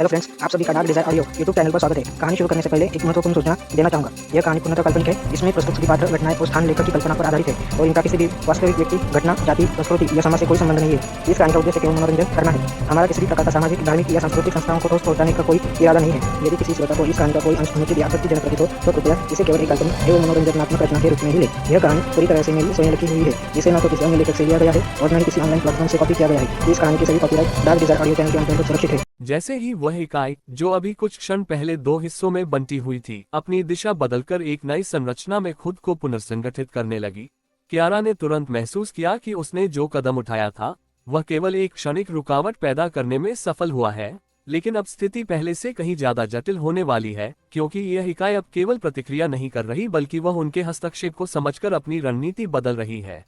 Hello friends, आप सभी का dark desire audio YouTube channel पर स्वागत है। कहानी शुरू करने से पहले एक महत्वपूर्ण सूचना देना चाहूंगा। यह कहानी पूर्णतः काल्पनिक है। इसमें प्रस्तुत सभी पात्र, घटनाएं और स्थान लेखक की कल्पना पर आधारित है और इनका किसी भी वास्तविक व्यक्ति, घटना, जाति, संस्कृति या समाज से कोई संबंध नहीं है। इस कहानी का उद्देश्य केवल मनोरंजन करना है। हमारा किसी भी प्रकार का सामाजिक, धार्मिक या सांस्कृतिक संस्थाओं को ठोस पहुंचाने का कोई इरादा नहीं है। यदि किसी श्रोता को इस कहानी का कोई अंश अनुचित या आपत्तिजनक प्रतीत हो तो कृपया इसे केवल एक काल्पनिक एवं मनोरंजनात्मक रचना के रूप में ही ले। यह कहानी पूरी तरह से मेरी स्वयं लिखी हुई है, जिसे न तो किसी अन्य लेखक से लिया गया है और न ही किसी ऑनलाइन प्लेटफॉर्म से कॉपी किया गया है। इस कहानी की सभी copyright dark desire audio channel के अंतर्गत सुरक्षित है। जैसे ही वह इकाई, जो अभी कुछ क्षण पहले दो हिस्सों में बंटी हुई थी, अपनी दिशा बदलकर एक नई संरचना में खुद को पुनर्संगठित करने लगी, कियारा ने तुरंत महसूस किया कि उसने जो कदम उठाया था वह केवल एक क्षणिक रुकावट पैदा करने में सफल हुआ है। लेकिन अब स्थिति पहले से कहीं ज्यादा जटिल होने वाली है, क्योंकि यह इकाई अब केवल प्रतिक्रिया नहीं कर रही, बल्कि वह उनके हस्तक्षेप को समझकर अपनी रणनीति बदल रही है।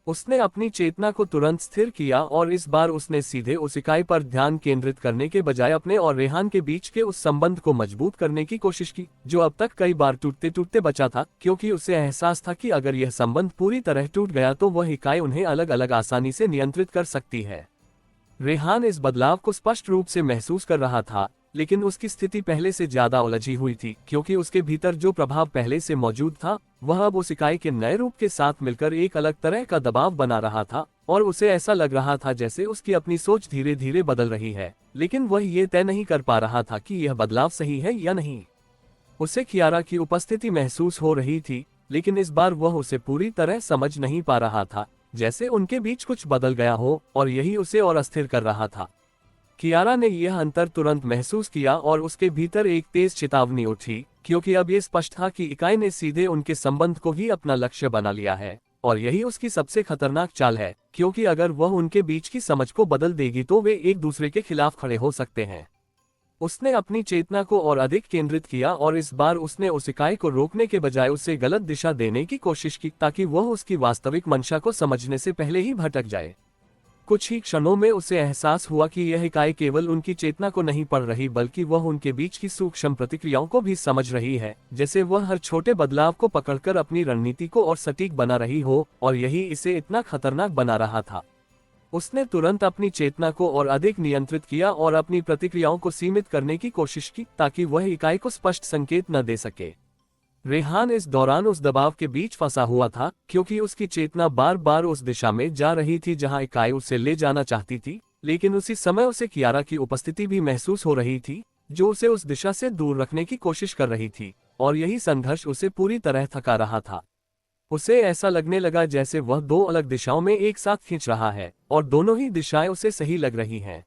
उसने अपनी चेतना को तुरंत स्थिर किया और इस बार उसने सीधे उस इकाई पर ध्यान केंद्रित करने के बजाय अपने और रेहान के बीच के उस संबंध को मजबूत करने की कोशिश की, जो अब तक कई बार टूटते टूटते बचा था, क्योंकि उसे एहसास था कि अगर यह संबंध पूरी तरह टूट गया तो वह इकाई उन्हें अलग अलग आसानी से नियंत्रित कर सकती है। रेहान इस बदलाव को स्पष्ट रूप से महसूस कर रहा था, लेकिन उसकी स्थिति पहले से ज्यादा उलझी हुई थी, क्योंकि उसके भीतर जो प्रभाव पहले से मौजूद था वह अब उस इकाई के नए रूप के साथ मिलकर एक अलग तरह का दबाव बना रहा था, और उसे ऐसा लग रहा था जैसे उसकी अपनी सोच धीरे धीरे बदल रही है, लेकिन वह ये तय नहीं कर पा रहा था कि यह बदलाव सही है या नहीं। उसे कियारा की उपस्थिति महसूस हो रही थी, लेकिन इस बार वह उसे पूरी तरह समझ नहीं पा रहा था, जैसे उनके बीच कुछ बदल गया हो, और यही उसे और अस्थिर कर रहा था। कियारा ने यह अंतर तुरंत महसूस किया और उसके भीतर एक तेज चेतावनी उठी, क्योंकि अब यह स्पष्ट था कि इकाई ने सीधे उनके संबंध को ही अपना लक्ष्य बना लिया है, और यही उसकी सबसे खतरनाक चाल है, क्योंकि अगर वह उनके बीच की समझ को बदल देगी तो वे एक दूसरे के खिलाफ खड़े हो सकते हैं। उसने अपनी चेतना को और अधिक केंद्रित किया और इस बार उसने उस इकाई को रोकने के बजाय उसे गलत दिशा देने की कोशिश की, ताकि वह उसकी वास्तविक मंशा को समझने से पहले ही भटक जाए। कुछ ही क्षणों में उसे एहसास हुआ कि यह इकाई केवल उनकी चेतना को नहीं पढ़ रही, बल्कि वह उनके बीच की सूक्ष्म प्रतिक्रियाओं को भी समझ रही है, जैसे वह हर छोटे बदलाव को पकड़कर अपनी रणनीति को और सटीक बना रही हो, और यही इसे इतना खतरनाक बना रहा था। उसने तुरंत अपनी चेतना को और अधिक नियंत्रित किया और अपनी प्रतिक्रियाओं को सीमित करने की कोशिश की, ताकि वह इकाई को स्पष्ट संकेत न दे सके। रेहान इस दौरान उस दबाव के बीच फंसा हुआ था, क्योंकि उसकी चेतना बार बार उस दिशा में जा रही थी जहां इकाई उसे ले जाना चाहती थी, लेकिन उसी समय उसे कियारा की उपस्थिति भी महसूस हो रही थी, जो उसे उस दिशा से दूर रखने की कोशिश कर रही थी, और यही संघर्ष उसे पूरी तरह थका रहा था। उसे ऐसा लगने लगा जैसे वह दो अलग दिशाओं में एक साथ खींच रहा है, और दोनों ही दिशाएं उसे सही लग रही हैं।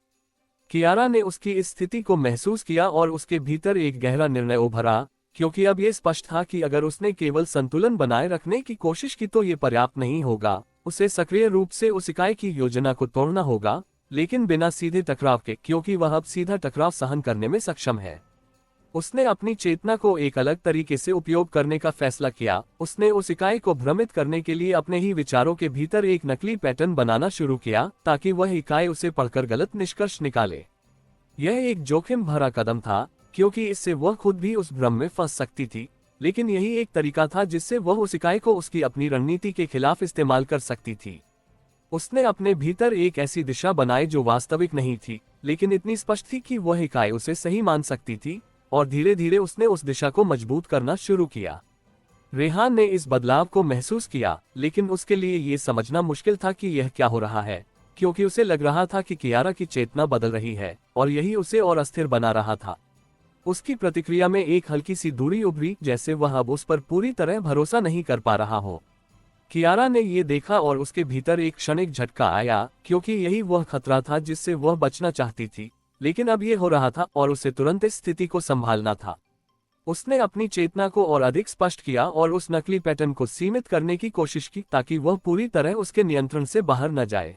कियारा ने उसकी इस स्थिति को महसूस किया और उसके भीतर एक गहरा निर्णय उभरा, क्योंकि अब यह स्पष्ट था कि अगर उसने केवल संतुलन बनाए रखने की कोशिश की तो ये पर्याप्त नहीं होगा। उसे सक्रिय रूप से उस इकाई की योजना को तोड़ना होगा, लेकिन बिना सीधे टकराव के, क्योंकि वह अब सीधा टकराव सहन करने में सक्षम है। उसने अपनी चेतना को एक अलग तरीके से उपयोग करने का फैसला किया। उसने उस इकाई को भ्रमित करने के लिए अपने ही विचारों के भीतर एक नकली पैटर्न बनाना शुरू किया, ताकि वह इकाई उसे पढ़कर गलत निष्कर्ष निकाले। यह एक जोखिम भरा कदम था, क्योंकि इससे वह खुद भी उस भ्रम में फंस सकती थी, लेकिन यही एक तरीका था जिससे वह उस इकाई को उसकी अपनी रणनीति के खिलाफ इस्तेमाल कर सकती थी। उसने अपने भीतर एक ऐसी दिशा बनाई जो वास्तविक नहीं थी, लेकिन इतनी स्पष्ट थी कि वह इकाई उसे सही मान सकती थी, और धीरे धीरे उसने उस दिशा को मजबूत करना शुरू किया। रेहान ने इस बदलाव को महसूस किया, लेकिन उसके लिए ये समझना मुश्किल था कि यह क्या हो रहा है, क्योंकि उसे लग रहा था कि कियारा की चेतना बदल रही है, और यही उसे और अस्थिर बना रहा था। उसकी प्रतिक्रिया में एक हल्की सी दूरी उभरी, जैसे वह अब उस पर पूरी तरह भरोसा नहीं कर पा रहा हो। कियारा ने ये देखा और उसके भीतर एक क्षणिक झटका आया, क्योंकि यही वह खतरा था जिससे वह बचना चाहती थी, लेकिन अब ये हो रहा था और उसे तुरंत इस स्थिति को संभालना था। उसने अपनी चेतना को और अधिक स्पष्ट किया और उस नकली पैटर्न को सीमित करने की कोशिश की, ताकि वह पूरी तरह उसके नियंत्रण से बाहर न जाए।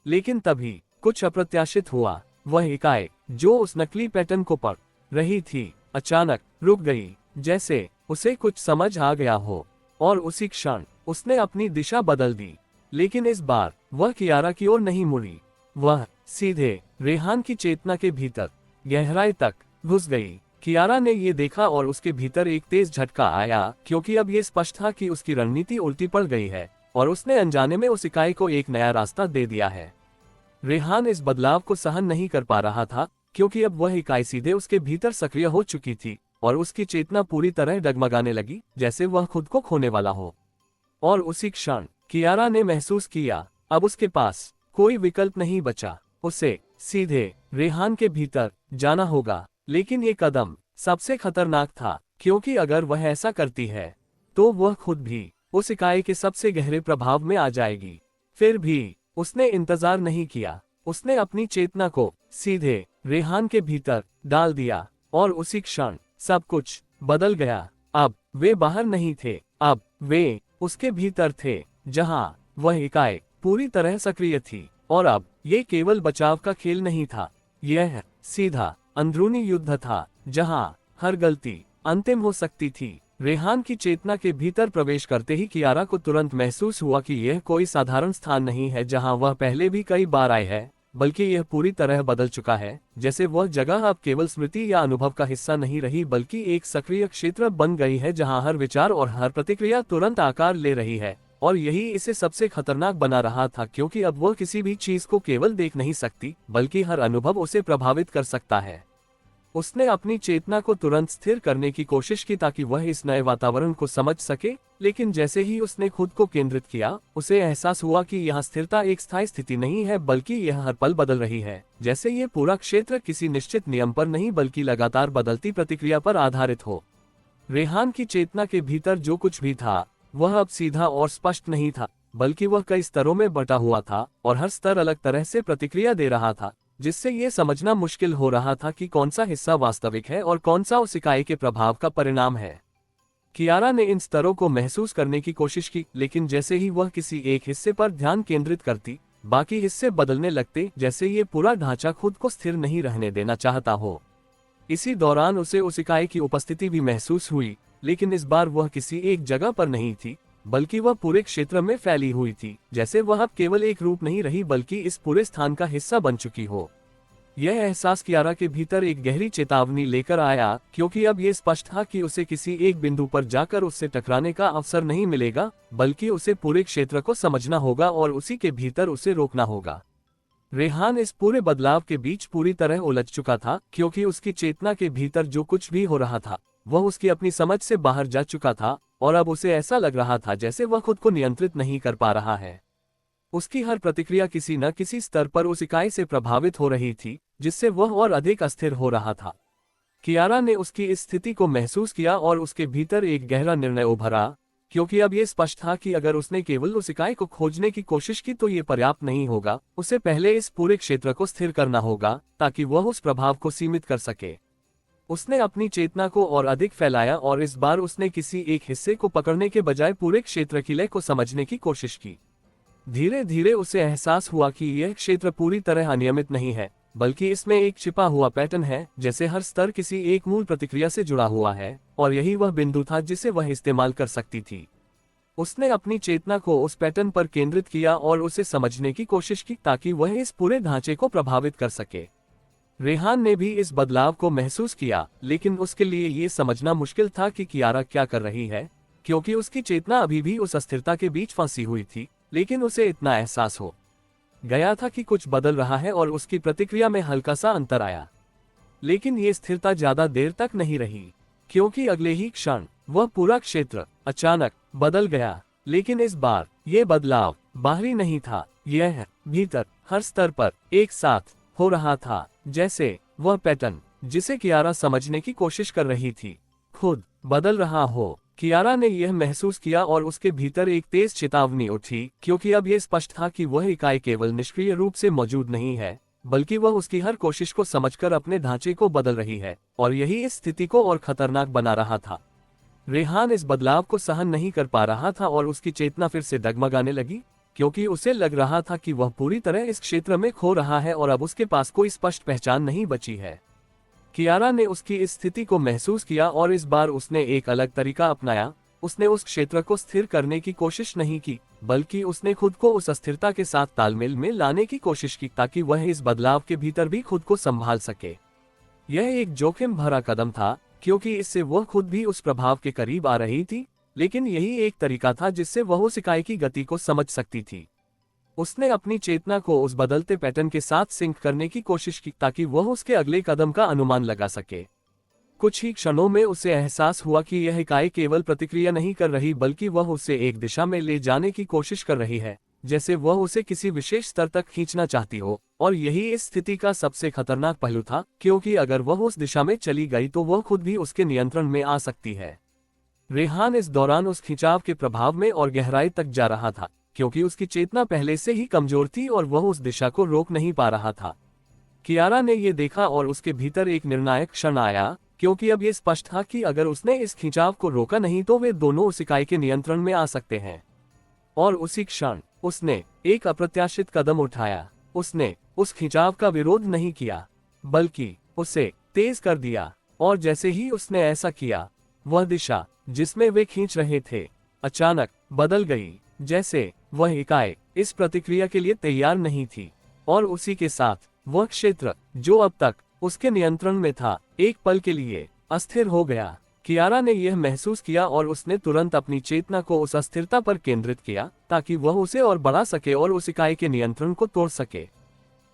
लेकिन तभी कुछ अप्रत्याशित हुआ। वह इकाई, जो उस नकली पैटर्न को पढ़ रही थी, अचानक रुक गई, जैसे उसे कुछ समझ आ गया हो, और उसी क्षण उसने अपनी दिशा बदल दी। लेकिन इस बार वह कियारा की ओर नहीं मुड़ी, वह सीधे रेहान की चेतना के भीतर गहराई तक घुस गई। कियारा ने ये देखा और उसके भीतर एक तेज झटका आया, क्योंकि अब ये स्पष्ट था कि उसकी रणनीति उल्टी पड़ गई है, और उसने अनजाने में उस इकाई को एक नया रास्ता दे दिया है। रेहान इस बदलाव को सहन नहीं कर पा रहा था, क्योंकि अब वह इकाई सीधे उसके भीतर सक्रिय हो चुकी थी और उसकी चेतना पूरी तरह डगमगाने लगी, जैसे वह खुद को खोने वाला हो। और उसी क्षण कियारा ने महसूस किया, अब उसके पास कोई विकल्प नहीं बचा, उसे सीधे रेहान के भीतर जाना होगा। लेकिन ये कदम सबसे खतरनाक था, क्योंकि अगर वह ऐसा करती है तो वह खुद भी उस इकाई के सबसे गहरे प्रभाव में आ जाएगी। फिर भी उसने इंतजार नहीं किया, उसने अपनी चेतना को सीधे रेहान के भीतर डाल दिया और उसी क्षण सब कुछ बदल गया। अब वे बाहर नहीं थे, अब वे उसके भीतर थे, जहां वह इकाई पूरी तरह सक्रिय थी। और अब ये केवल बचाव का खेल नहीं था, यह सीधा अंदरूनी युद्ध था, जहां हर गलती अंतिम हो सकती थी। रेहान की चेतना के भीतर प्रवेश करते ही कियारा को तुरंत महसूस हुआ कि यह कोई साधारण स्थान नहीं है जहां वह पहले भी कई बार आई है, बल्कि यह पूरी तरह बदल चुका है। जैसे वह जगह अब केवल स्मृति या अनुभव का हिस्सा नहीं रही, बल्कि एक सक्रिय क्षेत्र बन गई है जहां हर विचार और हर प्रतिक्रिया तुरंत आकार ले रही है। और यही इसे सबसे खतरनाक बना रहा था, क्योंकि अब वह किसी भी चीज को केवल देख नहीं सकती, बल्कि हर अनुभव उसे प्रभावित कर सकता है। उसने अपनी चेतना को तुरंत स्थिर करने की कोशिश की ताकि वह इस नए वातावरण को समझ सके, लेकिन जैसे ही उसने खुद को केंद्रित किया, उसे एहसास हुआ कि यह स्थिरता एक स्थायी स्थिति नहीं है, बल्कि यह हर पल बदल रही है। जैसे ये पूरा क्षेत्र किसी निश्चित नियम पर नहीं, बल्कि लगातार बदलती प्रतिक्रिया पर आधारित हो। रेहान की चेतना के भीतर जो कुछ भी था, वह अब सीधा और स्पष्ट नहीं था, बल्कि वह कई स्तरों में बटा हुआ था और हर स्तर अलग तरह से प्रतिक्रिया दे रहा था, जिससे ये समझना मुश्किल हो रहा था कि कौन सा हिस्सा वास्तविक है और कौन सा उस इकाई के प्रभाव का परिणाम है। कियारा ने इन स्तरों को महसूस करने की कोशिश की, लेकिन जैसे ही वह किसी एक हिस्से पर ध्यान केंद्रित करती, बाकी हिस्से बदलने लगते, जैसे ये पूरा ढांचा खुद को स्थिर नहीं रहने देना चाहता हो। इसी दौरान उसे उस इकाई की उपस्थिति भी महसूस हुई, लेकिन इस बार वह किसी एक जगह पर नहीं थी, बल्कि वह पूरे क्षेत्र में फैली हुई थी, जैसे वह अब केवल एक रूप नहीं रही, बल्कि इस पूरे स्थान का हिस्सा बन चुकी हो। यह एहसास कियारा के भीतर एक गहरी चेतावनी लेकर आया, क्योंकि अब यह स्पष्ट था कि उसे किसी एक बिंदु पर जाकर उससे टकराने का अवसर नहीं मिलेगा, बल्कि उसे पूरे क्षेत्र को समझना होगा और उसी के भीतर उसे रोकना होगा। रेहान इस पूरे बदलाव के बीच पूरी तरह उलझ चुका था, क्योंकि उसकी चेतना के भीतर जो कुछ भी हो रहा था, वह उसकी अपनी समझ से बाहर जा चुका था, और अब उसे ऐसा लग रहा था जैसे वह खुद को नियंत्रित नहीं कर पा रहा है। उसकी हर प्रतिक्रिया किसी न किसी स्तर पर उस इकाई से प्रभावित हो रही थी, जिससे वह और अधिक अस्थिर हो रहा था। कियारा ने उसकी इस स्थिति को महसूस किया और उसके भीतर एक गहरा निर्णय उभरा, क्योंकि अब यह स्पष्ट था कि अगर उसने केवल उस इकाई को खोजने की कोशिश की तो ये पर्याप्त नहीं होगा, उसे पहले इस पूरे क्षेत्र को स्थिर करना होगा ताकि वह उस प्रभाव को सीमित कर सके। उसने अपनी चेतना को और अधिक फैलाया और इस बार उसने किसी एक हिस्से को पकड़ने के बजाय पूरे क्षेत्र की लय को समझने की कोशिश की। धीरे धीरे उसे एहसास हुआ कि यह क्षेत्र पूरी तरह अनियमित नहीं है, बल्कि इसमें एक छिपा हुआ पैटर्न है, जैसे हर स्तर किसी एक मूल प्रतिक्रिया से जुड़ा हुआ है, और यही वह बिंदु था जिसे वह इस्तेमाल कर सकती थी। उसने अपनी चेतना को उस पैटर्न पर केंद्रित किया और उसे समझने की कोशिश की ताकि वह इस पूरे ढांचे को प्रभावित कर सके। रेहान ने भी इस बदलाव को महसूस किया, लेकिन उसके लिए ये समझना मुश्किल था कि कियारा क्या कर रही है, क्योंकि उसकी चेतना अभी भी उस अस्थिरता के बीच फंसी हुई थी। लेकिन उसे इतना एहसास हो गया था कि कुछ बदल रहा है और उसकी प्रतिक्रिया में हल्का सा अंतर आया। लेकिन ये स्थिरता ज्यादा देर तक नहीं रही, क्योंकि अगले ही क्षण वह पूरा क्षेत्र अचानक बदल गया। लेकिन इस बार यह बदलाव बाहरी नहीं था, यह भीतर हर स्तर पर एक साथ हो रहा था, जैसे वह पैटर्न जिसे कियारा समझने की कोशिश कर रही थी खुद बदल रहा हो। कियारा ने यह महसूस किया और उसके भीतर एक तेज चेतावनी उठी, क्योंकि अब यह स्पष्ट था कि वह इकाई केवल निष्क्रिय रूप से मौजूद नहीं है, बल्कि वह उसकी हर कोशिश को समझकर अपने ढांचे को बदल रही है, और यही इस स्थिति को और खतरनाक बना रहा था। रेहान इस बदलाव को सहन नहीं कर पा रहा था और उसकी चेतना फिर से डगमगाने लगी, क्योंकि उसे लग रहा था कि वह पूरी तरह इस क्षेत्र में खो रहा है और अब उसके पास कोई स्पष्ट पहचान नहीं बची है। कियारा ने उसकी इस स्थिति को महसूस किया और इस बार उसने एक अलग तरीका अपनाया। उसने उस क्षेत्र को स्थिर करने की कोशिश नहीं की, बल्कि उसने खुद को उस अस्थिरता के साथ तालमेल में लाने की कोशिश की ताकि वह इस बदलाव के भीतर भी खुद को संभाल सके। यह एक जोखिम भरा कदम था, क्योंकि इससे वह खुद भी उस प्रभाव के करीब आ रही थी, लेकिन यही एक तरीका था जिससे वह उस इकाई की गति को समझ सकती थी। उसने अपनी चेतना को उस बदलते पैटर्न के साथ सिंक करने की कोशिश की ताकि वह उसके अगले कदम का अनुमान लगा सके। कुछ ही क्षणों में उसे एहसास हुआ कि यह इकाई केवल प्रतिक्रिया नहीं कर रही बल्कि वह उसे एक दिशा में ले जाने की कोशिश कर रही है, जैसे वह उसे किसी विशेष स्तर तक खींचना चाहती हो। और यही इस स्थिति का सबसे खतरनाक पहलू था, क्योंकि अगर वह उस दिशा में चली गई तो वह खुद भी उसके नियंत्रण में आ सकती है। रेहान इस दौरान उस खिंचाव के प्रभाव में और गहराई तक जा रहा था, क्योंकि उसकी चेतना पहले से ही कमजोर थी और वह उस दिशा को रोक नहीं पा रहा था। कियारा ने यह देखा और उसके भीतर एक निर्णायक क्षण आया, क्योंकि अब यह स्पष्ट था कि अगर उसने इस खिंचाव को रोका नहीं तो वे दोनों उस इकाई के नियंत्रण में आ सकते हैं। और उसी क्षण उसने एक अप्रत्याशित कदम उठाया। उसने उस खिंचाव का विरोध नहीं किया, बल्कि उसे तेज कर दिया। और जैसे ही उसने ऐसा किया, वह दिशा जिसमें वे खींच रहे थे अचानक बदल गई, जैसे वह इकाई इस प्रतिक्रिया के लिए तैयार नहीं थी। और उसी के साथ वह क्षेत्र जो अब तक उसके नियंत्रण में था, एक पल के लिए अस्थिर हो गया। कियारा ने यह महसूस किया और उसने तुरंत अपनी चेतना को उस अस्थिरता पर केंद्रित किया ताकि वह उसे और बढ़ा सके और उस इकाई के नियंत्रण को तोड़ सके।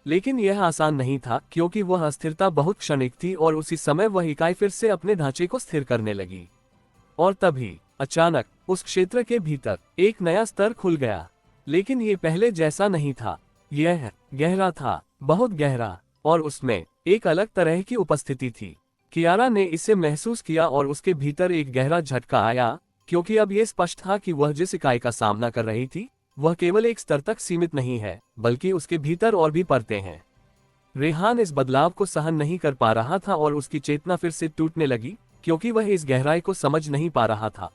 लेकिन यह आसान नहीं था, क्योंकि वह अस्थिरता बहुत क्षणिक थी और उसी समय वह इकाई फिर से अपने ढांचे को स्थिर करने लगी। और तभी अचानक उस क्षेत्र के भीतर एक नया स्तर खुल गया, लेकिन ये पहले जैसा नहीं था। यह गहरा था, बहुत गहरा, और उसमें एक अलग तरह की उपस्थिति थी। कियारा ने इसे महसूस किया और उसके भीतर एक गहरा झटका आया, क्योंकि अब यह स्पष्ट था कि वह जिस इकाई का सामना कर रही थी वह केवल एक स्तर तक सीमित नहीं है, बल्कि उसके भीतर और भी परतें हैं। रेहान इस बदलाव को सहन नहीं कर पा रहा था और उसकी चेतना फिर से टूटने लगी, क्योंकि वह इस गहराई को समझ नहीं पा रहा था।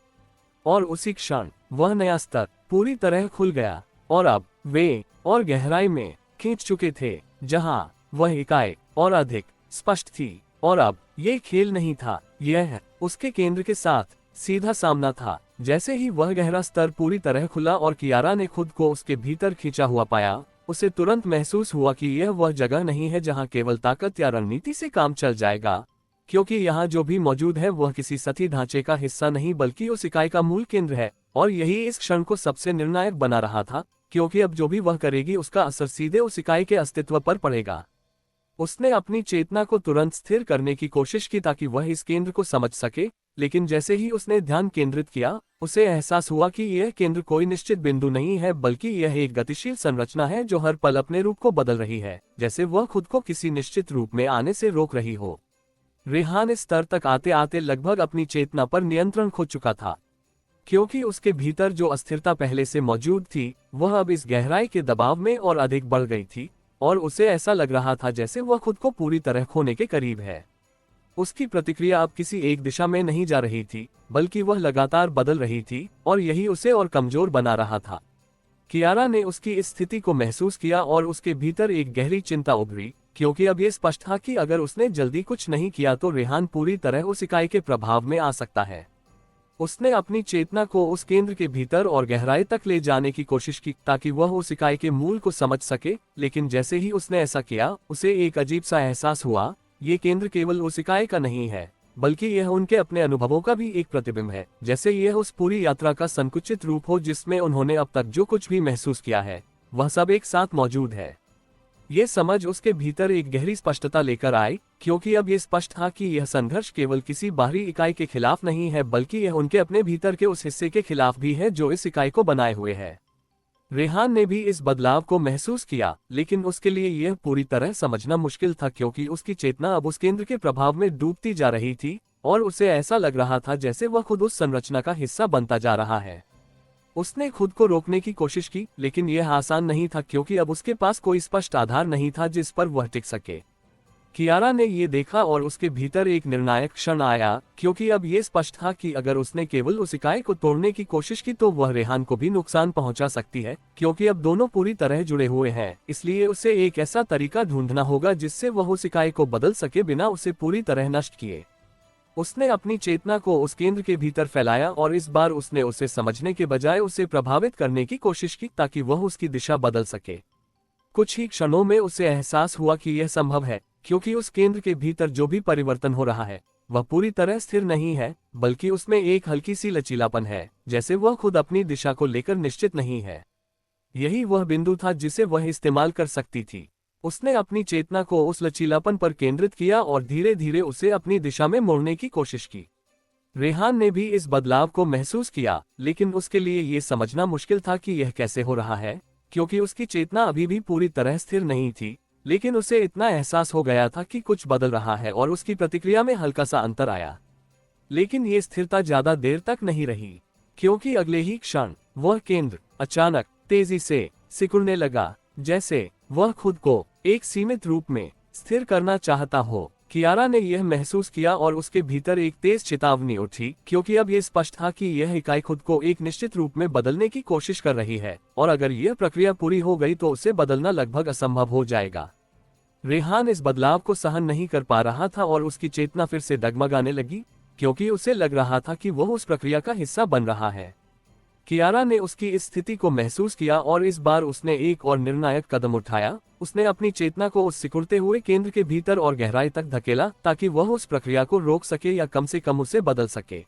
और उसी क्षण वह नया स्तर पूरी तरह खुल गया और अब वे और गहराई में खींच चुके थे, जहां वह इकाई और अधिक स्पष्ट थी। और अब ये खेल नहीं था, यह उसके केंद्र के साथ सीधा सामना था। जैसे ही वह गहरा स्तर पूरी तरह खुला और कियारा ने खुद को उसके भीतर खींचा हुआ पाया, उसे तुरंत महसूस हुआ कि यह वह जगह नहीं है जहां केवल ताकत या रणनीति से काम चल जाएगा, क्योंकि यहाँ जो भी मौजूद है वह किसी सतही ढांचे का हिस्सा नहीं बल्कि उस इकाई का मूल केंद्र है। और यही इस क्षण को सबसे निर्णायक बना रहा था, क्योंकि अब जो भी वह करेगी उसका असर सीधे उस इकाई के अस्तित्व पर पड़ेगा। उसने अपनी चेतना को तुरंत स्थिर करने की कोशिश की ताकि वह इस केंद्र को समझ सके, लेकिन जैसे ही उसने ध्यान केंद्रित किया, उसे एहसास हुआ कि यह केंद्र कोई निश्चित बिंदु नहीं है, बल्कि यह एक गतिशील संरचना है जो हर पल अपने रूप को बदल रही है, जैसे वह खुद को किसी निश्चित रूप में आने से रोक रही हो। रेहान इस स्तर तक आते आते लगभग अपनी चेतना पर नियंत्रण खो चुका था, क्योंकि उसके भीतर जो अस्थिरता पहले से मौजूद थी वह अब इस गहराई के दबाव में और अधिक बढ़ गई थी, और उसे ऐसा लग रहा था जैसे वह खुद को पूरी तरह खोने के करीब है। उसकी प्रतिक्रिया अब किसी एक दिशा में नहीं जा रही थी, बल्कि वह लगातार बदल रही थी, और यही उसे और कमजोर बना रहा था। कियारा ने उसकी इस स्थिति को महसूस किया और उसके भीतर एक गहरी चिंता उभरी, क्योंकि अब यह स्पष्ट था कि अगर उसने जल्दी कुछ नहीं किया तो रेहान पूरी तरह उस इकाई के प्रभाव में आ सकता है। उसने अपनी चेतना को उस केंद्र के भीतर और गहराई तक ले जाने की कोशिश की ताकि वह उस इकाई के मूल को समझ सके, लेकिन जैसे ही उसने ऐसा किया, उसे एक अजीब सा एहसास हुआ। ये केंद्र केवल उस इकाई का नहीं है, बल्कि यह उनके अपने अनुभवों का भी एक प्रतिबिंब है, जैसे यह उस पूरी यात्रा का संकुचित रूप हो जिसमें उन्होंने अब तक जो कुछ भी महसूस किया है वह सब एक साथ मौजूद है। ये समझ उसके भीतर एक गहरी स्पष्टता लेकर आई, क्योंकि अब यह स्पष्ट था कि यह संघर्ष केवल किसी बाहरी इकाई के खिलाफ नहीं है, बल्कि यह उनके अपने भीतर के उस हिस्से के खिलाफ भी है जो इस इकाई को बनाए हुए है। रेहान ने भी इस बदलाव को महसूस किया, लेकिन उसके लिए यह पूरी तरह समझना मुश्किल था, क्योंकि उसकी चेतना अब उस केंद्र के प्रभाव में डूबती जा रही थी और उसे ऐसा लग रहा था जैसे वह खुद उस संरचना का हिस्सा बनता जा रहा है। उसने खुद को रोकने की कोशिश की, लेकिन यह आसान नहीं था, क्योंकि अब उसके पास कोई स्पष्ट आधार नहीं था जिस पर वह टिक सके। कियारा ने यह देखा और उसके भीतर एक निर्णायक क्षण आया, क्योंकि अब यह स्पष्ट था कि अगर उसने केवल उस इकाई को तोड़ने की कोशिश की तो वह रेहान को भी नुकसान पहुंचा सकती है, क्योंकि अब दोनों पूरी तरह जुड़े हुए हैं। इसलिए उसे एक ऐसा तरीका ढूंढना होगा जिससे वह उस इकाई को बदल सके बिना उसे पूरी तरह नष्ट किए। उसने अपनी चेतना को उस केंद्र के भीतर फैलाया और इस बार उसने उसे समझने के बजाय उसे प्रभावित करने की कोशिश की ताकि वह उसकी दिशा बदल सके। कुछ ही क्षणों में उसे एहसास हुआ कि यह संभव है, क्योंकि उस केंद्र के भीतर जो भी परिवर्तन हो रहा है वह पूरी तरह स्थिर नहीं है, बल्कि उसमें एक हल्की सी लचीलापन है, जैसे वह खुद अपनी दिशा को लेकर निश्चित नहीं है। यही वह बिंदु था जिसे वह इस्तेमाल कर सकती थी। उसने अपनी चेतना को उस लचीलापन पर केंद्रित किया और धीरे धीरे उसे अपनी दिशा में मोड़ने की कोशिश की। रेहान ने भी इस बदलाव को महसूस किया, लेकिन उसके लिए ये समझना मुश्किल था कि यह कैसे हो रहा है, क्योंकि उसकी चेतना अभी भी पूरी तरह स्थिर नहीं थी। लेकिन उसे इतना एहसास हो गया था कि कुछ बदल रहा है और उसकी प्रतिक्रिया में हल्का सा अंतर आया। लेकिन ये स्थिरता ज्यादा देर तक नहीं रही, क्योंकि अगले ही क्षण वह केंद्र अचानक तेजी से सिकुड़ने लगा, जैसे वह खुद को एक सीमित रूप में स्थिर करना चाहता हो। कियारा ने यह महसूस किया और उसके भीतर एक तेज चेतावनी उठी, क्योंकि अब यह स्पष्ट था कि यह इकाई खुद को एक निश्चित रूप में बदलने की कोशिश कर रही है, और अगर यह प्रक्रिया पूरी हो गई तो उसे बदलना लगभग असंभव हो जाएगा। रेहान इस बदलाव को सहन नहीं कर पा रहा था और उसकी चेतना फिर से डगमगाने लगी, क्योंकि उसे लग रहा था कि वह उस प्रक्रिया का हिस्सा बन रहा है। कियारा ने उसकी इस स्थिति को महसूस किया और इस बार उसने एक और निर्णायक कदम उठाया। उसने अपनी चेतना को उस सिकुड़ते हुए केंद्र के भीतर और गहराई तक धकेला, ताकि वह उस प्रक्रिया को रोक सके या कम से कम उसे बदल सके।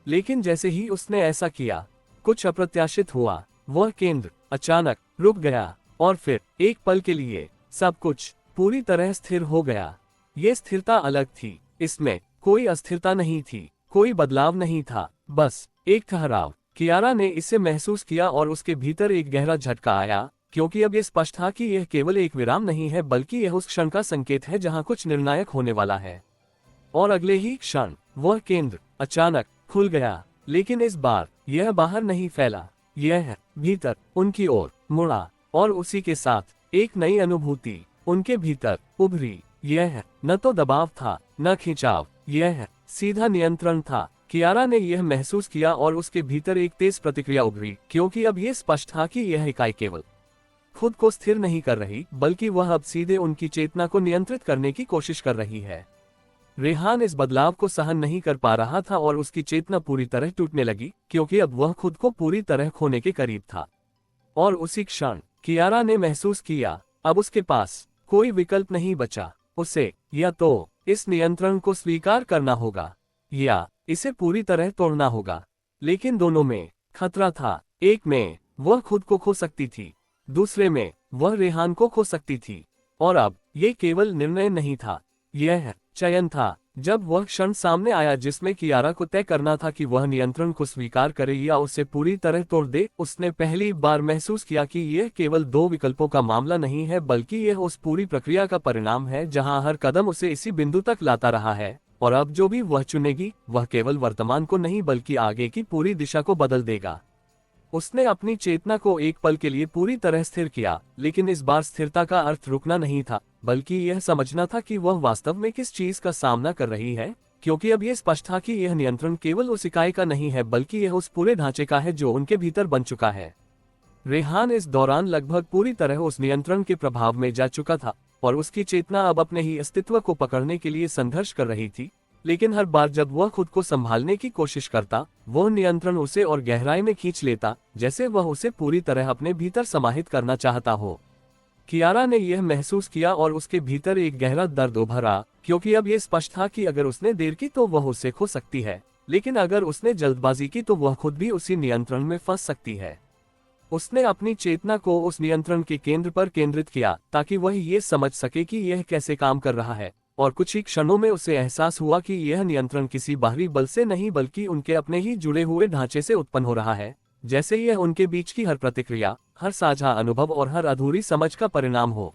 लेकिन जैसे ही उसने ऐसा किया, कुछ अप्रत्याशित हुआ। वह केंद्र अचानक रुक गया और फिर एक पल के लिए सब कुछ पूरी तरह स्थिर हो गया। ये स्थिरता अलग थी, इसमें कोई अस्थिरता नहीं थी, कोई बदलाव नहीं था, बस एक ठहराव। कियारा ने इसे महसूस किया और उसके भीतर एक गहरा झटका आया, क्योंकि अब यह स्पष्ट था कि यह केवल एक विराम नहीं है, बल्कि यह उस क्षण का संकेत है जहां कुछ निर्णायक होने वाला है। और अगले ही क्षण वह केंद्र अचानक खुल गया, लेकिन इस बार यह बाहर नहीं फैला, यह भीतर उनकी ओर मुड़ा, और उसी के साथ एक नई अनुभूति उनके भीतर उभरी। यह न तो दबाव था, न खिंचाव, यह सीधा नियंत्रण था। कियारा ने यह महसूस किया और उसके भीतर एक तेज प्रतिक्रिया उभरी, क्योंकि अब यह स्पष्ट था कि यह इकाई केवल खुद को स्थिर नहीं कर रही, बल्कि वह अब सीधे उनकी चेतना को नियंत्रित करने की कोशिश कर रही है। रेहान इस बदलाव को सहन नहीं कर पा रहा था और उसकी चेतना पूरी तरह टूटने लगी, क्योंकि अब वह खुद को पूरी तरह खोने के करीब था। और उसी क्षण कियारा ने महसूस किया, अब उसके पास कोई विकल्प नहीं बचा। उसे या तो इस नियंत्रण को स्वीकार करना होगा या इसे पूरी तरह तोड़ना होगा। लेकिन दोनों में खतरा था। एक में वह खुद को खो सकती थी, दूसरे में वह रेहान को खो सकती थी। और अब ये केवल निर्णय नहीं था, यह चयन था। जब वह क्षण सामने आया जिसमें कियारा को तय करना था कि वह नियंत्रण को स्वीकार करे या उसे पूरी तरह तोड़ दे, उसने पहली बार महसूस किया कि यह केवल दो विकल्पों का मामला नहीं है, बल्कि यह उस पूरी प्रक्रिया का परिणाम है जहां हर कदम उसे इसी बिंदु तक लाता रहा है। और अब जो भी वह चुनेगी, वह केवल वर्तमान को नहीं बल्कि आगे की पूरी दिशा को बदल देगा। उसने अपनी चेतना को एक पल के लिए पूरी तरह स्थिर किया, लेकिन इस बार स्थिरता का अर्थ रुकना नहीं था, बल्कि यह समझना था कि वह वास्तव में किस चीज का सामना कर रही है, क्योंकि अब यह स्पष्ट था कि यह नियंत्रण केवल उस इकाई का नहीं है, बल्कि यह उस पूरे ढांचे का है जो उनके भीतर बन चुका है। रेहान इस दौरान लगभग पूरी तरह उस नियंत्रण के प्रभाव में जा चुका था और उसकी चेतना अब अपने ही अस्तित्व को पकड़ने के लिए संघर्ष कर रही थी। लेकिन हर बार जब वह खुद को संभालने की कोशिश करता, वह नियंत्रण उसे और गहराई में खींच लेता, जैसे वह उसे पूरी तरह अपने भीतर समाहित करना चाहता हो। कियारा ने यह महसूस किया और उसके भीतर एक गहरा दर्द उभरा, क्योंकि अब यह स्पष्ट था कि अगर उसने देर की तो वह उसे खो सकती है, लेकिन अगर उसने जल्दबाजी की तो वह खुद भी उसी नियंत्रण में फंस सकती है। उसने अपनी चेतना को उस नियंत्रण के केंद्र पर केंद्रित किया, ताकि वह ये समझ सके कि यह कैसे काम कर रहा है। और कुछ ही क्षणों में उसे एहसास हुआ कि यह नियंत्रण किसी बाहरी बल से नहीं बल्कि उनके अपने ही जुड़े हुए ढांचे से उत्पन्न हो रहा है, जैसे यह उनके बीच की हर प्रतिक्रिया, हर साझा अनुभव और हर अधूरी समझ का परिणाम हो।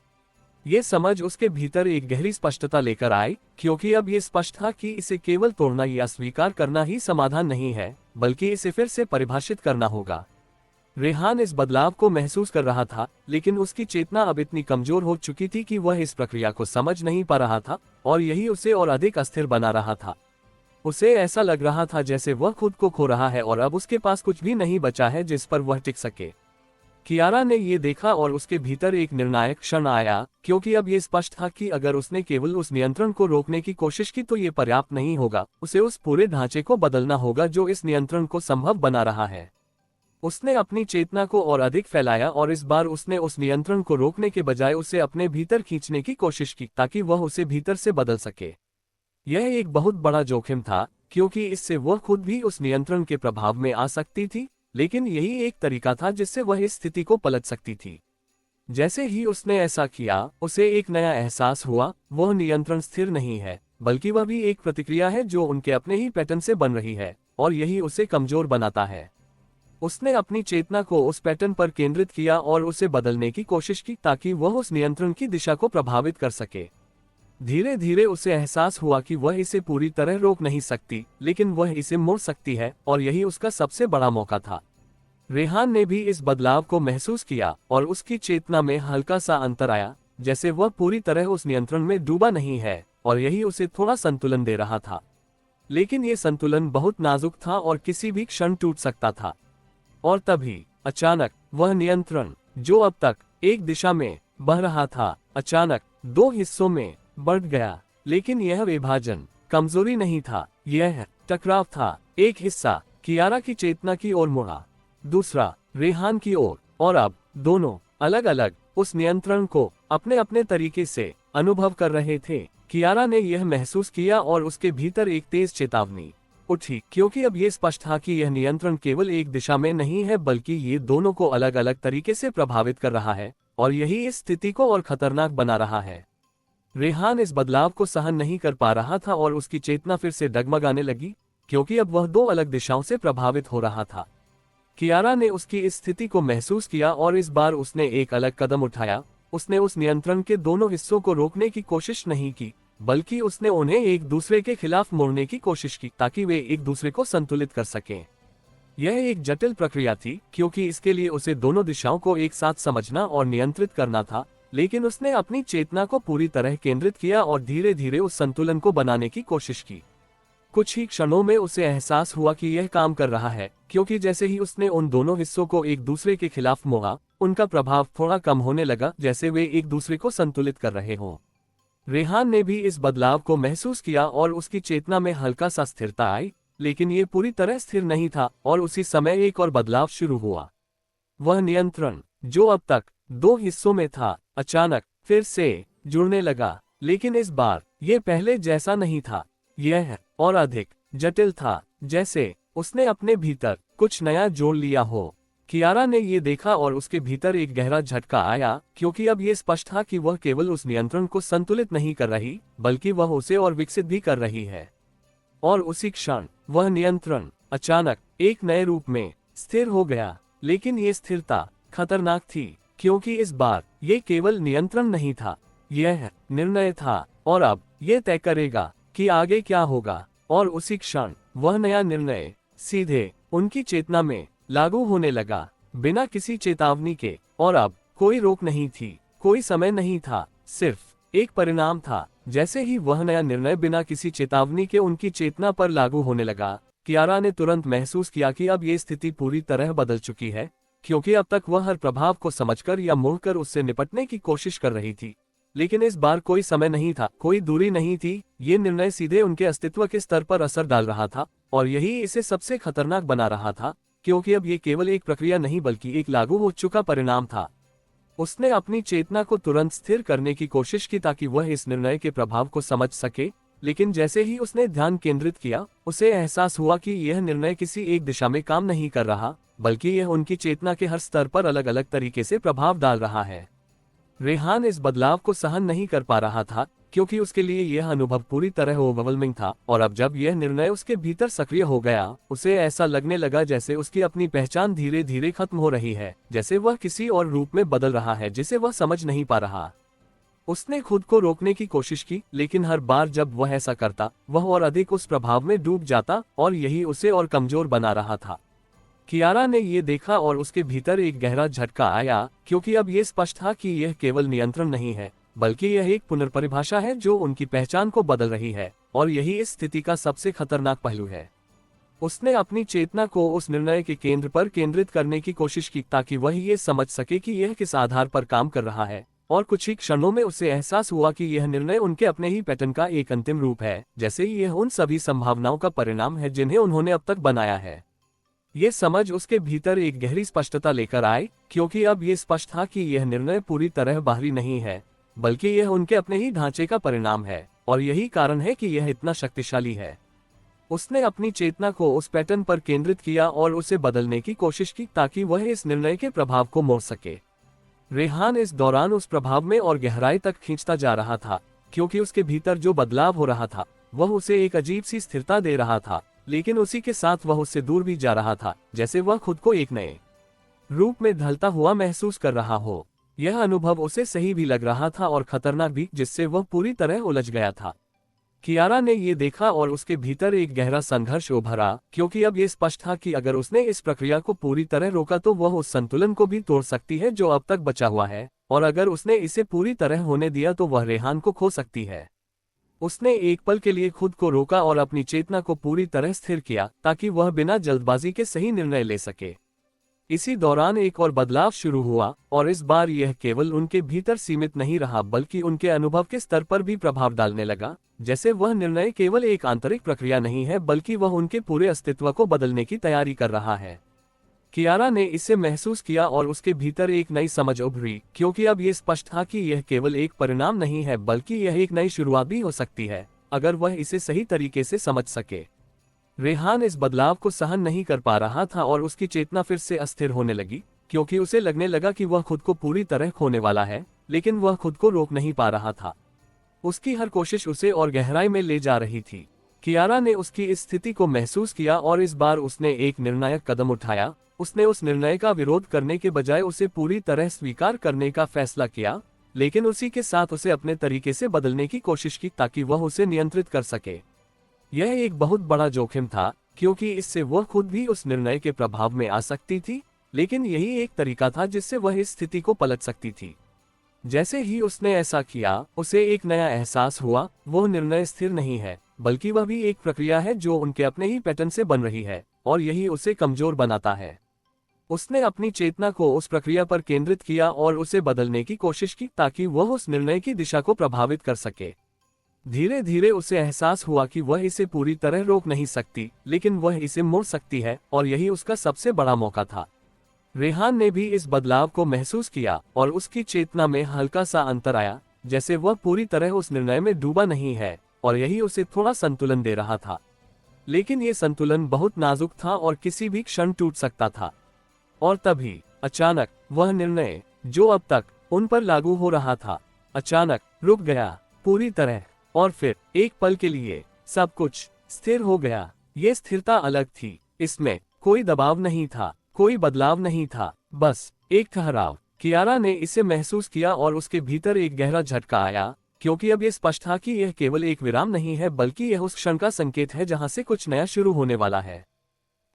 ये समझ उसके भीतर एक गहरी स्पष्टता लेकर आई, क्योंकि अब ये स्पष्ट था कि इसे केवल तोड़ना या स्वीकार करना ही समाधान नहीं है, बल्कि इसे फिर से परिभाषित करना होगा। रेहान इस बदलाव को महसूस कर रहा था, लेकिन उसकी चेतना अब इतनी कमजोर हो चुकी थी कि वह इस प्रक्रिया को समझ नहीं पा रहा था, और यही उसे और अधिक अस्थिर बना रहा था। उसे ऐसा लग रहा था जैसे वह खुद को खो रहा है और अब उसके पास कुछ भी नहीं बचा है जिस पर वह टिक सके। कियारा ने ये देखा और उसके भीतर एक निर्णायक क्षण आया, क्योंकि अब ये स्पष्ट था कि अगर उसने केवल उस नियंत्रण को रोकने की कोशिश की तो ये पर्याप्त नहीं होगा, उसे उस पूरे ढांचे को बदलना होगा जो इस नियंत्रण को संभव बना रहा है। उसने अपनी चेतना को और अधिक फैलाया और इस बार उसने उस नियंत्रण को रोकने के बजाय उसे अपने भीतर खींचने की कोशिश की, ताकि वह उसे भीतर से बदल सके। यह एक बहुत बड़ा जोखिम था, क्योंकि इससे वह खुद भी उस नियंत्रण के प्रभाव में आ सकती थी, लेकिन यही एक तरीका था जिससे वह इस स्थिति को पलट सकती थी। जैसे ही उसने ऐसा किया, उसे एक नया एहसास हुआ, वह नियंत्रण स्थिर नहीं है, बल्कि वह भी एक प्रतिक्रिया है जो उनके अपने ही पैटर्न से बन रही है, और यही उसे कमजोर बनाता है। उसने अपनी चेतना को उस पैटर्न पर केंद्रित किया और उसे बदलने की कोशिश की ताकि वह उस नियंत्रण की दिशा को प्रभावित कर सके। धीरे धीरे उसे एहसास हुआ कि वह इसे पूरी तरह रोक नहीं सकती, लेकिन वह इसे मोड़ सकती है, और यही उसका सबसे बड़ा मौका था। रेहान ने भी इस बदलाव को महसूस किया और उसकी चेतना में हल्का सा अंतर आया, जैसे वह पूरी तरह उस नियंत्रण में डूबा नहीं है, और यही उसे थोड़ा संतुलन दे रहा था। लेकिन ये संतुलन बहुत नाजुक था और किसी भी क्षण टूट सकता था। और तभी अचानक वह नियंत्रण, जो अब तक एक दिशा में बह रहा था, अचानक दो हिस्सों में बढ़ गया। लेकिन यह विभाजन कमजोरी नहीं था, यह टकराव था। एक हिस्सा कियारा की चेतना की ओर मुड़ा, दूसरा रेहान की ओर, और अब दोनों अलग अलग उस नियंत्रण को अपने अपने तरीके से अनुभव कर रहे थे। कियारा ने यह महसूस किया और उसके भीतर एक तेज चेतावनी उठी, क्योंकि अब ये स्पष्ट था कि यह नियंत्रण केवल एक दिशा में नहीं है, बल्कि ये दोनों को अलग अलग तरीके से प्रभावित कर रहा है, और यही इस स्थिति को और खतरनाक बना रहा है। रेहान इस बदलाव को सहन नहीं कर पा रहा था और उसकी चेतना फिर से डगमगाने लगी, क्योंकि अब वह दो अलग दिशाओं से प्रभावित हो रहा था। कियारा ने उसकी इस स्थिति को महसूस किया और इस बार उसने एक अलग कदम उठाया। उसने उस नियंत्रण के दोनों हिस्सों को रोकने की कोशिश नहीं की, बल्कि उसने उन्हें एक दूसरे के खिलाफ मोड़ने की कोशिश की ताकि वे एक दूसरे को संतुलित कर सकें। यह एक जटिल प्रक्रिया थी, क्योंकि इसके लिए उसे दोनों दिशाओं को एक साथ समझना और नियंत्रित करना था, लेकिन उसने अपनी चेतना को पूरी तरह केंद्रित किया और धीरे धीरे उस संतुलन को बनाने की कोशिश की। कुछ ही क्षणों में उसे एहसास हुआ कि यह काम कर रहा है, क्योंकि जैसे ही उसने उन दोनों हिस्सों को एक दूसरे के खिलाफ मोड़ा, उनका प्रभाव थोड़ा कम होने लगा, जैसे वे एक दूसरे को संतुलित कर रहे हों। रेहान ने भी इस बदलाव को महसूस किया और उसकी चेतना में हल्का सा स्थिरता आई, लेकिन ये पूरी तरह स्थिर नहीं था, और उसी समय एक और बदलाव शुरू हुआ। वह नियंत्रण, जो अब तक दो हिस्सों में था, अचानक फिर से जुड़ने लगा, लेकिन इस बार यह पहले जैसा नहीं था। यह और अधिक जटिल था, जैसे उसने अपने भीतर कुछ नया जोड़ लिया हो। कियारा ने ये देखा और उसके भीतर एक गहरा झटका आया, क्योंकि अब यह स्पष्ट था कि वह केवल उस नियंत्रण को संतुलित नहीं कर रही, बल्कि वह उसे और विकसित भी कर रही है। और उसी क्षण वह नियंत्रण अचानक एक नए रूप में स्थिर हो गया। लेकिन ये स्थिरता खतरनाक थी, क्योंकि इस बार ये केवल नियंत्रण नहीं था, यह निर्णय था, और अब यह तय करेगा कि आगे क्या होगा। और उसी क्षण वह नया निर्णय सीधे उनकी चेतना में लागू होने लगा, बिना किसी चेतावनी के। और अब कोई रोक नहीं थी, कोई समय नहीं था, सिर्फ एक परिणाम था। जैसे ही वह नया निर्णय बिना किसी चेतावनी के उनकी चेतना पर लागू होने लगा, कियारा ने तुरंत महसूस किया कि अब ये स्थिति पूरी तरह बदल चुकी है, क्योंकि अब तक वह हर प्रभाव को समझकर या मोड़कर उससे निपटने की कोशिश कर रही थी। लेकिन इस बार कोई समय नहीं था, कोई दूरी नहीं थी। ये निर्णय सीधे उनके अस्तित्व के स्तर पर असर डाल रहा था, और यही इसे सबसे खतरनाक बना रहा था, क्योंकि अब ये केवल एक प्रक्रिया नहीं बल्कि एक लागू हो चुका परिणाम था। उसने अपनी चेतना को तुरंत स्थिर करने की कोशिश की ताकि वह इस निर्णय के प्रभाव को समझ सके, लेकिन जैसे ही उसने ध्यान केंद्रित किया, उसे एहसास हुआ कि यह निर्णय किसी एक दिशा में काम नहीं कर रहा, बल्कि यह उनकी चेतना के हर स्तर पर अलग अलग तरीके से प्रभाव डाल रहा है। रेहान इस बदलाव को सहन नहीं कर पा रहा था, क्योंकि उसके लिए यह अनुभव पूरी तरह ओवरवेलमिंग था, और अब जब यह निर्णय उसके भीतर सक्रिय हो गया, उसे ऐसा लगने लगा जैसे उसकी अपनी पहचान धीरे धीरे खत्म हो रही है, जैसे वह किसी और रूप में बदल रहा है जिसे वह समझ नहीं पा रहा। उसने खुद को रोकने की कोशिश की, लेकिन हर बार जब वह ऐसा करता, वह और अधिक उस प्रभाव में डूब जाता, और यही उसे और कमजोर बना रहा था। कियारा ने ये देखा और उसके भीतर एक गहरा झटका आया, क्योंकि अब ये स्पष्ट था कि यह केवल नियंत्रण नहीं है, बल्कि यह एक पुनर्परिभाषा है जो उनकी पहचान को बदल रही है, और यही इस स्थिति का सबसे खतरनाक पहलू है। उसने अपनी चेतना को उस निर्णय के केंद्र पर केंद्रित करने की कोशिश की ताकि वह ये समझ सके कि यह किस आधार पर काम कर रहा है, और कुछ ही क्षणों में उसे एहसास हुआ कि यह निर्णय उनके अपने ही पैटर्न का एक अंतिम रूप है, जैसे यह उन सभी संभावनाओं का परिणाम है जिन्हें उन्होंने अब तक बनाया है। ये समझ उसके भीतर एक गहरी स्पष्टता लेकर आए, क्योंकि अब ये स्पष्ट था कि यह निर्णय पूरी तरह बाहरी नहीं है, बल्कि यह उनके अपने ही ढांचे का परिणाम है, और यही कारण है कि यह इतना शक्तिशाली है। उसने अपनी चेतना को उस पैटर्न पर केंद्रित किया और उसे बदलने की कोशिश की ताकि वह इस निर्णय के प्रभाव को मोड़ सके। रेहान इस दौरान उस प्रभाव में और गहराई तक खींचता जा रहा था, क्योंकि उसके भीतर जो बदलाव हो रहा था वह उसे एक अजीब सी स्थिरता दे रहा था, लेकिन उसी के साथ वह उससे दूर भी जा रहा था, जैसे वह खुद को एक नए रूप में ढलता हुआ महसूस कर रहा हो। यह अनुभव उसे सही भी लग रहा था और खतरनाक भी, जिससे वह पूरी तरह उलझ गया था। कियारा ने ये देखा और उसके भीतर एक गहरा संघर्ष उभरा, क्योंकि अब ये स्पष्ट था कि अगर उसने इस प्रक्रिया को पूरी तरह रोका तो वह उस संतुलन को भी तोड़ सकती है जो अब तक बचा हुआ है, और अगर उसने इसे पूरी तरह होने दिया तो वह रेहान को खो सकती है। उसने एक पल के लिए खुद को रोका और अपनी चेतना को पूरी तरह स्थिर किया ताकि वह बिना जल्दबाजी के सही निर्णय ले सके। इसी दौरान एक और बदलाव शुरू हुआ, और इस बार यह केवल उनके भीतर सीमित नहीं रहा बल्कि उनके अनुभव के स्तर पर भी प्रभाव डालने लगा, जैसे वह निर्णय केवल एक आंतरिक प्रक्रिया नहीं है बल्कि वह उनके पूरे अस्तित्व को बदलने की तैयारी कर रहा है। कियारा ने इसे महसूस किया और उसके भीतर एक नई समझ उभरी, क्योंकि अब यह स्पष्ट था कि यह केवल एक परिणाम नहीं है बल्कि यह एक नई शुरुआत भी हो सकती है, अगर वह इसे सही तरीके से समझ सके। रेहान इस बदलाव को सहन नहीं कर पा रहा था और उसकी चेतना फिर से अस्थिर होने लगी, क्योंकि उसे लगने लगा कि वह खुद को पूरी तरह खोने वाला है, लेकिन वह खुद को रोक नहीं पा रहा था। उसकी हर कोशिश उसे और गहराई में ले जा रही थी। कियारा ने उसकी इस स्थिति को महसूस किया और इस बार उसने एक निर्णायक कदम उठाया। उसने उस निर्णय का विरोध करने के बजाय उसे पूरी तरह स्वीकार करने का फैसला किया, लेकिन उसी के साथ उसे अपने तरीके से बदलने की कोशिश की ताकि वह उसे नियंत्रित कर सके। यह एक बहुत बड़ा जोखिम था, क्योंकि इससे वह खुद भी उस निर्णय के प्रभाव में आ सकती थी, लेकिन यही एक तरीका था जिससे वह इस स्थिति को पलट सकती थी। जैसे ही उसने ऐसा किया, उसे एक नया एहसास हुआ, वह निर्णय स्थिर नहीं है, बल्कि वह भी एक प्रक्रिया है जो उनके अपने ही पैटर्न से बन रही है, और यही उसे कमजोर बनाता है। उसने अपनी चेतना को उस प्रक्रिया पर केंद्रित किया और उसे बदलने की कोशिश की ताकि वह उस निर्णय की दिशा को प्रभावित कर सके। धीरे धीरे उसे एहसास हुआ कि वह इसे पूरी तरह रोक नहीं सकती, लेकिन वह इसे मोड़ सकती है, और यही उसका सबसे बड़ा मौका था। रेहान ने भी इस बदलाव को महसूस किया और उसकी चेतना में हल्का सा अंतर आया, जैसे वह पूरी तरह उस निर्णय में डूबा नहीं है, और यही उसे थोड़ा संतुलन दे रहा था। लेकिन ये संतुलन बहुत नाजुक था और किसी भी क्षण टूट सकता था। और तभी अचानक वह निर्णय जो अब तक उन पर लागू हो रहा था, अचानक रुक गया पूरी तरह, और फिर एक पल के लिए सब कुछ स्थिर हो गया। ये स्थिरता अलग थी, इसमें कोई दबाव नहीं था, कोई बदलाव नहीं था, बस एक ठहराव। कियारा ने इसे महसूस किया और उसके भीतर एक गहरा झटका आया, क्योंकि अब यह स्पष्ट था कि यह केवल एक विराम नहीं है बल्कि यह उस क्षण का संकेत है जहां से कुछ नया शुरू होने वाला है।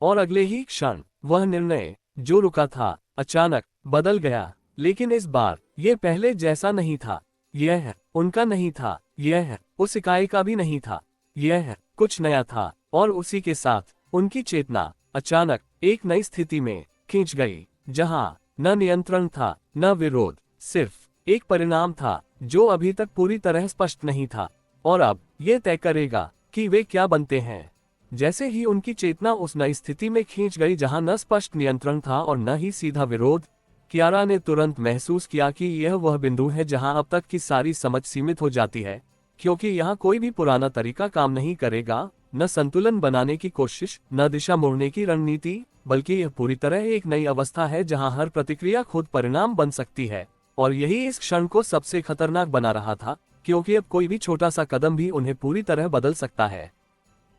और अगले ही क्षण वह निर्णय जो रुका था अचानक बदल गया, लेकिन इस बार यह पहले जैसा नहीं था। यह उनका नहीं था, यह उस इकाई का भी नहीं था, यह कुछ नया था। और उसी के साथ उनकी चेतना अचानक एक नई स्थिति में खींच गई, जहां न नियंत्रण था न विरोध, सिर्फ एक परिणाम था जो अभी तक पूरी तरह स्पष्ट नहीं था, और अब यह तय करेगा कि वे क्या बनते हैं। जैसे ही उनकी चेतना उस नई स्थिति में खींच गई जहां न स्पष्ट नियंत्रण था और न ही सीधा विरोध, कियारा ने तुरंत महसूस किया कि यह वह बिंदु है जहां अब तक की सारी समझ सीमित हो जाती है, क्योंकि यहाँ कोई भी पुराना तरीका काम नहीं करेगा, न संतुलन बनाने की कोशिश, न दिशा मोड़ने की रणनीति, बल्कि यह पूरी तरह एक नई अवस्था है जहां हर प्रतिक्रिया खुद परिणाम बन सकती है। और यही इस क्षण को सबसे खतरनाक बना रहा था, क्योंकि अब कोई भी छोटा सा कदम भी उन्हें पूरी तरह बदल सकता है।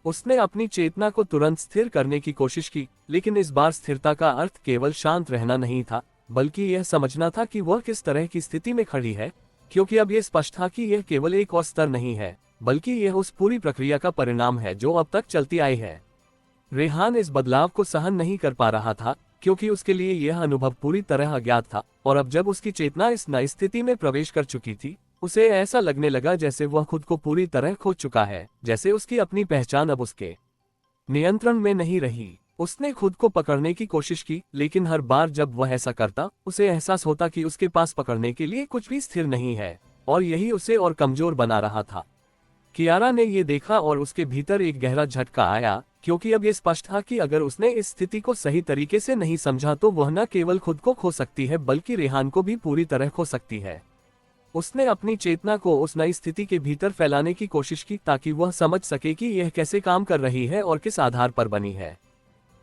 उसने अपनी चेतना को तुरंत स्थिर करने की कोशिश की, लेकिन इस बार स्थिरता का अर्थ केवल शांत रहना नहीं था, बल्कि यह समझना था कि वह किस तरह की स्थिति में खड़ी है, क्योंकि अब यह स्पष्ट था कि यह केवल एक और स्तर नहीं है, बल्कि यह उस पूरी प्रक्रिया का परिणाम है जो अब तक चलती आई है। रेहान इस बदलाव को सहन नहीं कर पा रहा था, क्योंकि उसके लिए यह अनुभव पूरी तरह अज्ञात था, और अब जब उसकी चेतना इस नई स्थिति में प्रवेश कर चुकी थी, उसे ऐसा लगने लगा जैसे वह खुद को पूरी तरह खो चुका है, जैसे उसकी अपनी पहचान अब उसके नियंत्रण में नहीं रही। उसने खुद को पकड़ने की कोशिश की, लेकिन हर बार जब वह ऐसा करता, उसे एहसास होता कि उसके पास पकड़ने के लिए कुछ भी स्थिर नहीं है, और यही उसे और कमजोर बना रहा था। कियारा ने यह देखा और उसके भीतर एक गहरा झटका आया, क्योंकि अब यह स्पष्ट था कि अगर उसने इस स्थिति को सही तरीके से नहीं समझा तो वह न केवल खुद को खो सकती है बल्कि रेहान को भी पूरी तरह खो सकती है। उसने अपनी चेतना को उस नई स्थिति के भीतर फैलाने की कोशिश की ताकि वह समझ सके कि यह कैसे काम कर रही है और किस आधार पर बनी है।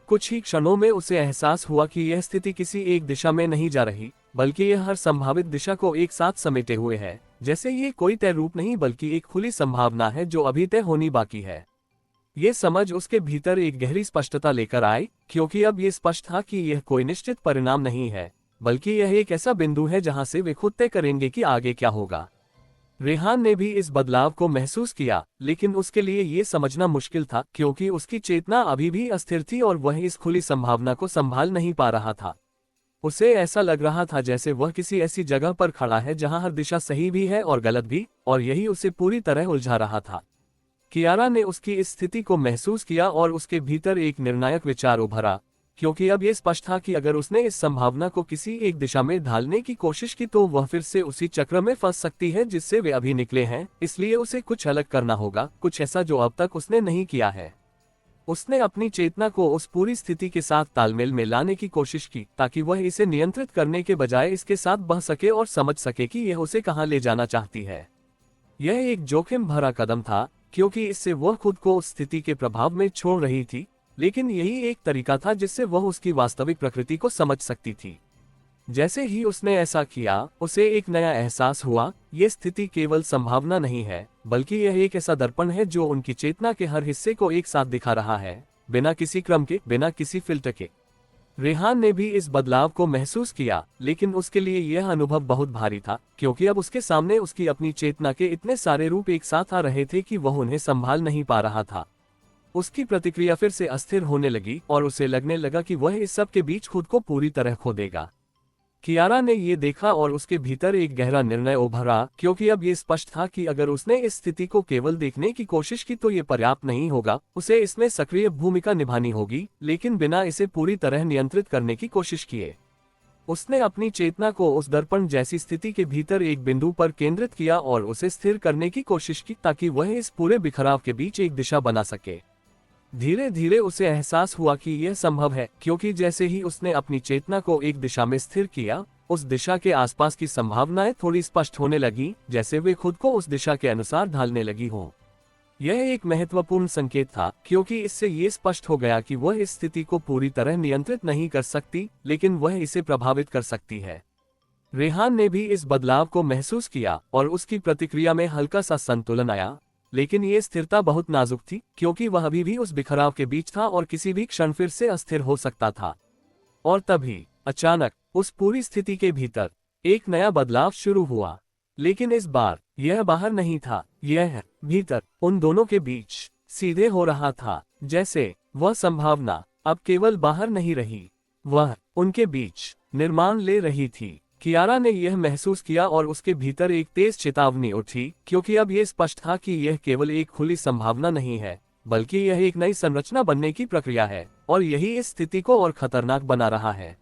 कुछ ही क्षणों में उसे एहसास हुआ कि यह स्थिति किसी एक दिशा में नहीं जा रही, बल्कि यह हर संभावित दिशा को एक साथ समेटे हुए है। जैसे ये कोई तय रूप नहीं बल्कि एक खुली संभावना है जो अभी तय होनी बाकी है। ये समझ उसके भीतर एक गहरी स्पष्टता लेकर आई, क्योंकि अब ये स्पष्ट था कि यह कोई निश्चित परिणाम नहीं है, बल्कि यह एक ऐसा बिंदु है जहां से वे खुद तय करेंगे कि आगे क्या होगा। रेहान ने भी इस बदलाव को महसूस किया, लेकिन उसके लिए ये समझना मुश्किल था क्योंकि उसकी चेतना अभी भी अस्थिर थी और वह इस खुली संभावना को संभाल नहीं पा रहा था। उसे ऐसा लग रहा था जैसे वह किसी ऐसी जगह पर खड़ा है जहां हर दिशा सही भी है और गलत भी, और यही उसे पूरी तरह उलझा रहा था। कियारा ने उसकी इस स्थिति को महसूस किया और उसके भीतर एक निर्णायक विचार उभरा, क्योंकि अब यह स्पष्ट था कि अगर उसने इस संभावना को किसी एक दिशा में ढालने की कोशिश की तो वह फिर से उसी चक्र में फंस सकती है जिससे वे अभी निकले हैं। इसलिए उसे कुछ अलग करना होगा, कुछ ऐसा जो अब तक उसने नहीं किया है। उसने अपनी चेतना को उस पूरी स्थिति के साथ तालमेल में लाने की कोशिश की ताकि वह इसे नियंत्रित करने के बजाय इसके साथ बह सके और समझ सके कि यह उसे कहां ले जाना चाहती है। यह एक जोखिम भरा कदम था, क्योंकि इससे वह खुद को उस स्थिति के प्रभाव में छोड़ रही थी, लेकिन यही एक तरीका था जिससे वह उसकी वास्तविक प्रकृति को समझ सकती थी। जैसे ही उसने ऐसा किया, उसे एक नया एहसास हुआ, ये स्थिति केवल संभावना नहीं है, बल्कि यह एक ऐसा दर्पण है जो उनकी चेतना के हर हिस्से को एक साथ दिखा रहा है, बिना किसी क्रम के, बिना किसी फिल्टर के। रेहान ने भी इस बदलाव को महसूस किया, लेकिन उसके लिए यह अनुभव बहुत भारी था, क्योंकि अब उसके सामने उसकी अपनी चेतना के इतने सारे रूप एक साथ आ रहे थे कि वह उन्हें संभाल नहीं पा रहा था। उसकी प्रतिक्रिया फिर से अस्थिर होने लगी और उसे लगने लगा कि वह इस सब के बीच खुद को पूरी तरह खो देगा। कियारा ने ये देखा और उसके भीतर एक गहरा निर्णय उभरा, क्योंकि अब ये स्पष्ट था कि अगर उसने इस स्थिति को केवल देखने की कोशिश की तो ये पर्याप्त नहीं होगा, उसे इसमें सक्रिय भूमिका निभानी होगी, लेकिन बिना इसे पूरी तरह नियंत्रित करने की कोशिश किए। उसने अपनी चेतना को उस दर्पण जैसी स्थिति के भीतर एक बिंदु पर केंद्रित किया और उसे स्थिर करने की कोशिश की ताकि वह इस पूरे बिखराव के बीच एक दिशा बना सके। धीरे धीरे उसे एहसास हुआ कि यह संभव है, क्योंकि जैसे ही उसने अपनी चेतना को एक दिशा में स्थिर किया, उस दिशा के आसपास की संभावनाएं थोड़ी स्पष्ट होने लगी, जैसे वे खुद को उस दिशा के अनुसार ढालने लगी हों। यह एक महत्वपूर्ण संकेत था, क्योंकि इससे ये स्पष्ट हो गया कि वह इस स्थिति को पूरी तरह नियंत्रित नहीं कर सकती, लेकिन वह इसे प्रभावित कर सकती है। रेहान ने भी इस बदलाव को महसूस किया और उसकी प्रतिक्रिया में हल्का सा संतुलन आया, लेकिन ये स्थिरता बहुत नाजुक थी, क्योंकि वह अभी भी उस बिखराव के बीच था और किसी भी क्षण फिर से अस्थिर हो सकता था। और तभी अचानक उस पूरी स्थिति के भीतर एक नया बदलाव शुरू हुआ, लेकिन इस बार यह बाहर नहीं था, यह भीतर उन दोनों के बीच सीधे हो रहा था। जैसे वह संभावना अब केवल बाहर नहीं रही, वह उनके बीच निर्माण ले रही थी। कियारा ने यह महसूस किया और उसके भीतर एक तेज चेतावनी उठी, क्योंकि अब यह स्पष्ट था कि यह केवल एक खुली संभावना नहीं है, बल्कि यह एक नई संरचना बनने की प्रक्रिया है, और यही इस स्थिति को और खतरनाक बना रहा है।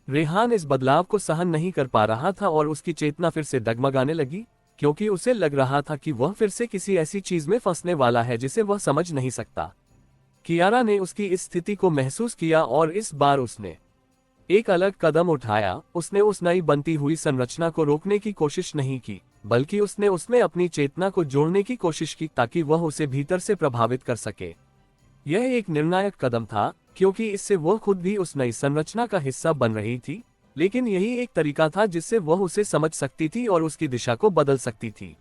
रेहान इस बदलाव को सहन नहीं कर पा रहा था और उसकी चेतना फिर से डगमगाने लगी, क्योंकि उसे लग रहा था कि वह फिर से किसी ऐसी चीज में फंसने वाला है जिसे वह समझ नहीं सकता। कियारा ने उसकी इस स्थिति को महसूस किया और इस बार उसने एक अलग कदम उठाया। उसने उस नई बनती हुई संरचना को रोकने की कोशिश नहीं की, बल्कि उसने उसमें अपनी चेतना को जोड़ने की कोशिश की ताकि वह उसे भीतर से प्रभावित कर सके। यह एक निर्णायक कदम था, क्योंकि इससे वह खुद भी उस नई संरचना का हिस्सा बन रही थी, लेकिन यही एक तरीका था जिससे वह उसे समझ सकती थी और उसकी दिशा को बदल सकती थी।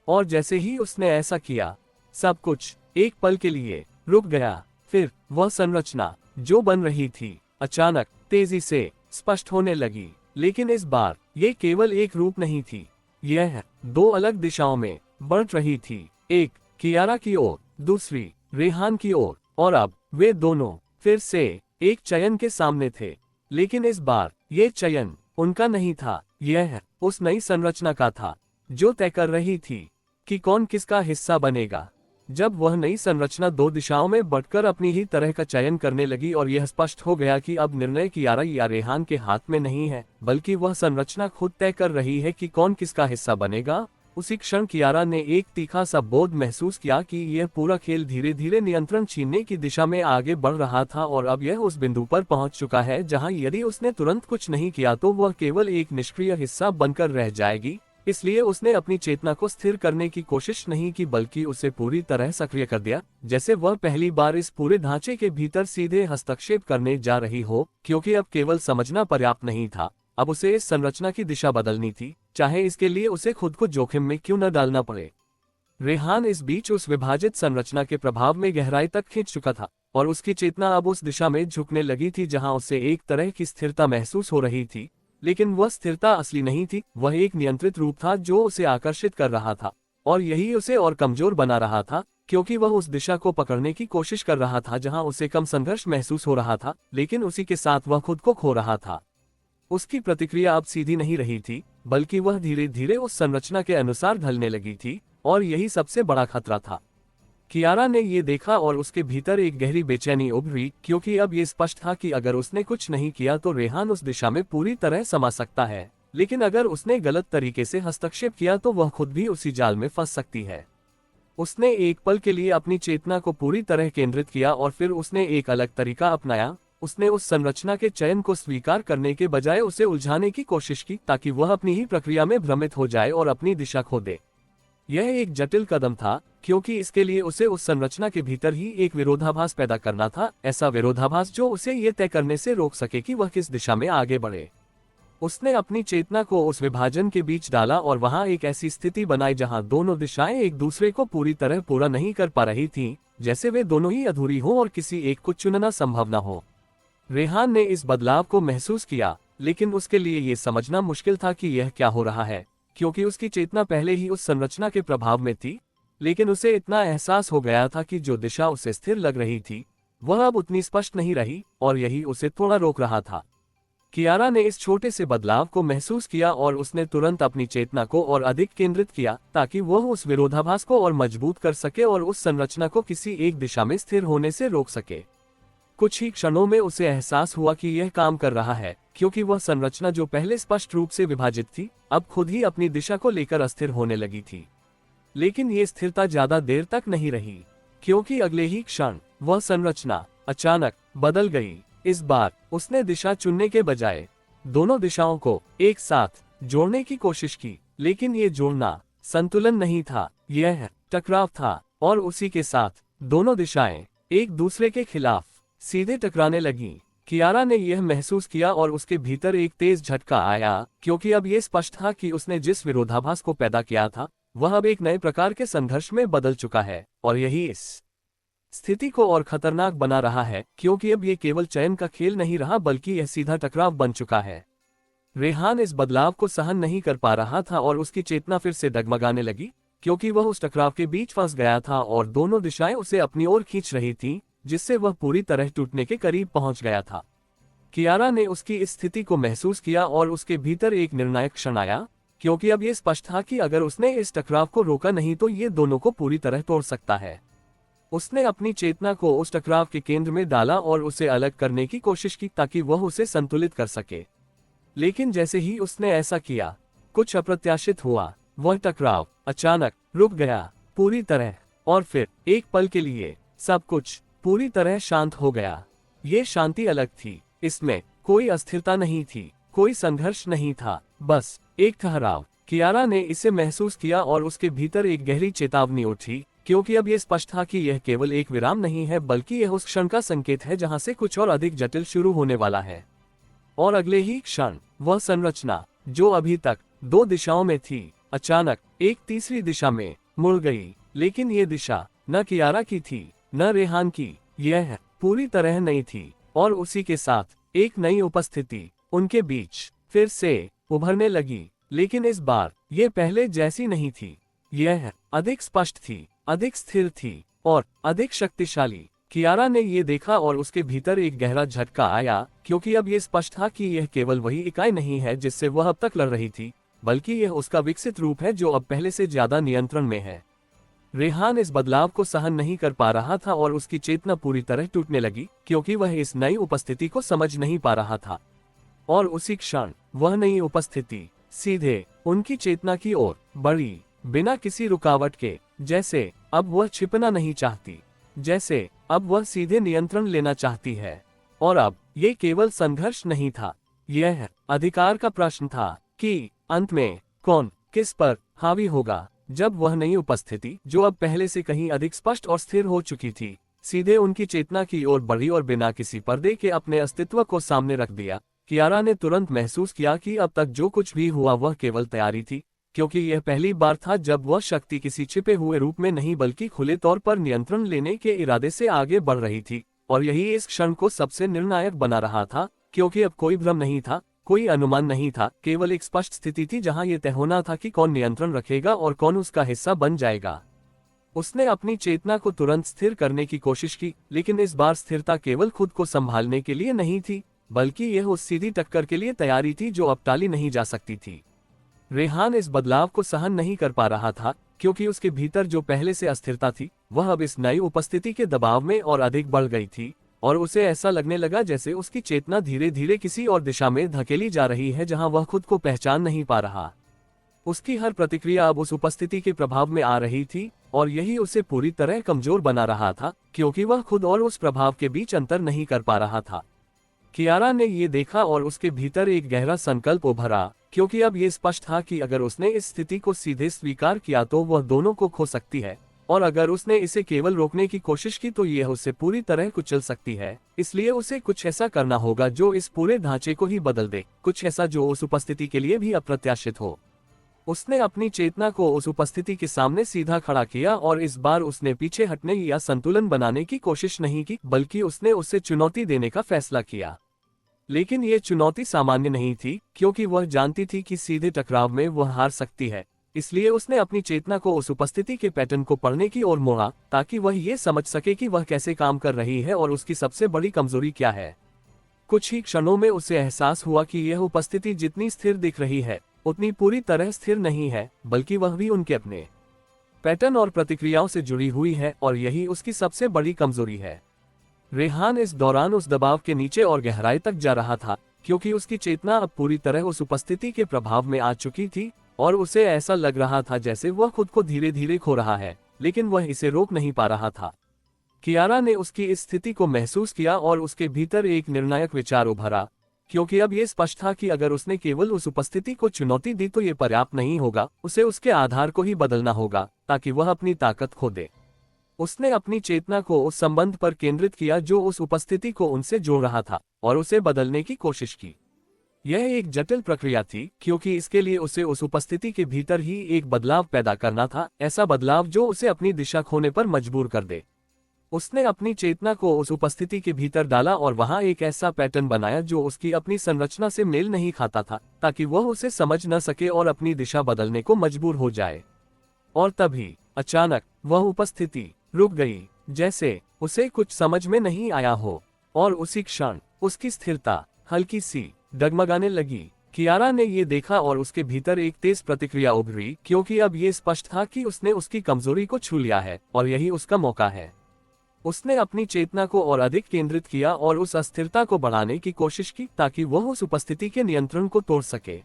और जैसे ही उसने ऐसा किया, सब कुछ एक पल के लिए रुक गया। फिर वह संरचना जो बन रही थी अचानक तेजी से स्पष्ट होने लगी, लेकिन इस बार ये केवल एक रूप नहीं थी, यह दो अलग दिशाओं में बढ़ रही थी, एक कियारा की ओर, दूसरी रेहान की ओर। और अब वे दोनों फिर से एक चयन के सामने थे, लेकिन इस बार ये चयन उनका नहीं था, यह उस नई संरचना का था जो तय कर रही थी कि कौन किसका हिस्सा बनेगा। जब वह नई संरचना दो दिशाओं में बढ़कर अपनी ही तरह का चयन करने लगी और यह स्पष्ट हो गया कि अब निर्णय कियारा या रेहान के हाथ में नहीं है, बल्कि वह संरचना खुद तय कर रही है कि कौन किसका हिस्सा बनेगा, उसी क्षण कियारा ने एक तीखा सा बोध महसूस किया कि यह पूरा खेल धीरे धीरे नियंत्रण छीनने की दिशा में आगे बढ़ रहा था और अब यह उस बिंदु पर पहुंच चुका है जहां यदि उसने तुरंत कुछ नहीं किया तो वह केवल एक निष्क्रिय हिस्सा बनकर रह जाएगी, इसलिए उसने अपनी चेतना को स्थिर करने की कोशिश नहीं की, बल्कि उसे पूरी तरह सक्रिय कर दिया, जैसे वह पहली बार इस पूरे ढांचे के भीतर सीधे हस्तक्षेप करने जा रही हो। क्योंकि अब केवल समझना पर्याप्त नहीं था, अब उसे इस संरचना की दिशा बदलनी थी, चाहे इसके लिए उसे खुद को जोखिम में क्यों न डालना पड़े। रेहान इस बीच उस विभाजित संरचना के प्रभाव में गहराई तक खींच चुका था, और उसकी चेतना अब उस दिशा में झुकने लगी थी जहां उसे एक तरह की स्थिरता महसूस हो रही थी। लेकिन वह स्थिरता असली नहीं थी, वह एक नियंत्रित रूप था जो उसे आकर्षित कर रहा था, और यही उसे और कमजोर बना रहा था, क्योंकि वह उस दिशा को पकड़ने की कोशिश कर रहा था जहां उसे कम संघर्ष महसूस हो रहा था, लेकिन उसी के साथ वह खुद को खो रहा था। उसकी प्रतिक्रिया अब सीधी नहीं रही थी, बल्कि वह धीरे धीरे उस संरचना के अनुसार ढलने लगी थी, और यही सबसे बड़ा खतरा था। कियारा ने ये देखा और उसके भीतर एक गहरी बेचैनी उभरी, क्योंकि अब ये स्पष्ट था कि अगर उसने कुछ नहीं किया तो रेहान उस दिशा में पूरी तरह समा सकता है, लेकिन अगर उसने गलत तरीके से हस्तक्षेप किया तो वह खुद भी उसी जाल में फंस सकती है। उसने एक पल के लिए अपनी चेतना को पूरी तरह केंद्रित किया और फिर उसने एक अलग तरीका अपनाया। उसने उस संरचना के चयन को स्वीकार करने के बजाय उसे उलझाने की कोशिश की, ताकि वह अपनी ही प्रक्रिया में भ्रमित हो जाए और अपनी दिशा खो दे। यह एक जटिल कदम था, क्योंकि इसके लिए उसे उस संरचना के भीतर ही एक विरोधाभास पैदा करना था, ऐसा विरोधाभास जो उसे ये तय करने से रोक सके कि वह किस दिशा में आगे बढ़े। उसने अपनी चेतना को उस विभाजन के बीच डाला और वहां एक ऐसी स्थिति बनाई जहां दोनों दिशाएं एक दूसरे को पूरी तरह पूरा नहीं कर पा रही थीं, जैसे वे दोनों ही अधूरी हों और किसी एक को चुनना संभव न हो। रेहान ने इस बदलाव को महसूस किया, लेकिन उसके लिए ये समझना मुश्किल था कि यह क्या हो रहा है, क्योंकि उसकी चेतना पहले ही उस संरचना के प्रभाव में थी। लेकिन उसे इतना एहसास हो गया था कि जो दिशा उसे स्थिर लग रही थी वह अब उतनी स्पष्ट नहीं रही, और यही उसे थोड़ा रोक रहा था। कियारा ने इस छोटे से बदलाव को महसूस किया और उसने तुरंत अपनी चेतना को और अधिक केंद्रित किया, ताकि वह उस विरोधाभास को और मजबूत कर सके और उस संरचना को किसी एक दिशा में स्थिर होने से रोक सके। कुछ ही क्षणों में उसे एहसास हुआ कि यह काम कर रहा है, क्योंकि वह संरचना जो पहले स्पष्ट रूप से विभाजित थी, अब खुद ही अपनी दिशा को लेकर अस्थिर होने लगी थी। लेकिन ये स्थिरता ज्यादा देर तक नहीं रही, क्योंकि अगले ही क्षण वह संरचना अचानक बदल गई। इस बार उसने दिशा चुनने के बजाय दोनों दिशाओं को एक साथ जोड़ने की कोशिश की, लेकिन ये जोड़ना संतुलन नहीं था, यह टकराव था, और उसी के साथ दोनों दिशाएं एक दूसरे के खिलाफ सीधे टकराने लगीं। कियारा ने यह महसूस किया और उसके भीतर एक तेज झटका आया, क्योंकि अब यह स्पष्ट था कि उसने जिस विरोधाभास को पैदा किया था वह अब एक नए प्रकार के संघर्ष में बदल चुका है, और यही इस स्थिति को और खतरनाक बना रहा है, क्योंकि अब ये केवल चयन का खेल नहीं रहा, बल्कि यह सीधा टकराव बन चुका है। रेहान इस बदलाव को सहन नहीं कर पा रहा था और उसकी चेतना फिर से डगमगाने लगी, क्योंकि वह उस टकराव के बीच फंस गया था और दोनों दिशाएं उसे अपनी ओर खींच रही थीं, जिससे वह पूरी तरह टूटने के करीब पहुंच गया था। कियारा ने उसकी इस स्थिति को महसूस किया और उसके भीतर एक निर्णायक क्षण आया, क्योंकि अब यह स्पष्ट था कि अगर उसने इस टकराव को रोका नहीं तो ये दोनों को पूरी तरह तोड़ सकता है। उसने अपनी चेतना को उस टकराव के केंद्र में डाला और उसे अलग करने की कोशिश की, ताकि वह उसे संतुलित कर सके। लेकिन जैसे ही उसने ऐसा किया, कुछ अप्रत्याशित हुआ। वह टकराव अचानक रुक गया पूरी तरह, और फिर एक पल के लिए सब कुछ पूरी तरह शांत हो गया। ये शांति अलग थी, इसमें कोई अस्थिरता नहीं थी, कोई संघर्ष नहीं था, बस एक ठहराव। कियारा ने इसे महसूस किया और उसके भीतर एक गहरी चेतावनी उठी, क्योंकि अब यह स्पष्ट था कि यह केवल एक विराम नहीं है, बल्कि यह उस क्षण का संकेत है जहां से कुछ और अधिक जटिल शुरू होने वाला है। और अगले ही क्षण वह संरचना जो अभी तक दो दिशाओं में थी, अचानक एक तीसरी दिशा में मुड़ गई। लेकिन ये दिशा न कियारा की थी, न रेहान की, यह पूरी तरह नई थी, और उसी के साथ एक नई उपस्थिति उनके बीच फिर से उभरने लगी। लेकिन इस बार यह पहले जैसी नहीं थी, यह अधिक स्पष्ट थी, अधिक स्थिर थी, और अधिक शक्तिशाली। कियारा ने ये देखा और उसके भीतर एक गहरा झटका आया, क्योंकि अब यह स्पष्ट था कि यह केवल वही इकाई नहीं है जिससे वह अब तक लड़ रही थी, बल्कि यह उसका विकसित रूप है जो अब पहले से ज्यादा नियंत्रण में है। रेहान इस बदलाव को सहन नहीं कर पा रहा था और उसकी चेतना पूरी तरह टूटने लगी, क्योंकि वह इस नई उपस्थिति को समझ नहीं पा रहा था। और उसी क्षण वह नई उपस्थिति सीधे उनकी चेतना की ओर बढ़ी, बिना किसी रुकावट के, जैसे अब वह छिपना नहीं चाहती, जैसे अब वह सीधे नियंत्रण लेना चाहती है। और अब ये केवल संघर्ष नहीं था, यह अधिकार का प्रश्न था कि अंत में कौन किस पर हावी होगा, जब वह नई उपस्थिति जो अब पहले से कहीं अधिक स्पष्ट और स्थिर हो चुकी थी सीधे उनकी चेतना की ओर बढ़ी और बिना किसी पर्दे के अपने अस्तित्व को सामने रख दिया। कियारा ने तुरंत महसूस किया कि अब तक जो कुछ भी हुआ वह केवल तैयारी थी, क्योंकि यह पहली बार था जब वह शक्ति किसी छिपे हुए रूप में नहीं बल्कि खुले तौर पर नियंत्रण लेने के इरादे से आगे बढ़ रही थी। और यही इस क्षण को सबसे निर्णायक बना रहा था, क्योंकि अब कोई भ्रम नहीं था, कोई अनुमान नहीं था, केवल एक स्पष्ट स्थिति थी जहां यह तय होना था कि कौन नियंत्रण रखेगा और कौन उसका हिस्सा बन जाएगा। उसने अपनी चेतना को तुरंत स्थिर करने की कोशिश की, लेकिन इस बार स्थिरता केवल खुद को संभालने के लिए नहीं थी, बल्कि यह उस सीधी टक्कर के लिए तैयारी थी जो अब टाली नहीं जा सकती थी। रेहान इस बदलाव को सहन नहीं कर पा रहा था, क्योंकि उसके भीतर जो पहले से अस्थिरता थी वह अब इस नई उपस्थिति के दबाव में और अधिक बढ़ गई थी, और उसे ऐसा लगने लगा जैसे उसकी चेतना धीरे धीरे किसी और दिशा में धकेली जा रही है जहां वह खुद को पहचान नहीं पा रहा। उसकी हर प्रतिक्रिया अब उस उपस्थिति के प्रभाव में आ रही थी, और यही उसे पूरी तरह कमजोर बना रहा था, क्योंकि वह खुद और उस प्रभाव के बीच अंतर नहीं कर पा रहा था। कियारा ने ये देखा और उसके भीतर एक गहरा संकल्प उभरा, क्योंकि अब ये स्पष्ट था कि अगर उसने इस स्थिति को सीधे स्वीकार किया तो वह दोनों को खो सकती है, और अगर उसने इसे केवल रोकने की कोशिश की तो यह उसे पूरी तरह कुचल सकती है। इसलिए उसे कुछ ऐसा करना होगा जो इस पूरे ढांचे को ही बदल दे, कुछ ऐसा जो उस उपस्थिति के लिए भी अप्रत्याशित हो। उसने अपनी चेतना को उस उपस्थिति के सामने सीधा खड़ा किया, और इस बार उसने पीछे हटने या संतुलन बनाने की कोशिश नहीं की, बल्कि उसने उसे चुनौती देने का फैसला किया। लेकिन ये चुनौती सामान्य नहीं थी, क्योंकि वह जानती थी कि सीधे टकराव में वह हार सकती है। इसलिए उसने अपनी चेतना को उस उपस्थिति के पैटर्न को पढ़ने की ओर मोड़ा, ताकि वह ये समझ सके कि वह कैसे काम कर रही है और उसकी सबसे बड़ी कमजोरी क्या है। कुछ ही क्षणों में उसे एहसास हुआ कि यह उपस्थिति जितनी स्थिर दिख रही है उतनी पूरी तरह स्थिर नहीं है, बल्कि वह भी उनके अपने पैटर्न और प्रतिक्रियाओं से जुड़ी हुई है, और यही उसकी सबसे बड़ी कमजोरी है। रेहान इस दौरान उस दबाव के नीचे और गहराई तक जा रहा था, क्योंकि उसकी चेतना अब पूरी तरह उस उपस्थिति के प्रभाव में आ चुकी थी, और उसे ऐसा लग रहा था जैसे वह खुद को धीरे धीरे खो रहा है, लेकिन वह इसे रोक नहीं पा रहा था। कियारा ने उसकी इस स्थिति को महसूस किया और उसके भीतर एक निर्णायक विचार उभरा, क्योंकि अब यह स्पष्ट था कि अगर उसने केवल उस उपस्थिति को चुनौती दी तो ये पर्याप्त नहीं होगा, उसे उसके आधार को ही बदलना होगा ताकि वह अपनी ताकत खो दे। उसने अपनी चेतना को उस संबंध पर केंद्रित किया जो उस उपस्थिति को उनसे जोड़ रहा था, और उसे बदलने की कोशिश की। यह एक जटिल प्रक्रिया थी, क्योंकि इसके लिए उसे उस उपस्थिति के भीतर ही एक बदलाव पैदा करना था, ऐसा बदलाव जो उसे अपनी दिशा खोने पर मजबूर कर दे। उसने अपनी चेतना को उस उपस्थिति के भीतर डाला और वहां एक ऐसा पैटर्न बनाया जो उसकी अपनी संरचना से मेल नहीं खाता था, ताकि वह उसे समझ न सके और अपनी दिशा बदलने को मजबूर हो जाए। और तभी अचानक वह उपस्थिति रुक गई, जैसे उसे कुछ समझ में नहीं आया हो, और उसी क्षण उसकी स्थिरता हल्की सी डगमगाने लगी। कियारा ने ये देखा और उसके भीतर एक तेज प्रतिक्रिया उभरी, क्योंकि अब ये स्पष्ट था कि उसने उसकी कमजोरी को छू लिया है और यही उसका मौका है। उसने अपनी चेतना को और अधिक केंद्रित किया और उस अस्थिरता को बढ़ाने की कोशिश की ताकि वह उस उपस्थिति के नियंत्रण को तोड़ सके।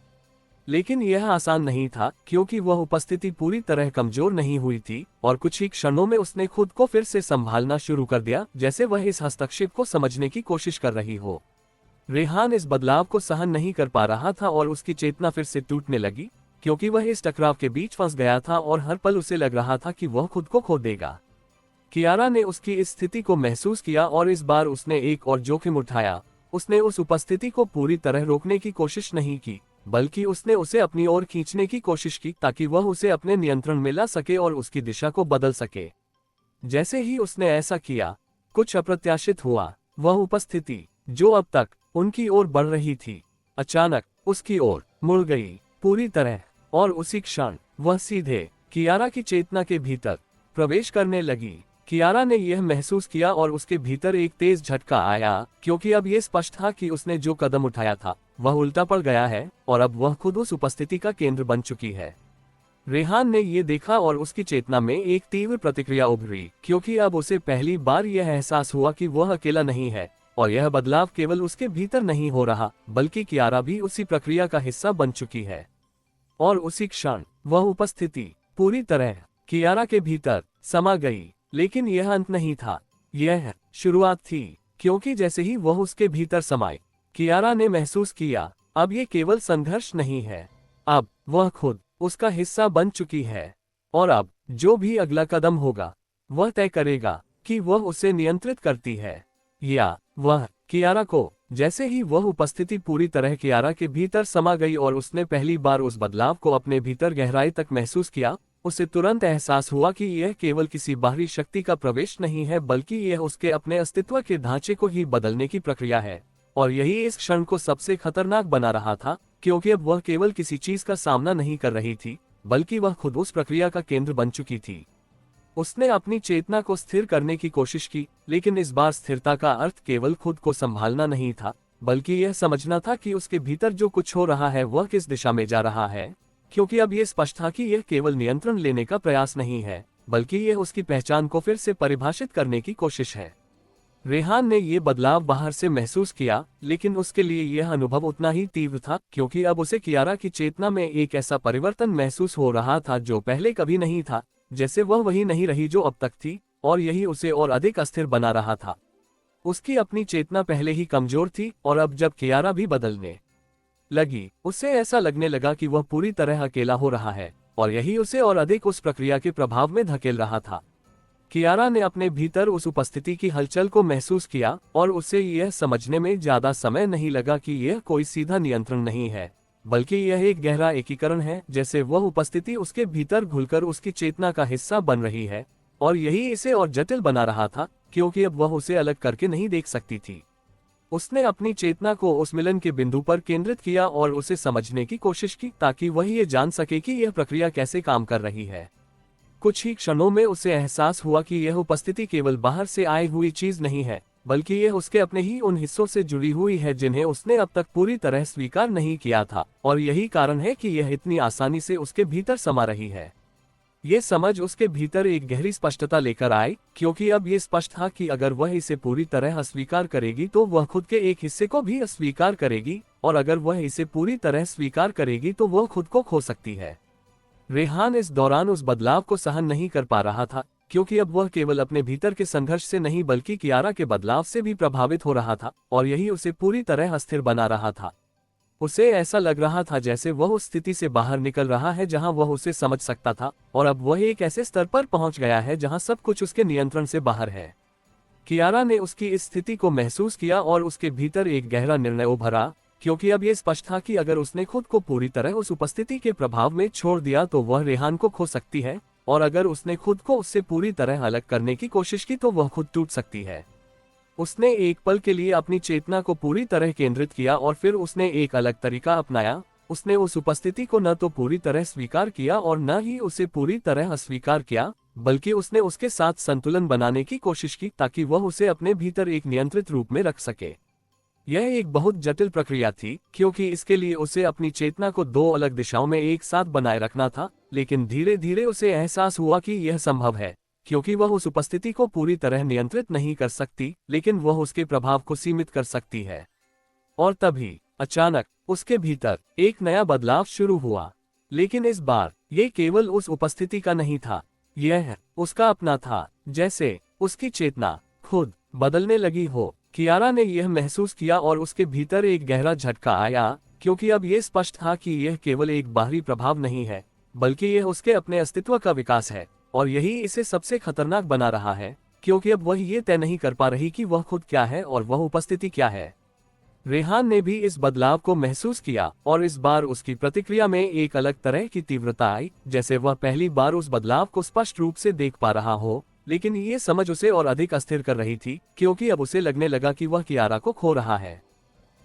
लेकिन यह आसान नहीं था, क्योंकि वह उपस्थिति पूरी तरह कमजोर नहीं हुई थी, और कुछ ही क्षणों में उसने खुद को फिर से संभालना शुरू कर दिया, जैसे वह इस हस्तक्षेप को समझने की कोशिश कर रही हो। रेहान इस बदलाव को सहन नहीं कर पा रहा था और उसकी चेतना फिर से टूटने लगी, क्योंकि वह इस टकराव के बीच फंस गया था और हर पल उसे लग रहा था कि वह खुद को खो देगा। कियारा ने उसकी इस स्थिति को महसूस किया और इस बार उसने एक और जोखिम उठाया। उसने उस उपस्थिति को पूरी तरह रोकने की कोशिश नहीं की, बल्कि उसने उसे अपनी ओर खींचने की कोशिश की ताकि वह उसे अपने नियंत्रण में ला सके और उसकी दिशा को बदल सके। जैसे ही उसने ऐसा किया, कुछ अप्रत्याशित हुआ। वह उपस्थिति जो अब तक उनकी ओर बढ़ रही थी, अचानक उसकी ओर मुड़ गई पूरी तरह, और उसी क्षण वह सीधे कियारा की चेतना के भीतर प्रवेश करने लगी। कियारा ने यह महसूस किया और उसके भीतर एक तेज झटका आया, क्योंकि अब यह स्पष्ट था कि उसने जो कदम उठाया था वह उल्टा पड़ गया है और अब वह खुद उस उपस्थिति का केंद्र बन चुकी है। रेहान ने यह देखा और उसकी चेतना में एक तीव्र प्रतिक्रिया उभरी, क्योंकि अब उसे पहली बार यह एहसास हुआ कि वह अकेला नहीं है, और यह बदलाव केवल उसके भीतर नहीं हो रहा, बल्कि कियारा भी उसी प्रक्रिया का हिस्सा बन चुकी है। और उसी क्षण वह उपस्थिति पूरी तरह कियारा के भीतर समा गई। लेकिन यह अंत नहीं था, यह शुरुआत थी, क्योंकि जैसे ही वह उसके भीतर समाई, कियारा ने महसूस किया अब ये केवल संघर्ष नहीं है, अब वह खुद उसका हिस्सा बन चुकी है और अब जो भी अगला कदम होगा वह तय करेगा कि वह उसे नियंत्रित करती है या वह कियारा को। जैसे ही वह उपस्थिति पूरी तरह कियारा के भीतर समा गई और उसने पहली बार उस बदलाव को अपने भीतर गहराई तक महसूस किया, उसे तुरंत एहसास हुआ कि यह केवल किसी बाहरी शक्ति का प्रवेश नहीं है, बल्कि यह उसके अपने अस्तित्व के ढांचे को ही बदलने की प्रक्रिया है। और यही इस क्षण को सबसे खतरनाक बना रहा था, क्योंकि अब वह केवल किसी चीज का सामना नहीं कर रही थी, बल्कि वह खुद उस प्रक्रिया का केंद्र बन चुकी थी। उसने अपनी चेतना को स्थिर करने की कोशिश की, लेकिन इस बार स्थिरता का अर्थ केवल खुद को संभालना नहीं था, बल्कि यह समझना था कि उसके भीतर जो कुछ हो रहा है वह किस दिशा में जा रहा है। क्योंकि अब यह स्पष्ट था कि यह केवल नियंत्रण लेने का प्रयास नहीं है, बल्कि यह उसकी पहचान को फिर से परिभाषित करने की कोशिश है। रेहान ने यह बदलाव बाहर से महसूस किया, लेकिन उसके लिए यह अनुभव उतना ही तीव्र था, क्योंकि अब उसे कियारा की चेतना में एक ऐसा परिवर्तन महसूस हो रहा था जो पहले कभी नहीं था। जैसे वह वही नहीं रही जो अब तक थी, और यही उसे और अधिक अस्थिर बना रहा था। उसकी अपनी चेतना पहले ही कमजोर थी, और अब जब कियारा भी बदलने लगी, उसे ऐसा लगने लगा कि वह पूरी तरह अकेला हो रहा है, और यही उसे और अधिक उस प्रक्रिया के प्रभाव में धकेल रहा था। कियारा ने अपने भीतर उस उपस्थिति की हलचल को महसूस किया, और उसे यह समझने में ज्यादा समय नहीं लगा कि यह कोई सीधा नियंत्रण नहीं है, बल्कि यह एक गहरा एकीकरण है। जैसे वह उपस्थिति उसके भीतर घुलकर उसकी चेतना का हिस्सा बन रही है, और यही इसे और जटिल बना रहा था, क्योंकि अब वह उसे अलग करके नहीं देख सकती थी। उसने अपनी चेतना को उस मिलन के बिंदु पर केंद्रित किया और उसे समझने की कोशिश की, ताकि वह ये जान सके कि यह प्रक्रिया कैसे काम कर रही है। कुछ ही क्षणों में उसे एहसास हुआ कि यह उपस्थिति केवल बाहर से आई हुई चीज नहीं है, बल्कि यह उसके अपने ही उन हिस्सों से जुड़ी हुई है जिन्हें उसने अब तक पूरी तरह स्वीकार नहीं किया था, और यही कारण है कि यह इतनी आसानी से उसके भीतर समा रही है। ये समझ उसके भीतर एक गहरी स्पष्टता लेकर आई, क्योंकि अब ये स्पष्ट था कि अगर वह इसे पूरी तरह अस्वीकार करेगी तो वह खुद के एक हिस्से को भी अस्वीकार करेगी, और अगर वह इसे पूरी तरह स्वीकार करेगी तो वह खुद को खो सकती है। रेहान इस दौरान उस बदलाव को सहन नहीं कर पा रहा था, क्योंकि अब वह केवल अपने भीतर के संघर्ष से नहीं बल्कि कियारा के बदलाव से भी प्रभावित हो रहा था, और यही उसे पूरी तरह अस्थिर बना रहा था। उसे ऐसा लग रहा था जैसे वह उस स्थिति से बाहर निकल रहा है जहां वह उसे समझ सकता था, और अब वह एक ऐसे स्तर पर पहुंच गया है जहां सब कुछ उसके नियंत्रण से बाहर है। कियारा ने उसकी इस स्थिति को महसूस किया और उसके भीतर एक गहरा निर्णय उभरा, क्योंकि अब यह स्पष्ट था कि अगर उसने खुद को पूरी तरह उस उपस्थिति के प्रभाव में छोड़ दिया तो वह रेहान को खो सकती है, और अगर उसने खुद को उससे पूरी तरह अलग करने की कोशिश की तो वह खुद टूट सकती है। उसने एक पल के लिए अपनी चेतना को पूरी तरह केंद्रित किया और फिर उसने एक अलग तरीका अपनाया। उसने उस उपस्थिति को न तो पूरी तरह स्वीकार किया और न ही उसे पूरी तरह अस्वीकार किया, बल्कि उसने उसके साथ संतुलन बनाने की कोशिश की ताकि वह उसे अपने भीतर एक नियंत्रित रूप में रख सके। यह एक बहुत जटिल प्रक्रिया थी, क्योंकि इसके लिए उसे अपनी चेतना को दो अलग दिशाओं में एक साथ बनाए रखना था, लेकिन धीरे धीरे उसे एहसास हुआ कि यह संभव है, क्योंकि वह उस उपस्थिति को पूरी तरह नियंत्रित नहीं कर सकती, लेकिन वह उसके प्रभाव को सीमित कर सकती है। और तभी अचानक उसके भीतर एक नया बदलाव शुरू हुआ, लेकिन इस बार यह केवल उस उपस्थिति का नहीं था, यह उसका अपना था। जैसे उसकी चेतना खुद बदलने लगी हो, कियारा ने यह महसूस किया और उसके भीतर एक गहरा झटका आया, क्योंकि अब यह स्पष्ट था कि यह केवल एक बाहरी प्रभाव नहीं है, बल्कि यह उसके अपने अस्तित्व का विकास है, और यही इसे सबसे खतरनाक बना रहा है, क्योंकि अब वह ये तय नहीं कर पा रही कि वह खुद क्या है और वह उपस्थिति क्या है। रेहान ने भी इस बदलाव को महसूस किया, और इस बार उसकी प्रतिक्रिया में एक अलग तरह की तीव्रता आई, जैसे वह पहली बार उस बदलाव को स्पष्ट रूप से देख पा रहा हो। लेकिन ये समझ उसे और अधिक अस्थिर कर रही थी, क्योंकि अब उसे लगने लगा कि वह कियारा को खो रहा है।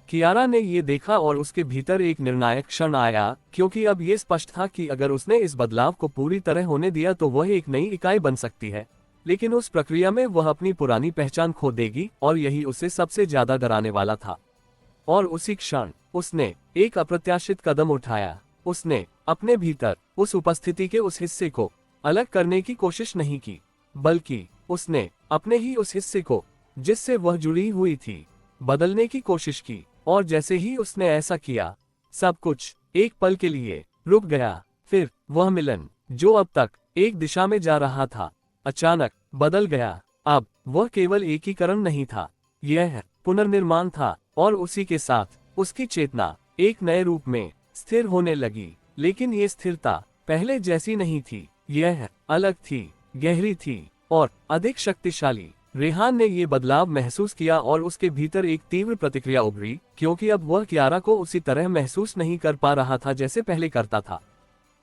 कियारा ने ये देखा और उसके भीतर एक निर्णायक क्षण आया, क्योंकि अब ये स्पष्ट था कि अगर उसने इस बदलाव को पूरी तरह होने दिया तो वह एक नई इकाई बन सकती है, लेकिन उस प्रक्रिया में वह अपनी पुरानी पहचान खो देगी, और यही उसे सबसे ज्यादा डराने वाला था। और उसी क्षण उसने एक अप्रत्याशित कदम उठाया। उसने अपने भीतर उस उपस्थिति के उस हिस्से को अलग करने की कोशिश नहीं की, बल्कि उसने अपने ही उस हिस्से को जिससे वह जुड़ी हुई थी बदलने की कोशिश की। और जैसे ही उसने ऐसा किया, सब कुछ एक पल के लिए रुक गया। फिर वह मिलन जो अब तक एक दिशा में जा रहा था, अचानक बदल गया। अब वह केवल एकीकरण नहीं था, यह पुनर्निर्माण था, और उसी के साथ उसकी चेतना एक नए रूप में स्थिर होने लगी। लेकिन ये स्थिरता पहले जैसी नहीं थी। यह अलग थी, गहरी थी और अधिक शक्तिशाली। रेहान ने ये बदलाव महसूस किया और उसके भीतर एक तीव्र प्रतिक्रिया उभरी, क्योंकि अब वह कियारा को उसी तरह महसूस नहीं कर पा रहा था जैसे पहले करता था।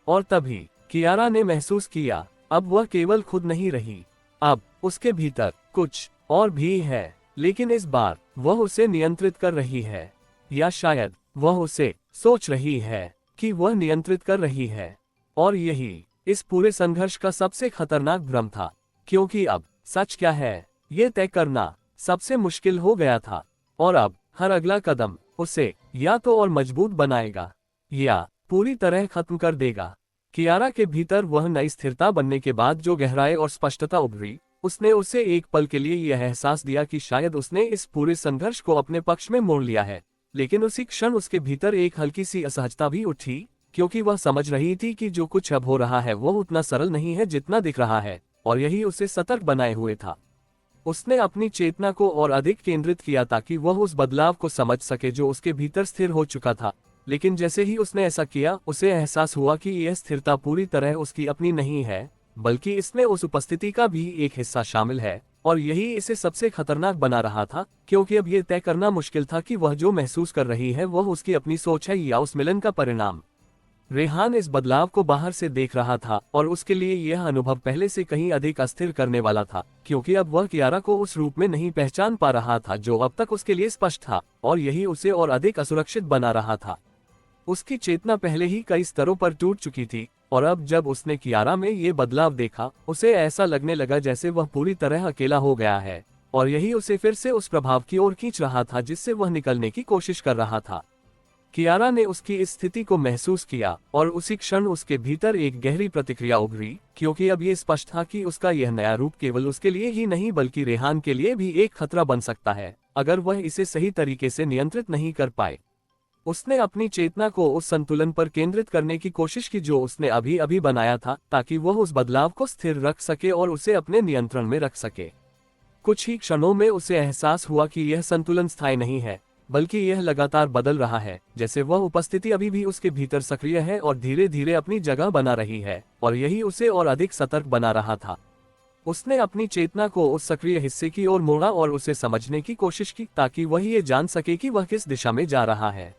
और तभी कियारा ने महसूस किया, अब वह केवल खुद नहीं रही, अब उसके भीतर कुछ और भी है, लेकिन इस बार वह उसे नियंत्रित कर रही है, या शायद वह उसे सोच रही है कि वह नियंत्रित कर रही है। और यही इस पूरे संघर्ष का सबसे खतरनाक भ्रम था, क्योंकि अब सच क्या है ये तय करना सबसे मुश्किल हो गया था। और अब हर अगला कदम उसे या तो और मजबूत बनाएगा या पूरी तरह खत्म कर देगा। कियारा के भीतर वह नई स्थिरता बनने के बाद जो गहराई और स्पष्टता उभरी, उसने उसे एक पल के लिए यह एहसास दिया कि शायद उसने इस पूरे संघर्ष को अपने पक्ष में मोड़ लिया है। लेकिन उसी क्षण उसके भीतर एक हल्की सी असहजता भी उठी, क्योंकि वह समझ रही थी कि जो कुछ अब हो रहा है वो उतना सरल नहीं है जितना दिख रहा है, और यही उसे सतर्क बनाए हुए था। उसने अपनी चेतना को और अधिक केंद्रित किया ताकि वह उस बदलाव को समझ सके जो उसके भीतर स्थिर हो चुका था। लेकिन जैसे ही उसने ऐसा किया, उसे एहसास हुआ कि यह स्थिरता पूरी तरह उसकी अपनी नहीं है, बल्कि इसमें उस उपस्थिति का भी एक हिस्सा शामिल है। और यही इसे सबसे खतरनाक बना रहा था, क्योंकि अब यह तय करना मुश्किल था कि वह जो महसूस कर रही है वह उसकी अपनी सोच है या उस मिलन का परिणाम। रेहान इस बदलाव को बाहर से देख रहा था और उसके लिए यह अनुभव पहले से कहीं अधिक अस्थिर करने वाला था, क्योंकि अब वह कियारा को उस रूप में नहीं पहचान पा रहा था जो अब तक उसके लिए स्पष्ट था, और यही उसे और अधिक असुरक्षित बना रहा था। उसकी चेतना पहले ही कई स्तरों पर टूट चुकी थी, और अब जब उसने कियारा में ये बदलाव देखा, उसे ऐसा लगने लगा जैसे वह पूरी तरह अकेला हो गया है, और यही उसे फिर से उस प्रभाव की ओर खींच रहा था जिससे वह निकलने की कोशिश कर रहा था। कियारा ने उसकी इस स्थिति को महसूस किया और उसी क्षण उसके भीतर एक गहरी प्रतिक्रिया उभरी, क्योंकि अब ये स्पष्ट था कि उसका यह नया रूप केवल उसके लिए ही नहीं बल्कि रेहान के लिए भी एक खतरा बन सकता है, अगर वह इसे सही तरीके से नियंत्रित नहीं कर पाए। उसने अपनी चेतना को उस संतुलन पर केंद्रित करने की कोशिश की जो उसने अभी अभी बनाया था, ताकि वह उस बदलाव को स्थिर रख सके और उसे अपने नियंत्रण में रख सके। कुछ ही क्षणों में उसे एहसास हुआ कि यह संतुलन स्थायी नहीं है, बल्कि यह लगातार बदल रहा है, जैसे वह उपस्थिति अभी भी उसके भीतर सक्रिय है और धीरे धीरे अपनी जगह बना रही है, और यही उसे और अधिक सतर्क बना रहा था। उसने अपनी चेतना को उस सक्रिय हिस्से की ओर मोड़ा और उसे समझने की कोशिश की ताकि वह ये जान सके कि वह किस दिशा में जा रहा है।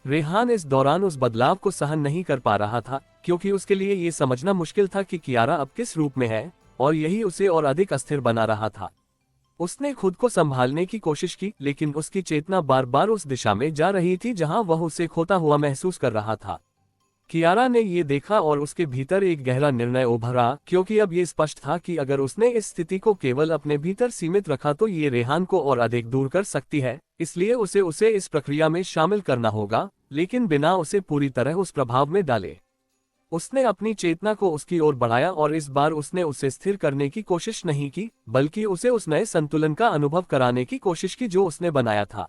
रेहान इस दौरान उस बदलाव को सहन नहीं कर पा रहा था, क्योंकि उसके लिए ये समझना मुश्किल था कि कियारा अब किस रूप में है, और यही उसे और अधिक अस्थिर बना रहा था। उसने खुद को संभालने की कोशिश की, लेकिन उसकी चेतना बार बार उस दिशा में जा रही थी जहां वह उसे खोता हुआ महसूस कर रहा था। कियारा ने ये देखा और उसके भीतर एक गहरा निर्णय उभरा, क्योंकि अब ये स्पष्ट था कि अगर उसने इस स्थिति को केवल अपने भीतर सीमित रखा तो ये रेहान को और अधिक दूर कर सकती है, इसलिए उसे इस प्रक्रिया में शामिल करना होगा, लेकिन बिना उसे पूरी तरह उस प्रभाव में डाले। उसने अपनी चेतना को उसकी ओर बढ़ाया और इस बार उसने उसे स्थिर करने की कोशिश नहीं की, बल्कि उसे उस नए संतुलन का अनुभव कराने की कोशिश की जो उसने बनाया था।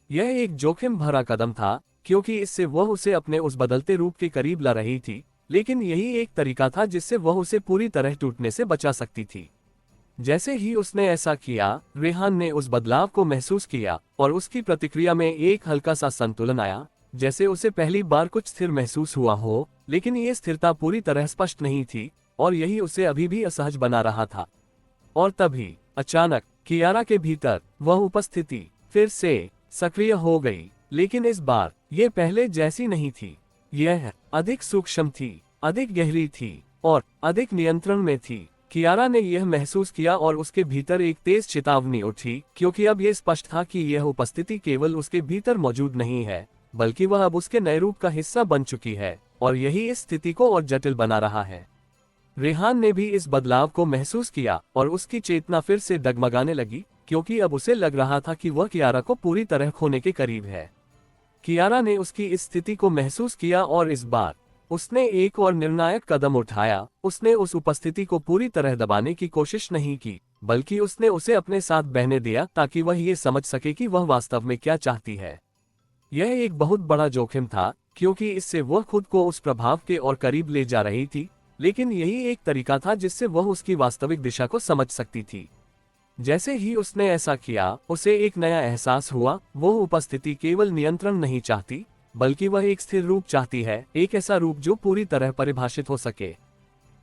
यह एक जोखिम भरा कदम था, क्योंकि इससे वह उसे अपने उस बदलते रूप के करीब ला रही थी, लेकिन यही एक तरीका था जिससे वह उसे पूरी तरह टूटने से बचा सकती थी। जैसे ही उसने ऐसा किया, रेहान ने उस बदलाव को महसूस किया और उसकी प्रतिक्रिया में एक हल्का सा संतुलन आया, जैसे उसे पहली बार कुछ स्थिर महसूस हुआ हो, लेकिन ये स्थिरता पूरी तरह स्पष्ट नहीं थी, और यही उसे अभी भी असहज बना रहा था। और तभी अचानक कियारा के भीतर वह उपस्थिति फिर से सक्रिय हो गई, लेकिन इस बार ये पहले जैसी नहीं थी। यह अधिक सूक्ष्म थी, अधिक गहरी थी और अधिक नियंत्रण में थी। कियारा ने यह महसूस किया और उसके भीतर एक तेज चेतावनी उठी, क्योंकि अब यह स्पष्ट था कि यह उपस्थिति केवल उसके भीतर मौजूद नहीं है, बल्कि वह अब उसके नए रूप का हिस्सा बन चुकी है, और यही इस स्थिति को और जटिल बना रहा है। रेहान ने भी इस बदलाव को महसूस किया और उसकी चेतना फिर से डगमगाने लगी, क्योंकि अब उसे लग रहा था कि वह कियारा को पूरी तरह खोने के करीब है। कियारा ने उसकी इस स्थिति को महसूस किया और इस बार उसने एक और निर्णायक कदम उठाया। उसने उस उपस्थिति को पूरी तरह दबाने की कोशिश नहीं की, बल्कि उसने उसे अपने साथ बहने दिया ताकि वह ये समझ सके कि वह वास्तव में क्या चाहती है। यह एक बहुत बड़ा जोखिम था, क्योंकि इससे वह खुद को उस प्रभाव के और करीब ले जा रही थी, लेकिन यही एक तरीका था जिससे वह उसकी वास्तविक दिशा को समझ सकती थी। जैसे ही उसने ऐसा किया, उसे एक नया एहसास हुआ। वो उपस्थिति केवल नियंत्रण नहीं चाहती, बल्कि वह एक स्थिर रूप चाहती है, एक ऐसा रूप जो पूरी तरह परिभाषित हो सके।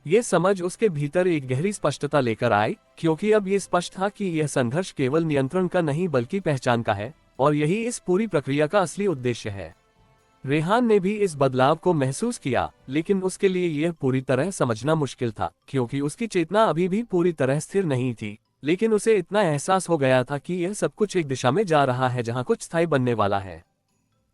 ये समझ उसके भीतर एक गहरी स्पष्टता लेकर आई, क्योंकि अब ये स्पष्ट था कि यह संघर्ष केवल नियंत्रण का नहीं बल्कि पहचान का है, और यही इस पूरी प्रक्रिया का असली उद्देश्य है। रेहान ने भी इस बदलाव को महसूस किया, लेकिन उसके लिए यह पूरी तरह समझना मुश्किल था, क्योंकि उसकी चेतना अभी भी पूरी तरह स्थिर नहीं थी। लेकिन उसे इतना एहसास हो गया था कि यह सब कुछ एक दिशा में जा रहा है जहां कुछ स्थायी बनने वाला है।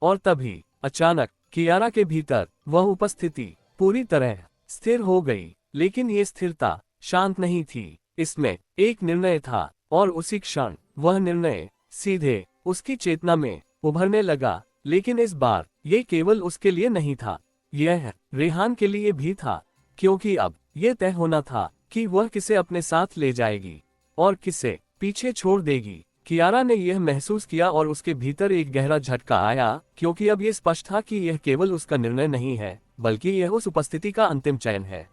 और तभी अचानक कियारा के भीतर वह उपस्थिति पूरी तरह स्थिर हो गई, लेकिन ये स्थिरता शांत नहीं थी। इसमें एक निर्णय था, और उसी क्षण वह निर्णय सीधे उसकी चेतना में उभरने लगा। लेकिन इस बार ये केवल उसके लिए नहीं था, यह रेहान के लिए भी था, क्योंकि अब यह तय होना था कि वह किसे अपने साथ ले जाएगी और किसे पीछे छोड़ देगी। कियारा ने यह महसूस किया और उसके भीतर एक गहरा झटका आया, क्योंकि अब यह स्पष्ट था कि यह केवल उसका निर्णय नहीं है, बल्कि यह उस उपस्थिति का अंतिम चयन है।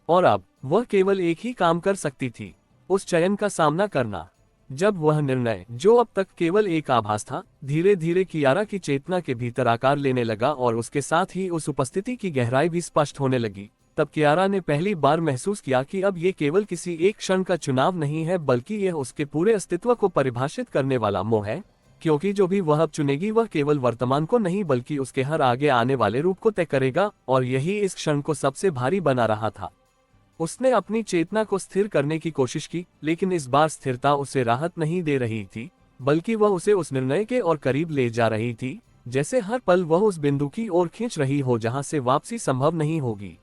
और अब वह केवल एक ही काम कर सकती थी, उस चयन का सामना करना। जब वह निर्णय, जो अब तक केवल एक आभास था, धीरे धीरे कियारा की चेतना के भीतर आकार लेने लगा और उसके साथ ही उस उपस्थिति की गहराई भी स्पष्ट होने लगी, तब कियारा ने पहली बार महसूस किया कि अब ये केवल किसी एक क्षण का चुनाव नहीं है, बल्कि यह उसके पूरे अस्तित्व को परिभाषित करने वाला मोह है। क्योंकि जो भी वह अब चुनेगी वह केवल वर्तमान को नहीं बल्कि उसके हर आगे आने वाले रूप को तय करेगा, और यही इस क्षण को सबसे भारी बना रहा था। उसने अपनी चेतना को स्थिर करने की कोशिश की, लेकिन इस बार स्थिरता उसे राहत नहीं दे रही थी, बल्कि वह उसे उस निर्णय के और करीब ले जा रही थी, जैसे हर पल वह उस बिंदु की ओर खींच रही हो जहां से वापसी संभव नहीं होगी।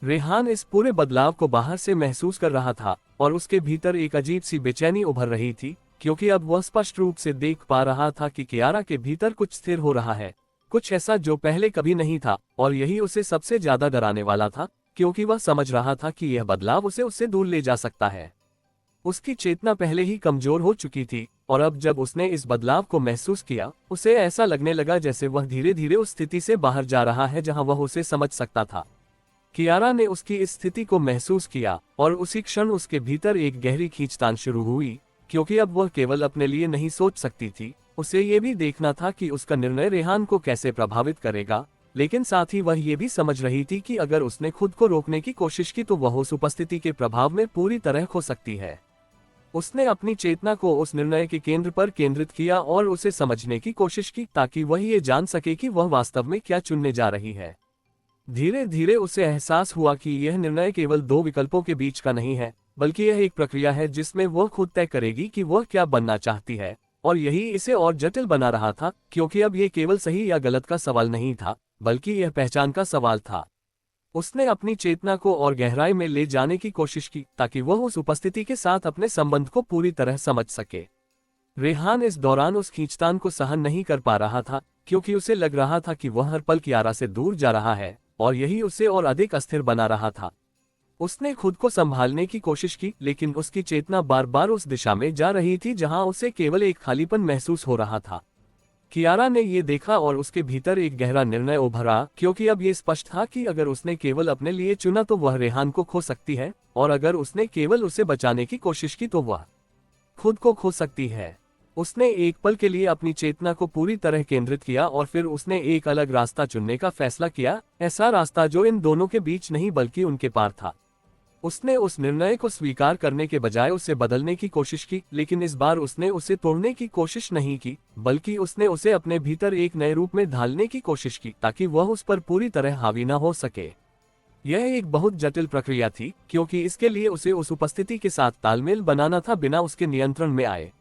रेहान इस पूरे बदलाव को बाहर से महसूस कर रहा था, और उसके भीतर एक अजीब सी बेचैनी उभर रही थी, क्योंकि अब वह स्पष्ट रूप से देख पा रहा था कि कियारा के भीतर कुछ स्थिर हो रहा है, कुछ ऐसा जो पहले कभी नहीं था। और यही उसे सबसे ज्यादा डराने वाला था, क्योंकि वह समझ रहा था कि यह बदलाव उसे उससे दूर ले जा सकता है। उसकी चेतना पहले ही कमजोर हो चुकी थी, और अब जब उसने इस बदलाव को महसूस किया, उसे ऐसा लगने लगा जैसे वह धीरे धीरे उस स्थिति से बाहर जा रहा है जहां वह उसे समझ सकता था। कियारा ने उसकी इस स्थिति को महसूस किया, और उसी क्षण उसके भीतर एक गहरी खींचतान शुरू हुई, क्योंकि अब वह केवल अपने लिए नहीं सोच सकती थी, उसे ये भी देखना था कि उसका निर्णय रेहान को कैसे प्रभावित करेगा। लेकिन साथ ही वह ये भी समझ रही थी कि अगर उसने खुद को रोकने की कोशिश की तो वह उस उपस्थिति के प्रभाव में पूरी तरह खो सकती है। उसने अपनी चेतना को उस निर्णय के केंद्र पर केंद्रित किया और उसे समझने की कोशिश की, ताकि वह ये जान सके कि वह वास्तव में क्या चुनने जा रही है। धीरे धीरे उसे एहसास हुआ कि यह निर्णय केवल दो विकल्पों के बीच का नहीं है, बल्कि यह एक प्रक्रिया है जिसमें वह खुद तय करेगी कि वह क्या बनना चाहती है। और यही इसे और जटिल बना रहा था, क्योंकि अब यह केवल सही या गलत का सवाल नहीं था, बल्कि यह पहचान का सवाल था। उसने अपनी चेतना को और गहराई में ले जाने की कोशिश की, ताकि वह उस उपस्थिति के साथ अपने संबंध को पूरी तरह समझ सके। रेहान इस दौरान उस खींचतान को सहन नहीं कर पा रहा था, क्योंकि उसे लग रहा था कि वह हर पल कियारा से दूर जा रहा है, और यही उसे और अधिक अस्थिर बना रहा था। उसने खुद को संभालने की कोशिश की, लेकिन उसकी चेतना बार बार उस दिशा में जा रही थी जहां उसे केवल एक खालीपन महसूस हो रहा था। कियारा ने ये देखा और उसके भीतर एक गहरा निर्णय उभरा, क्योंकि अब ये स्पष्ट था कि अगर उसने केवल अपने लिए चुना तो वह रेहान को खो सकती है, और अगर उसने केवल उसे बचाने की कोशिश की तो वह खुद को खो सकती है। उसने एक पल के लिए अपनी चेतना को पूरी तरह केंद्रित किया और फिर उसने एक अलग रास्ता चुनने का फैसला किया, ऐसा रास्ता जो इन दोनों के बीच नहीं बल्कि उनके पार था। उसने उस निर्णय को स्वीकार करने के बजाय उसे बदलने की कोशिश की, लेकिन इस बार उसने उसे तोड़ने की कोशिश नहीं की, बल्कि उसने उसे अपने भीतर एक नए रूप में ढालने की कोशिश की, ताकि वह उस पर पूरी तरह हावी न हो सके। यह एक बहुत जटिल प्रक्रिया थी, क्योंकि इसके लिए उसे उस उपस्थिति के साथ तालमेल बनाना था बिना उसके नियंत्रण में आए।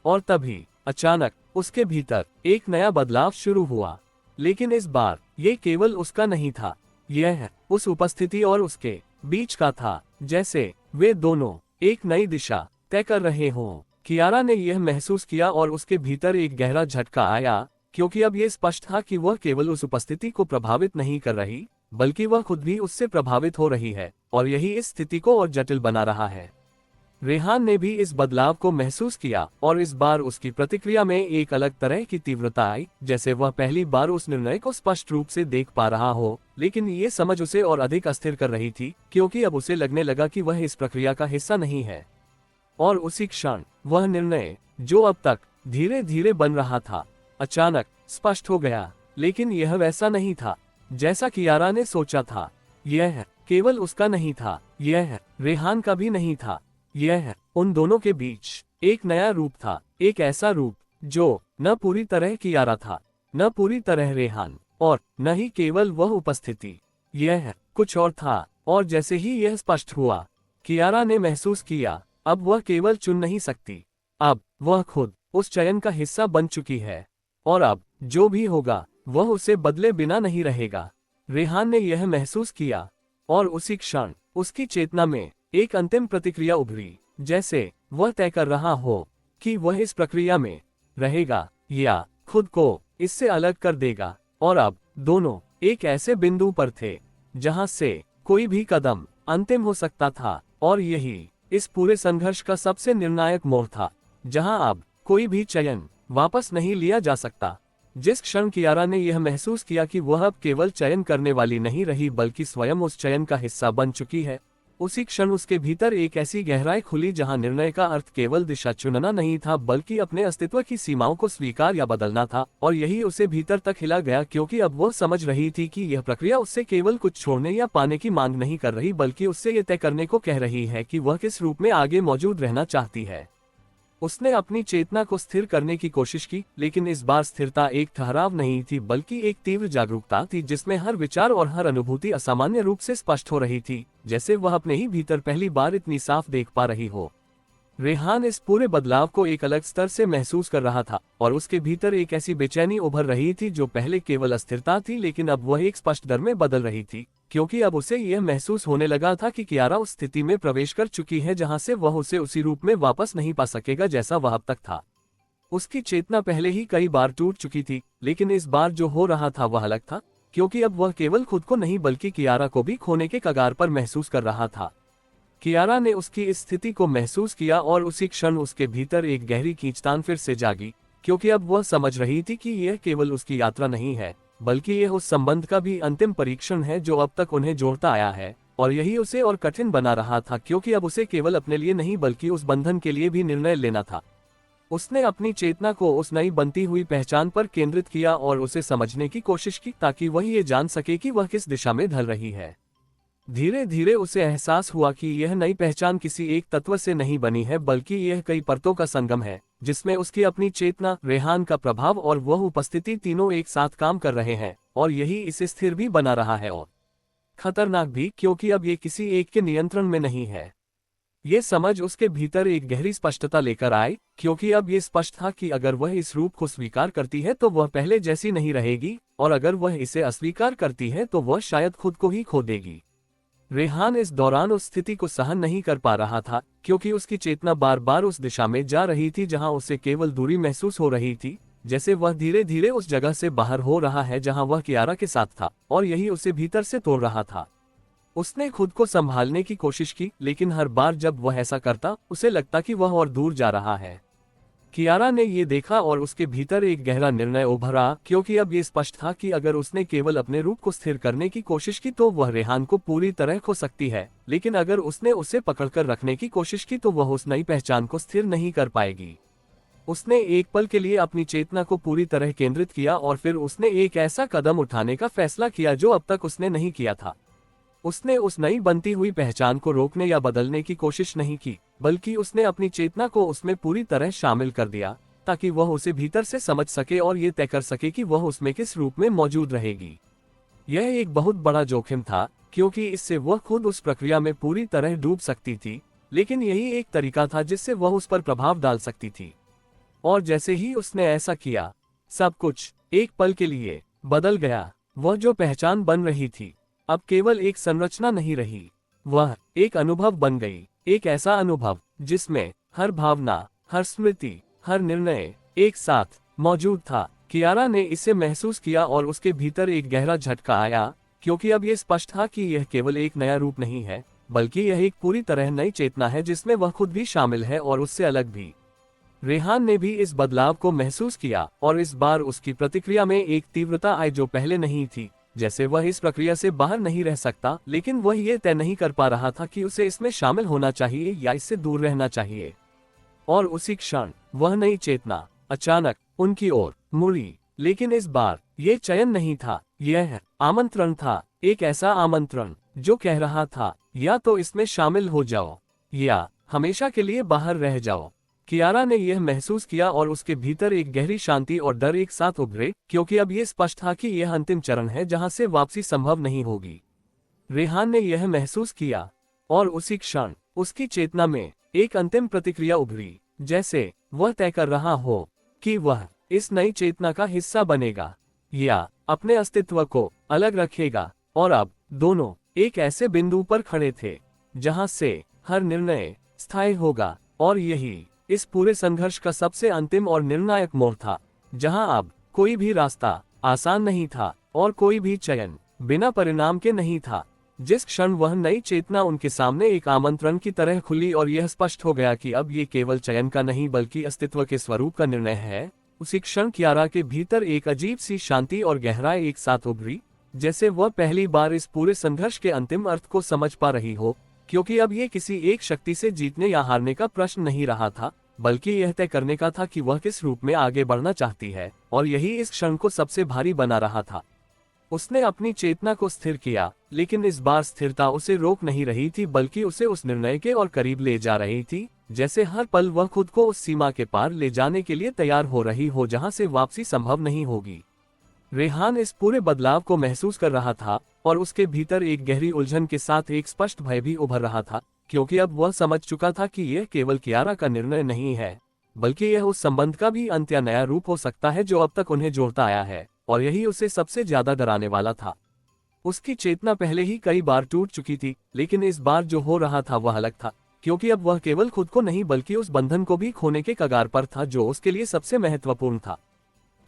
और तभी अचानक उसके भीतर एक नया बदलाव शुरू हुआ, लेकिन इस बार ये केवल उसका नहीं था, यह उस उपस्थिति और उसके बीच का था, जैसे वे दोनों एक नई दिशा तय कर रहे हों। कियारा ने यह महसूस किया और उसके भीतर एक गहरा झटका आया, क्योंकि अब यह स्पष्ट था कि वह केवल उस उपस्थिति को प्रभावित नहीं कर रही, बल्कि वह खुद भी उससे प्रभावित हो रही है, और यही इस स्थिति को और जटिल बना रहा है। रेहान ने भी इस बदलाव को महसूस किया, और इस बार उसकी प्रतिक्रिया में एक अलग तरह की तीव्रता आई, जैसे वह पहली बार उस निर्णय को स्पष्ट रूप से देख पा रहा हो। लेकिन ये समझ उसे और अधिक अस्थिर कर रही थी, क्योंकि अब उसे लगने लगा कि वह इस प्रक्रिया का हिस्सा नहीं है। और उसी क्षण वह निर्णय, जो अब तक धीरे धीरे बन रहा था, अचानक स्पष्ट हो गया। लेकिन यह वैसा नहीं था जैसा कियारा ने सोचा था। यह केवल उसका नहीं था, यह रेहान का भी नहीं था। यह उन दोनों के बीच एक नया रूप था, एक ऐसा रूप जो न पूरी तरह कियारा था, न पूरी तरह रेहान, और न ही केवल वह उपस्थिति। यह कुछ और था, और जैसे ही यह स्पष्ट हुआ, कियारा ने महसूस किया, अब वह केवल चुन नहीं सकती, अब वह खुद उस चयन का हिस्सा बन चुकी है, और अब जो भी होगा वह उसे बदले बिना नहीं रहेगा। रेहान ने यह महसूस किया, और उसी क्षण उसकी चेतना में एक अंतिम प्रतिक्रिया उभरी, जैसे वह तय कर रहा हो कि वह इस प्रक्रिया में रहेगा या खुद को इससे अलग कर देगा। और अब दोनों एक ऐसे बिंदु पर थे जहां से कोई भी कदम अंतिम हो सकता था, और यही इस पूरे संघर्ष का सबसे निर्णायक मोड़ था, जहां अब कोई भी चयन वापस नहीं लिया जा सकता। जिस क्षण कियारा ने यह महसूस किया कि वह अब केवल चयन करने वाली नहीं रही बल्कि स्वयं उस चयन का हिस्सा बन चुकी है, उसी क्षण उसके भीतर एक ऐसी गहराई खुली जहां निर्णय का अर्थ केवल दिशा चुनना नहीं था बल्कि अपने अस्तित्व की सीमाओं को स्वीकार या बदलना था। और यही उसे भीतर तक हिला गया, क्योंकि अब वह समझ रही थी कि यह प्रक्रिया उससे केवल कुछ छोड़ने या पाने की मांग नहीं कर रही बल्कि उससे यह तय करने को कह रही है कि वह किस रूप में आगे मौजूद रहना चाहती है। उसने अपनी चेतना को स्थिर करने की कोशिश की, लेकिन इस बार स्थिरता एक ठहराव नहीं थी बल्कि एक तीव्र जागरूकता थी जिसमें हर विचार और हर अनुभूति असामान्य रूप से स्पष्ट हो रही थी, जैसे वह अपने ही भीतर पहली बार इतनी साफ देख पा रही हो। रेहान इस पूरे बदलाव को एक अलग स्तर से महसूस कर रहा था, और उसके भीतर एक ऐसी बेचैनी उभर रही थी जो पहले केवल अस्थिरता थी, लेकिन अब वह एक स्पष्ट डर में बदल रही थी, क्योंकि अब उसे यह महसूस होने लगा था कि कियारा उस स्थिति में प्रवेश कर चुकी है जहां से वह उसे उसी रूप में वापस नहीं पा सकेगा जैसा वह अब तक था। उसकी चेतना पहले ही कई बार टूट चुकी थी, लेकिन इस बार जो हो रहा था वह अलग था, क्योंकि अब वह केवल खुद को नहीं बल्कि कियारा को भी खोने के कगार पर महसूस कर रहा था। कियारा ने उसकी इस स्थिति को महसूस किया, और उसी क्षण उसके भीतर एक गहरी खींचतान फिर से जागी, क्योंकि अब वह समझ रही थी कि यह केवल उसकी यात्रा नहीं है बल्कि यह उस संबंध का भी अंतिम परीक्षण है जो अब तक उन्हें जोड़ता आया है, और यही उसे और कठिन बना रहा था, क्योंकि अब उसे केवल अपने लिए नहीं बल्कि उस बंधन के लिए भी निर्णय लेना था। उसने अपनी चेतना को उस नई बनती हुई पहचान पर केंद्रित किया और उसे समझने की कोशिश की ताकि वह ये जान सके कि वह किस दिशा में ढल रही है। धीरे धीरे उसे एहसास हुआ कि यह नई पहचान किसी एक तत्व से नहीं बनी है बल्कि यह कई परतों का संगम है, जिसमें उसकी अपनी चेतना, रेहान का प्रभाव और वह उपस्थिति तीनों एक साथ काम कर रहे हैं, और यही इसे स्थिर भी बना रहा है और खतरनाक भी, क्योंकि अब ये किसी एक के नियंत्रण में नहीं है। ये समझ उसके भीतर एक गहरी स्पष्टता लेकर आई, क्योंकि अब ये स्पष्ट था कि अगर वह इस रूप को स्वीकार करती है तो वह पहले जैसी नहीं रहेगी, और अगर वह इसे अस्वीकार करती है तो वह शायद खुद को ही खो देगी। रेहान इस दौरान उस स्थिति को सहन नहीं कर पा रहा था, क्योंकि उसकी चेतना बार बार उस दिशा में जा रही थी जहां उसे केवल दूरी महसूस हो रही थी, जैसे वह धीरे धीरे उस जगह से बाहर हो रहा है जहां वह कियारा के साथ था, और यही उसे भीतर से तोड़ रहा था। उसने खुद को संभालने की कोशिश की, लेकिन हर बार जब वह ऐसा करता उसे लगता कि वह और दूर जा रहा है। कियारा ने ये देखा और उसके भीतर एक गहरा निर्णय उभरा, क्योंकि अब ये स्पष्ट था कि अगर उसने केवल अपने रूप को स्थिर करने की कोशिश की तो वह रेहान को पूरी तरह खो सकती है, लेकिन अगर उसने उसे पकड़कर रखने की कोशिश की तो वह उस नई पहचान को स्थिर नहीं कर पाएगी। उसने एक पल के लिए अपनी चेतना को पूरी तरह केंद्रित किया और फिर उसने एक ऐसा कदम उठाने का फैसला किया जो अब तक उसने नहीं किया था। उसने उस नई बनती हुई पहचान को रोकने या बदलने की कोशिश नहीं की, बल्कि उसने अपनी चेतना को उसमें पूरी तरह शामिल कर दिया ताकि वह उसे भीतर से समझ सके और ये तय कर सके कि वह उसमें किस रूप में मौजूद रहेगी। यह एक बहुत बड़ा जोखिम था, क्योंकि इससे वह खुद उस प्रक्रिया में पूरी तरह डूब सकती थी, लेकिन यही एक तरीका था जिससे वह उस पर प्रभाव डाल सकती थी। और जैसे ही उसने ऐसा किया, सब कुछ एक पल के लिए बदल गया। वह जो पहचान बन रही थी अब केवल एक संरचना नहीं रही, वह एक अनुभव बन गई, एक ऐसा अनुभव जिसमें हर भावना, हर स्मृति, हर निर्णय एक साथ मौजूद था। कियारा ने इसे महसूस किया और उसके भीतर एक गहरा झटका आया, क्योंकि अब यह स्पष्ट था कि यह केवल एक नया रूप नहीं है, बल्कि यह एक पूरी तरह नई चेतना है जिसमें वह खुद भी शामिल है और उससे अलग भी। रेहान ने भी इस बदलाव को महसूस किया, और इस बार उसकी प्रतिक्रिया में एक तीव्रता आई जो पहले नहीं थी, जैसे वह इस प्रक्रिया से बाहर नहीं रह सकता, लेकिन वह ये तय नहीं कर पा रहा था कि उसे इसमें शामिल होना चाहिए या इससे दूर रहना चाहिए। और उसी क्षण वह नई चेतना अचानक उनकी ओर मुड़ी, लेकिन इस बार ये चयन नहीं था, यह आमंत्रण था, एक ऐसा आमंत्रण जो कह रहा था या तो इसमें शामिल हो जाओ या हमेशा के लिए बाहर रह जाओ। कियारा ने यह महसूस किया और उसके भीतर एक गहरी शांति और डर एक साथ उभरे, क्योंकि अब यह स्पष्ट था कि यह अंतिम चरण है जहां से वापसी संभव नहीं होगी। रेहान ने यह महसूस किया और उसी क्षण उसकी चेतना में एक अंतिम प्रतिक्रिया उभरी, जैसे वह तय कर रहा हो कि वह इस नई चेतना का हिस्सा बनेगा या अपने अस्तित्व को अलग रखेगा। और अब दोनों एक ऐसे बिंदु पर खड़े थे जहां से हर निर्णय स्थायी होगा, और यही इस पूरे संघर्ष का सबसे अंतिम और निर्णायक मोड़ था, जहां अब कोई भी रास्ता आसान नहीं था और कोई भी चयन बिना परिणाम के नहीं था। जिस क्षण वह नई चेतना उनके सामने एक आमंत्रण की तरह खुली और यह स्पष्ट हो गया कि अब ये केवल चयन का नहीं बल्कि अस्तित्व के स्वरूप का निर्णय है, उसी क्षण कियारा के भीतर एक अजीब सी शांति और गहराई एक साथ उभरी, जैसे वह पहली बार इस पूरे संघर्ष के अंतिम अर्थ को समझ पा रही हो, क्योंकि अब ये किसी एक शक्ति से जीतने या हारने का प्रश्न नहीं रहा था, बल्कि यह तय करने का था कि वह किस रूप में आगे बढ़ना चाहती है, और यही इस क्षण को सबसे भारी बना रहा था। उसने अपनी चेतना को स्थिर किया, लेकिन इस बार स्थिरता उसे रोक नहीं रही थी बल्कि उसे उस निर्णय के और करीब ले जा रही थी, जैसे हर पल वह खुद को उस सीमा के पार ले जाने के लिए तैयार हो रही हो जहां से वापसी संभव नहीं होगी। रेहान इस पूरे बदलाव को महसूस कर रहा था और उसके भीतर एक गहरी उलझन के साथ एक स्पष्ट भय भी उभर रहा था, क्योंकि अब वह समझ चुका था कि यह केवल कियारा का निर्णय नहीं है, बल्कि यह उस संबंध का भी अंत या नया रूप हो सकता है जो अब तक उन्हें जोड़ता आया है, और यही उसे सबसे ज्यादा डराने वाला था। उसकी चेतना पहले ही कई बार टूट चुकी थी, लेकिन इस बार जो हो रहा था वह अलग था, क्योंकि अब वह केवल खुद को नहीं बल्कि उस बंधन को भी खोने के कगार पर था जो उसके लिए सबसे महत्वपूर्ण था।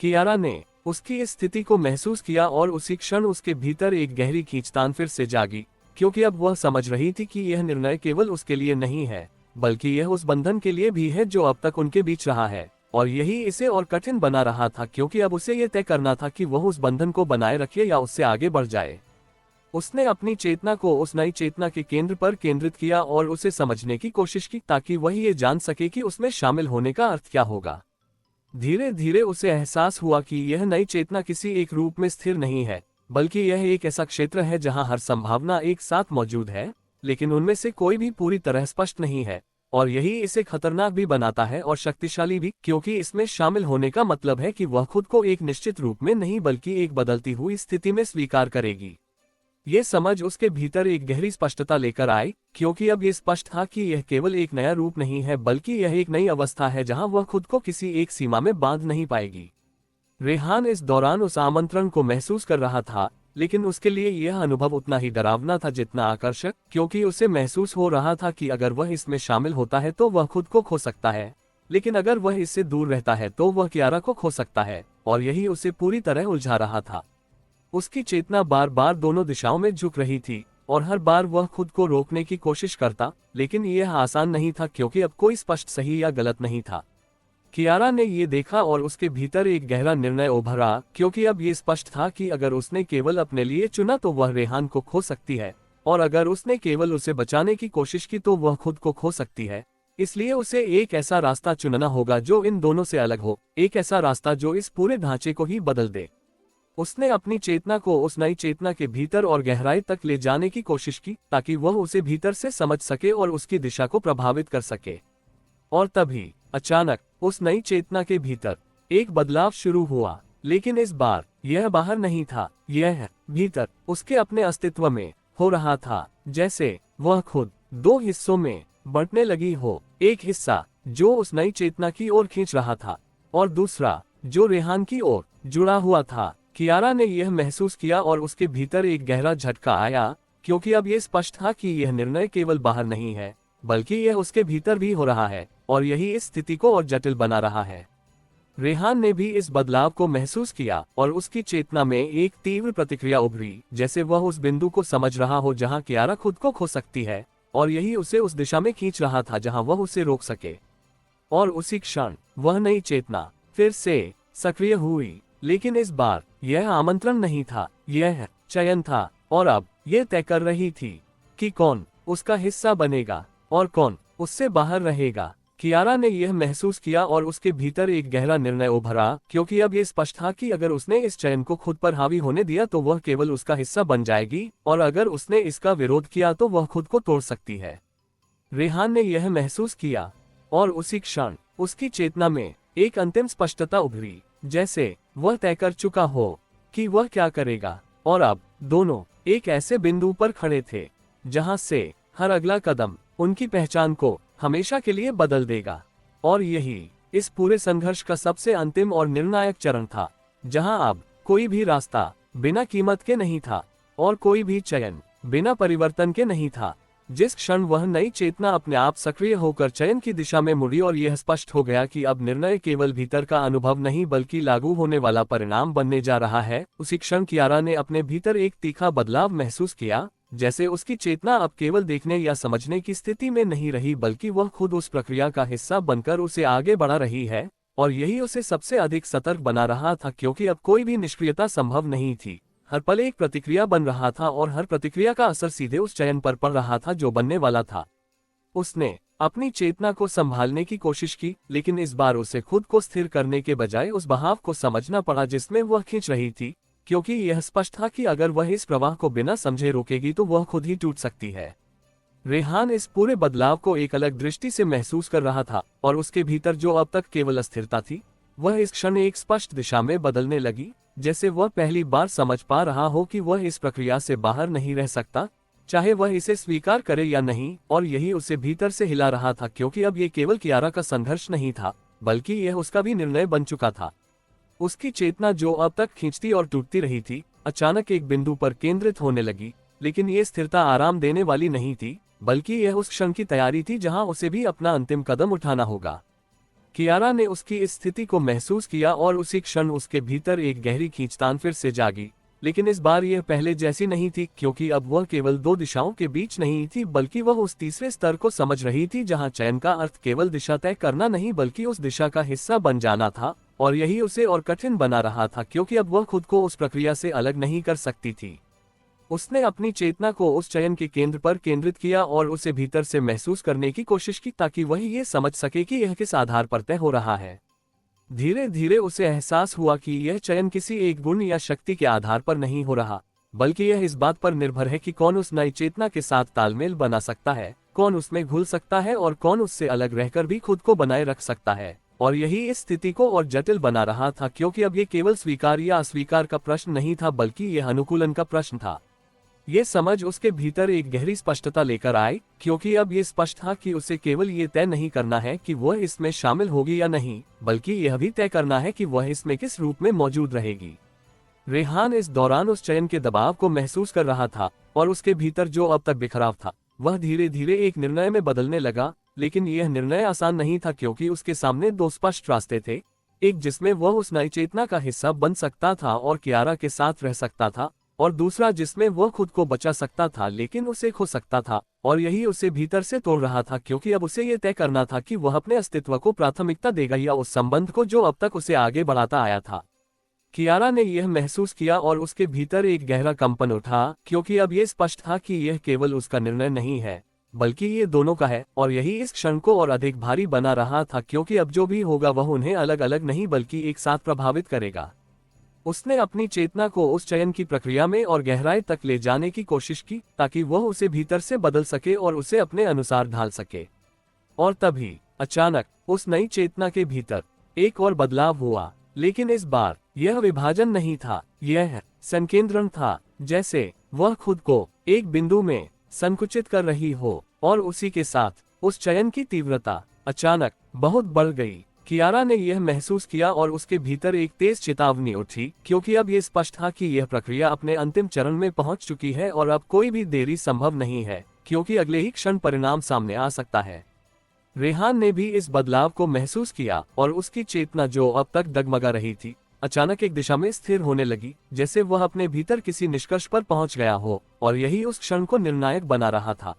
कियारा ने उसकी इस स्थिति को महसूस किया और उसी क्षण उसके भीतर एक गहरी खींचतान फिर से जागी, क्योंकि अब वह समझ रही थी कि यह निर्णय केवल उसके लिए नहीं है, बल्कि यह उस बंधन के लिए भी है जो अब तक उनके बीच रहा है, और यही इसे और कठिन बना रहा था, क्योंकि अब उसे यह तय करना था कि वह उस बंधन को बनाए रखे या उससे आगे बढ़ जाए। उसने अपनी चेतना को उस नई चेतना के केंद्र पर केंद्रित किया और उसे समझने की कोशिश की, ताकि वह ये जान सके कि उसमें शामिल होने का अर्थ क्या होगा। धीरे धीरे उसे एहसास हुआ कि यह नई चेतना किसी एक रूप में स्थिर नहीं है, बल्कि यह एक ऐसा क्षेत्र है जहां हर संभावना एक साथ मौजूद है, लेकिन उनमें से कोई भी पूरी तरह स्पष्ट नहीं है, और यही इसे खतरनाक भी बनाता है और शक्तिशाली भी, क्योंकि इसमें शामिल होने का मतलब है कि वह खुद को एक निश्चित रूप में नहीं बल्कि एक बदलती हुई स्थिति में स्वीकार करेगी। ये समझ उसके भीतर एक गहरी स्पष्टता लेकर आई, क्योंकि अब ये स्पष्ट था कि यह केवल एक नया रूप नहीं है बल्कि यह एक नई अवस्था है जहां वह खुद को किसी एक सीमा में बांध नहीं पाएगी। रेहान इस दौरान उस आमंत्रण को महसूस कर रहा था, लेकिन उसके लिए यह अनुभव उतना ही डरावना था जितना आकर्षक, क्योंकि उसे महसूस हो रहा था कि अगर वह इसमें शामिल होता है तो वह खुद को खो सकता है, लेकिन अगर वह इससे दूर रहता है तो वह कियारा को खो सकता है, और यही उसे पूरी तरह उलझा रहा था। उसकी चेतना बार बार दोनों दिशाओं में झुक रही थी और हर बार वह खुद को रोकने की कोशिश करता, लेकिन यह आसान नहीं था क्योंकि अब कोई स्पष्ट सही या गलत नहीं था। कियारा ने ये देखा और उसके भीतर एक गहरा निर्णय उभरा, क्योंकि अब ये स्पष्ट था कि अगर उसने केवल अपने लिए चुना तो वह रेहान को खो सकती है, और अगर उसने केवल उसे बचाने की कोशिश की तो वह खुद को खो सकती है। इसलिए उसे एक ऐसा रास्ता चुनना होगा जो इन दोनों से अलग हो, एक ऐसा रास्ता जो इस पूरे ढांचे को ही बदल दे। उसने अपनी चेतना को उस नई चेतना के भीतर और गहराई तक ले जाने की कोशिश की, ताकि वह उसे भीतर से समझ सके और उसकी दिशा को प्रभावित कर सके। और तभी अचानक उस नई चेतना के भीतर एक बदलाव शुरू हुआ, लेकिन इस बार यह बाहर नहीं था, यह भीतर उसके अपने अस्तित्व में हो रहा था, जैसे वह खुद दो हिस्सों में बंटने लगी हो, एक हिस्सा जो उस नई चेतना की ओर खींच रहा था और दूसरा जो रेहान की ओर जुड़ा हुआ था। कियारा ने यह महसूस किया और उसके भीतर एक गहरा झटका आया, क्योंकि अब यह स्पष्ट था कि यह निर्णय केवल बाहर नहीं है बल्कि यह उसके भीतर भी हो रहा है, और यही इस स्थिति को और जटिल बना रहा है। रेहान ने भी इस बदलाव को महसूस किया और उसकी चेतना में एक तीव्र प्रतिक्रिया उभरी, जैसे वह उस बिंदु को समझ रहा हो जहां कियारा खुद को खो सकती है, और यही उसे उस दिशा में खींच रहा था जहां वह उसे रोक सके। और उसी क्षण वह नई चेतना फिर से सक्रिय हुई, लेकिन इस बार यह आमंत्रण नहीं था, यह चयन था, और अब यह तय कर रही थी कि कौन उसका हिस्सा बनेगा और कौन उससे बाहर रहेगा। कियारा ने यह महसूस किया और उसके भीतर एक गहरा निर्णय उभरा, क्योंकि अब ये स्पष्ट था कि अगर उसने इस चयन को खुद पर हावी होने दिया तो वह केवल उसका हिस्सा बन जाएगी, और अगर उसने इसका विरोध किया तो वह खुद को तोड़ सकती है। रेहान ने यह महसूस किया, और उसी क्षण उसकी चेतना में एक अंतिम स्पष्टता उभरी, जैसे वह तय कर चुका हो कि वह क्या करेगा। और अब दोनों एक ऐसे बिंदु पर खड़े थे जहां से हर अगला कदम उनकी पहचान को हमेशा के लिए बदल देगा। और यही इस पूरे संघर्ष का सबसे अंतिम और निर्णायक चरण था, जहां अब कोई भी रास्ता बिना कीमत के नहीं था और कोई भी चयन बिना परिवर्तन के नहीं था। जिस क्षण वह नई चेतना अपने आप सक्रिय होकर चयन की दिशा में मुड़ी और यह स्पष्ट हो गया कि अब निर्णय केवल भीतर का अनुभव नहीं बल्कि लागू होने वाला परिणाम बनने जा रहा है, उसी क्षण कियारा ने अपने भीतर एक तीखा बदलाव महसूस किया, जैसे उसकी चेतना अब केवल देखने या समझने की स्थिति में नहीं रही बल्कि वह खुद उस प्रक्रिया का हिस्सा बनकर उसे आगे बढ़ा रही है। और यही उसे सबसे अधिक सतर्क बना रहा था, क्योंकि अब कोई भी निष्क्रियता संभव नहीं थी। हर पल एक प्रतिक्रिया बन रहा था और हर प्रतिक्रिया का असर सीधे उस चयन पर पड़ रहा था जो बनने वाला था। उसने अपनी चेतना को संभालने की कोशिश की, लेकिन इस बार उसे खुद को स्थिर करने के बजाय उस बहाव को समझना पड़ा जिसमें वह खींच रही थी, क्योंकि यह स्पष्ट था कि अगर वह इस प्रवाह को बिना समझे रोकेगी तो वह खुद ही टूट सकती है। रेहान इस पूरे बदलाव को एक अलग दृष्टि से महसूस कर रहा था, और उसके भीतर जो अब तक केवल अस्थिरता थी वह इस क्षण एक स्पष्ट दिशा में बदलने लगी, जैसे वह पहली बार समझ पा रहा हो कि वह इस प्रक्रिया से बाहर नहीं रह सकता, चाहे वह इसे स्वीकार करे या नहीं। और यही उसे भीतर से हिला रहा था, क्योंकि अब ये केवल कियारा का संघर्ष नहीं था बल्कि यह उसका भी निर्णय बन चुका था। उसकी चेतना जो अब तक खींचती और टूटती रही थी, अचानक एक बिंदु पर केंद्रित होने लगी, लेकिन ये स्थिरता आराम देने वाली नहीं थी, बल्कि यह उस क्षण की तैयारी थी जहां उसे भी अपना अंतिम कदम उठाना होगा। कियारा ने उसकी इस स्थिति को महसूस किया और उसी क्षण उसके भीतर एक गहरी खींचतान फिर से जागी, लेकिन इस बार यह पहले जैसी नहीं थी, क्योंकि अब वह केवल दो दिशाओं के बीच नहीं थी बल्कि वह उस तीसरे स्तर को समझ रही थी जहां चयन का अर्थ केवल दिशा तय करना नहीं बल्कि उस दिशा का हिस्सा बन जाना था। और यही उसे और कठिन बना रहा था, क्योंकि अब वह खुद को उस प्रक्रिया से अलग नहीं कर सकती थी। उसने अपनी चेतना को उस चयन के केंद्र पर केंद्रित किया और उसे भीतर से महसूस करने की कोशिश की, ताकि वह ये समझ सके कि यह किस आधार पर तय हो रहा है। धीरे धीरे उसे एहसास हुआ कि यह चयन किसी एक गुण या शक्ति के आधार पर नहीं हो रहा, बल्कि यह इस बात पर निर्भर है कि कौन उस नई चेतना के साथ तालमेल बना सकता है, कौन उसमें घुल सकता है और कौन उससे अलग रहकर भी खुद को बनाए रख सकता है। और यही इस स्थिति को और जटिल बना रहा था, क्योंकि अब ये केवल स्वीकार या अस्वीकार का प्रश्न नहीं था बल्कि यह अनुकूलन का प्रश्न था। ये समझ उसके भीतर एक गहरी स्पष्टता लेकर आई, क्योंकि अब ये स्पष्ट था कि उसे केवल ये तय नहीं करना है कि वह इसमें शामिल होगी या नहीं, बल्कि यह भी तय करना है कि वह इसमें किस रूप में मौजूद रहेगी। रेहान इस दौरान उस चयन के दबाव को महसूस कर रहा था, और उसके भीतर जो अब तक बिखराव था वह धीरे धीरे एक निर्णय में बदलने लगा। लेकिन यह निर्णय आसान नहीं था, क्योंकि उसके सामने दो स्पष्ट रास्ते थे, एक जिसमें वह उस नई चेतना का हिस्सा बन सकता था और कियारा के साथ रह सकता था, और दूसरा जिसमें वह खुद को बचा सकता था लेकिन उसे खो सकता था। और यही उसे भीतर से तोड़ रहा था, क्योंकि अब उसे यह तय करना था कि वह अपने अस्तित्व को प्राथमिकता देगा या उस संबंध को जो अब तक उसे आगे बढ़ाता आया था। कियारा ने यह महसूस किया और उसके भीतर एक गहरा कंपन उठा, क्योंकि अब यह स्पष्ट था कि यह केवल उसका निर्णय नहीं है बल्कि ये दोनों का है। और यही इस क्षण को और अधिक भारी बना रहा था, क्योंकि अब जो भी होगा वह उन्हें अलग अलग नहीं बल्कि एक साथ प्रभावित करेगा। उसने अपनी चेतना को उस चयन की प्रक्रिया में और गहराई तक ले जाने की कोशिश की, ताकि वह उसे भीतर से बदल सके और उसे अपने अनुसार ढाल सके। और तभी अचानक उस नई चेतना के भीतर एक और बदलाव हुआ, लेकिन इस बार यह विभाजन नहीं था, यह संकेंद्रण था, जैसे वह खुद को एक बिंदु में संकुचित कर रही हो। और उसी के साथ उस चयन की तीव्रता अचानक बहुत बढ़ गई। कियारा ने यह महसूस किया और उसके भीतर एक तेज चेतावनी उठी, क्योंकि अब यह स्पष्ट था कि यह प्रक्रिया अपने अंतिम चरण में पहुंच चुकी है और अब कोई भी देरी संभव नहीं है, क्योंकि अगले ही क्षण परिणाम सामने आ सकता है। रेहान ने भी इस बदलाव को महसूस किया और उसकी चेतना जो अब तक डगमगा रही थी अचानक एक दिशा में स्थिर होने लगी, जैसे वह अपने भीतर किसी निष्कर्ष पर पहुंच गया हो। और यही उस क्षण को निर्णायक बना रहा था।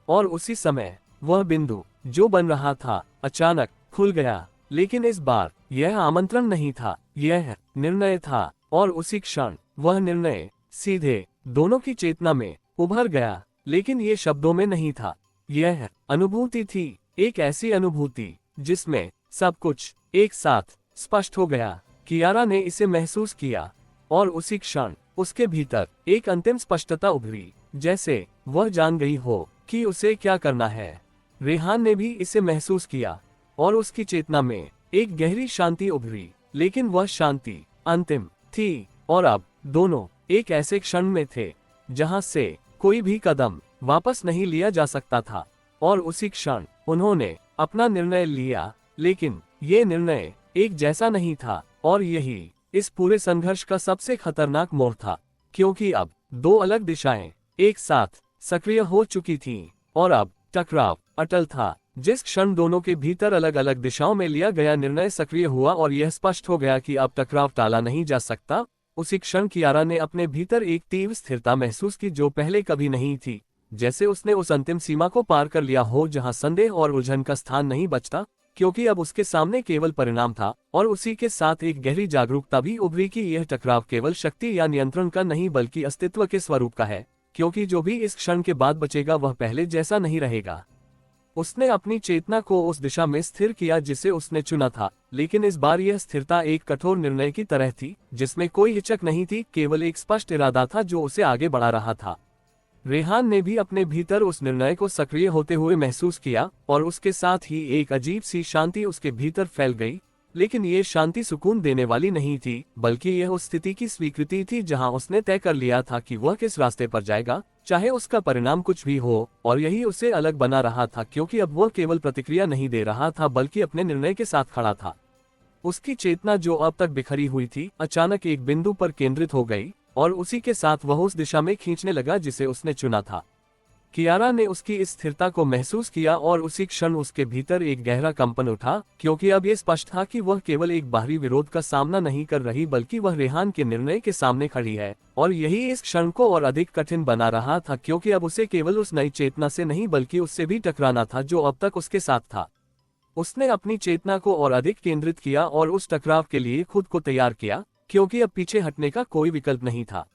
और उसी समय वह बिंदु जो बन रहा था अचानक खुल गया, लेकिन इस बार यह आमंत्रण नहीं था, यह निर्णय था। और उसी क्षण वह निर्णय सीधे दोनों की चेतना में उभर गया, लेकिन ये शब्दों में नहीं था, यह अनुभूति थी, एक ऐसी अनुभूति जिसमें सब कुछ एक साथ स्पष्ट हो गया। कियारा ने इसे महसूस किया और उसी क्षण उसके भीतर एक अंतिम स्पष्टता उभरी, जैसे वह जान गई हो कि उसे क्या करना है। रेहान ने भी इसे महसूस किया और उसकी चेतना में एक गहरी शांति उभरी, लेकिन वह शांति अंतिम थी और अब दोनों एक ऐसे क्षण में थे जहां से कोई भी कदम वापस नहीं लिया जा सकता था। और उसी क्षण उन्होंने अपना निर्णय लिया, लेकिन ये निर्णय एक जैसा नहीं था और यही इस पूरे संघर्ष का सबसे खतरनाक मोड़ था, क्योंकि अब दो अलग दिशाएं एक साथ सक्रिय हो चुकी थीं और अब टकराव अटल था। जिस क्षण दोनों के भीतर अलग अलग दिशाओं में लिया गया निर्णय सक्रिय हुआ और यह स्पष्ट हो गया कि अब टकराव टाला नहीं जा सकता, उसी क्षण कियारा ने अपने भीतर एक तीव्र स्थिरता महसूस की जो पहले कभी नहीं थी। जैसे उसने उस अंतिम सीमा को पार कर लिया हो जहां संदेह और उलझन का स्थान नहीं बचता, क्योंकि अब उसके सामने केवल परिणाम था। और उसी के साथ एक गहरी जागरूकता भी उभरी कि यह टकराव केवल शक्ति या नियंत्रण का नहीं बल्कि अस्तित्व के स्वरूप का है, क्योंकि जो भी इस क्षण के बाद बचेगा वह पहले जैसा नहीं रहेगा। उसने अपनी चेतना को उस दिशा में स्थिर किया जिसे उसने चुना था, लेकिन इस बार यह स्थिरता एक कठोर निर्णय की तरह थी जिसमें कोई हिचक नहीं थी, केवल एक स्पष्ट इरादा था जो उसे आगे बढ़ा रहा था। रेहान ने भी अपने भीतर उस निर्णय को सक्रिय होते हुए महसूस किया और उसके साथ ही एक अजीब सी शांति उसके भीतर फैल गई। लेकिन ये शांति सुकून देने वाली नहीं थी, बल्कि यह उस स्थिति की स्वीकृति थी जहां उसने तय कर लिया था कि वह किस रास्ते पर जाएगा, चाहे उसका परिणाम कुछ भी हो। और यही उसे अलग बना रहा था, क्योंकि अब वह केवल प्रतिक्रिया नहीं दे रहा था बल्कि अपने निर्णय के साथ खड़ा था। उसकी चेतना जो अब तक बिखरी हुई थी अचानक एक बिंदु पर केंद्रित हो गई और उसी के साथ वह उस दिशा में खींचने लगा जिसे उसने चुना था। कियारा ने उसकी इस स्थिरता को महसूस किया और उसी क्षण उसके भीतर एक गहरा कंपन उठा, क्योंकि अब यह स्पष्ट था कि वह केवल एक बाहरी विरोध का सामना नहीं कर रही बल्कि वह रेहान के निर्णय के सामने खड़ी है। और यही इस क्षण को और अधिक कठिन बना रहा था, क्योंकि अब उसे केवल उस नई चेतना से नहीं बल्कि उससे भी टकराना था जो अब तक उसके साथ था। उसने अपनी चेतना को और अधिक केंद्रित किया और उस टकराव के लिए खुद को तैयार किया, क्योंकि अब पीछे हटने का कोई विकल्प नहीं था।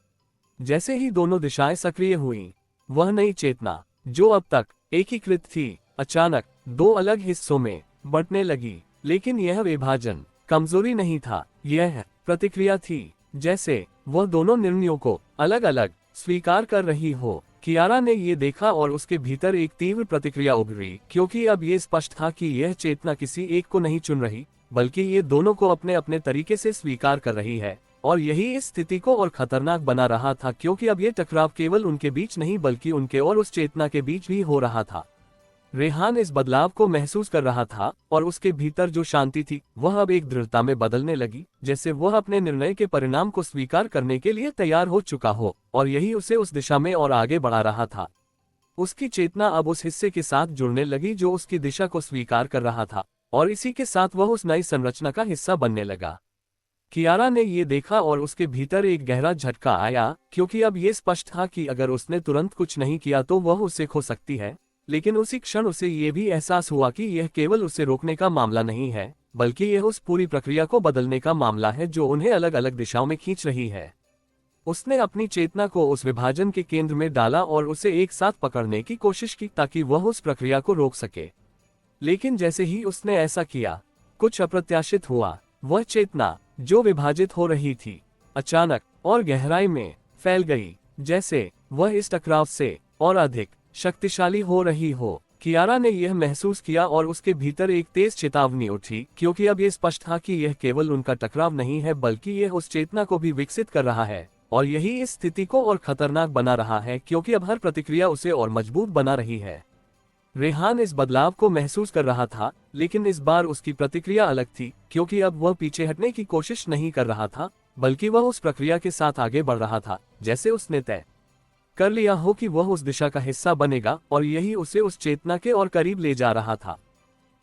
जैसे ही दोनों दिशाएं सक्रिय हुईं, वह नई चेतना जो अब तक एकीकृत थी अचानक दो अलग हिस्सों में बंटने लगी। लेकिन यह विभाजन कमजोरी नहीं था, यह प्रतिक्रिया थी, जैसे वह दोनों निर्णयों को अलग अलग स्वीकार कर रही हो। कियारा ने ये देखा और उसके भीतर एक तीव्र प्रतिक्रिया उभरी, क्योंकि अब ये स्पष्ट था कि यह चेतना किसी एक को नहीं चुन रही बल्कि ये दोनों को अपने अपने तरीके से स्वीकार कर रही है। और यही इस स्थिति को और खतरनाक बना रहा था, क्योंकि अब ये टकराव केवल उनके बीच नहीं बल्कि उनके और उस चेतना के बीच भी हो रहा था। रेहान इस बदलाव को महसूस कर रहा था और उसके भीतर जो शांति थी वह अब एक दृढ़ता में बदलने लगी, जैसे वह अपने निर्णय के परिणाम को स्वीकार करने के लिए तैयार हो चुका हो और यही उसे उस दिशा में और आगे बढ़ा रहा था। उसकी चेतना अब उस हिस्से के साथ जुड़ने लगी जो उसकी दिशा को स्वीकार कर रहा था और इसी के साथ वह उस नई संरचना का हिस्सा बनने लगा। कियारा ने ये देखा और उसके भीतर एक गहरा झटका आया, क्योंकि अब ये स्पष्ट था कि अगर उसने तुरंत कुछ नहीं किया तो वह उसे खो सकती है। लेकिन उसी क्षण उसे ये भी एहसास हुआ कि यह केवल उसे रोकने का मामला नहीं है बल्कि यह उस पूरी प्रक्रिया को बदलने का मामला है जो उन्हें अलग अलग दिशाओं में खींच रही है। उसने अपनी चेतना को उस विभाजन के केंद्र में डाला और उसे एक साथ पकड़ने की कोशिश की ताकि वह उस प्रक्रिया को रोक सके। लेकिन जैसे ही उसने ऐसा किया, कुछ अप्रत्याशित हुआ। वह चेतना जो विभाजित हो रही थी अचानक और गहराई में फैल गई, जैसे वह इस टकराव से और अधिक शक्तिशाली हो रही हो। कियारा ने यह महसूस किया और उसके भीतर एक तेज चेतावनी उठी, क्योंकि अब यह स्पष्ट था कि यह केवल उनका टकराव नहीं है बल्कि यह उस चेतना को भी विकसित कर रहा है। और यही इस स्थिति को और खतरनाक बना रहा है, क्योंकि अब हर प्रतिक्रिया उसे और मजबूत बना रही है। रेहान इस बदलाव को महसूस कर रहा था, लेकिन इस बार उसकी प्रतिक्रिया अलग थी, क्योंकि अब वह पीछे हटने की कोशिश नहीं कर रहा था बल्कि वह उस प्रक्रिया के साथ आगे बढ़ रहा था, जैसे उसने तय कर लिया हो कि वह उस दिशा का हिस्सा बनेगा और यही उसे उस चेतना के और करीब ले जा रहा था।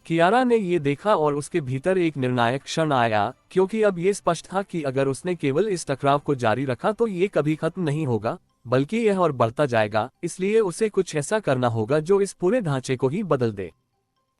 कियारा ने ये देखा और उसके भीतर एक निर्णायक क्षण आया, क्योंकि अब ये स्पष्ट था कि अगर उसने केवल इस टकराव को जारी रखा तो ये कभी खत्म नहीं होगा बल्कि यह और बढ़ता जाएगा। इसलिए उसे कुछ ऐसा करना होगा जो इस पूरे ढांचे को ही बदल दे।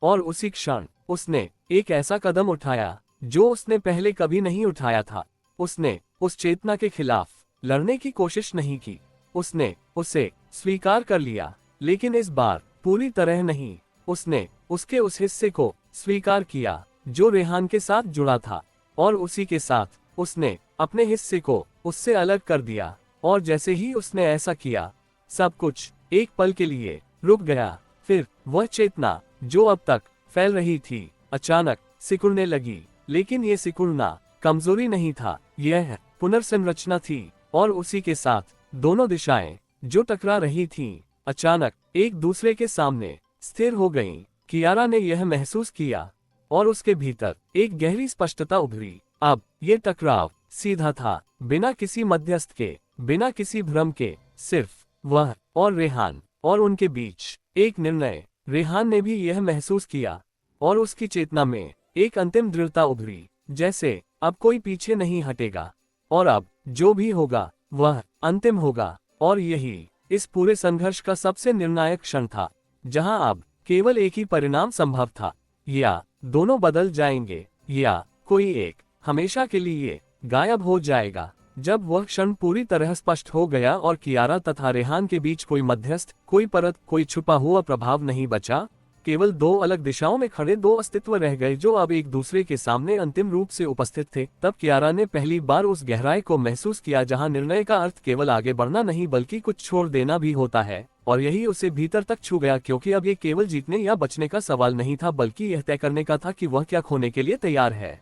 और उसी क्षण उसने एक ऐसा कदम उठाया जो उसने पहले कभी नहीं उठाया था। उसने उस चेतना के खिलाफ लड़ने की कोशिश नहीं की, उसने उसे स्वीकार कर लिया, लेकिन इस बार पूरी तरह नहीं। उसने उसके उस हिस्से को स्वीकार किया जो रेहान के साथ जुड़ा था, और उसी के साथ उसने अपने हिस्से को उससे अलग कर दिया। और जैसे ही उसने ऐसा किया, सब कुछ एक पल के लिए रुक गया। फिर वह चेतना जो अब तक फैल रही थी अचानक सिकुड़ने लगी। लेकिन ये सिकुड़ना कमजोरी नहीं था, यह पुनर्संरचना थी। और उसी के साथ दोनों दिशाएं जो टकरा रही थीं, अचानक एक दूसरे के सामने स्थिर हो गईं। कियारा ने यह महसूस किया और उसके भीतर एक गहरी स्पष्टता उभरी। अब ये टकराव सीधा था, बिना किसी मध्यस्थ के, बिना किसी भ्रम के, सिर्फ वह और रेहान और उनके बीच एक निर्णय। रेहान ने भी यह महसूस किया और उसकी चेतना में एक अंतिम दृढ़ता उभरी, जैसे अब कोई पीछे नहीं हटेगा और अब जो भी होगा वह अंतिम होगा। और यही इस पूरे संघर्ष का सबसे निर्णायक क्षण था, जहां अब केवल एक ही परिणाम संभव था, या दोनों बदल जाएंगे या कोई एक हमेशा के लिए गायब हो जाएगा। जब वह क्षण पूरी तरह स्पष्ट हो गया और कियारा तथा रेहान के बीच कोई मध्यस्थ, कोई परत, कोई छुपा हुआ प्रभाव नहीं बचा, केवल दो अलग दिशाओं में खड़े दो अस्तित्व रह गए जो अब एक दूसरे के सामने अंतिम रूप से उपस्थित थे, तब कियारा ने पहली बार उस गहराई को महसूस किया जहां निर्णय का अर्थ केवल आगे बढ़ना नहीं बल्कि कुछ छोड़ देना भी होता है। और यही उसे भीतर तक छू गया, क्योंकि अब ये केवल जीतने या बचने का सवाल नहीं था, बल्कि यह तय करने का था कि वह क्या खोने के लिए तैयार है।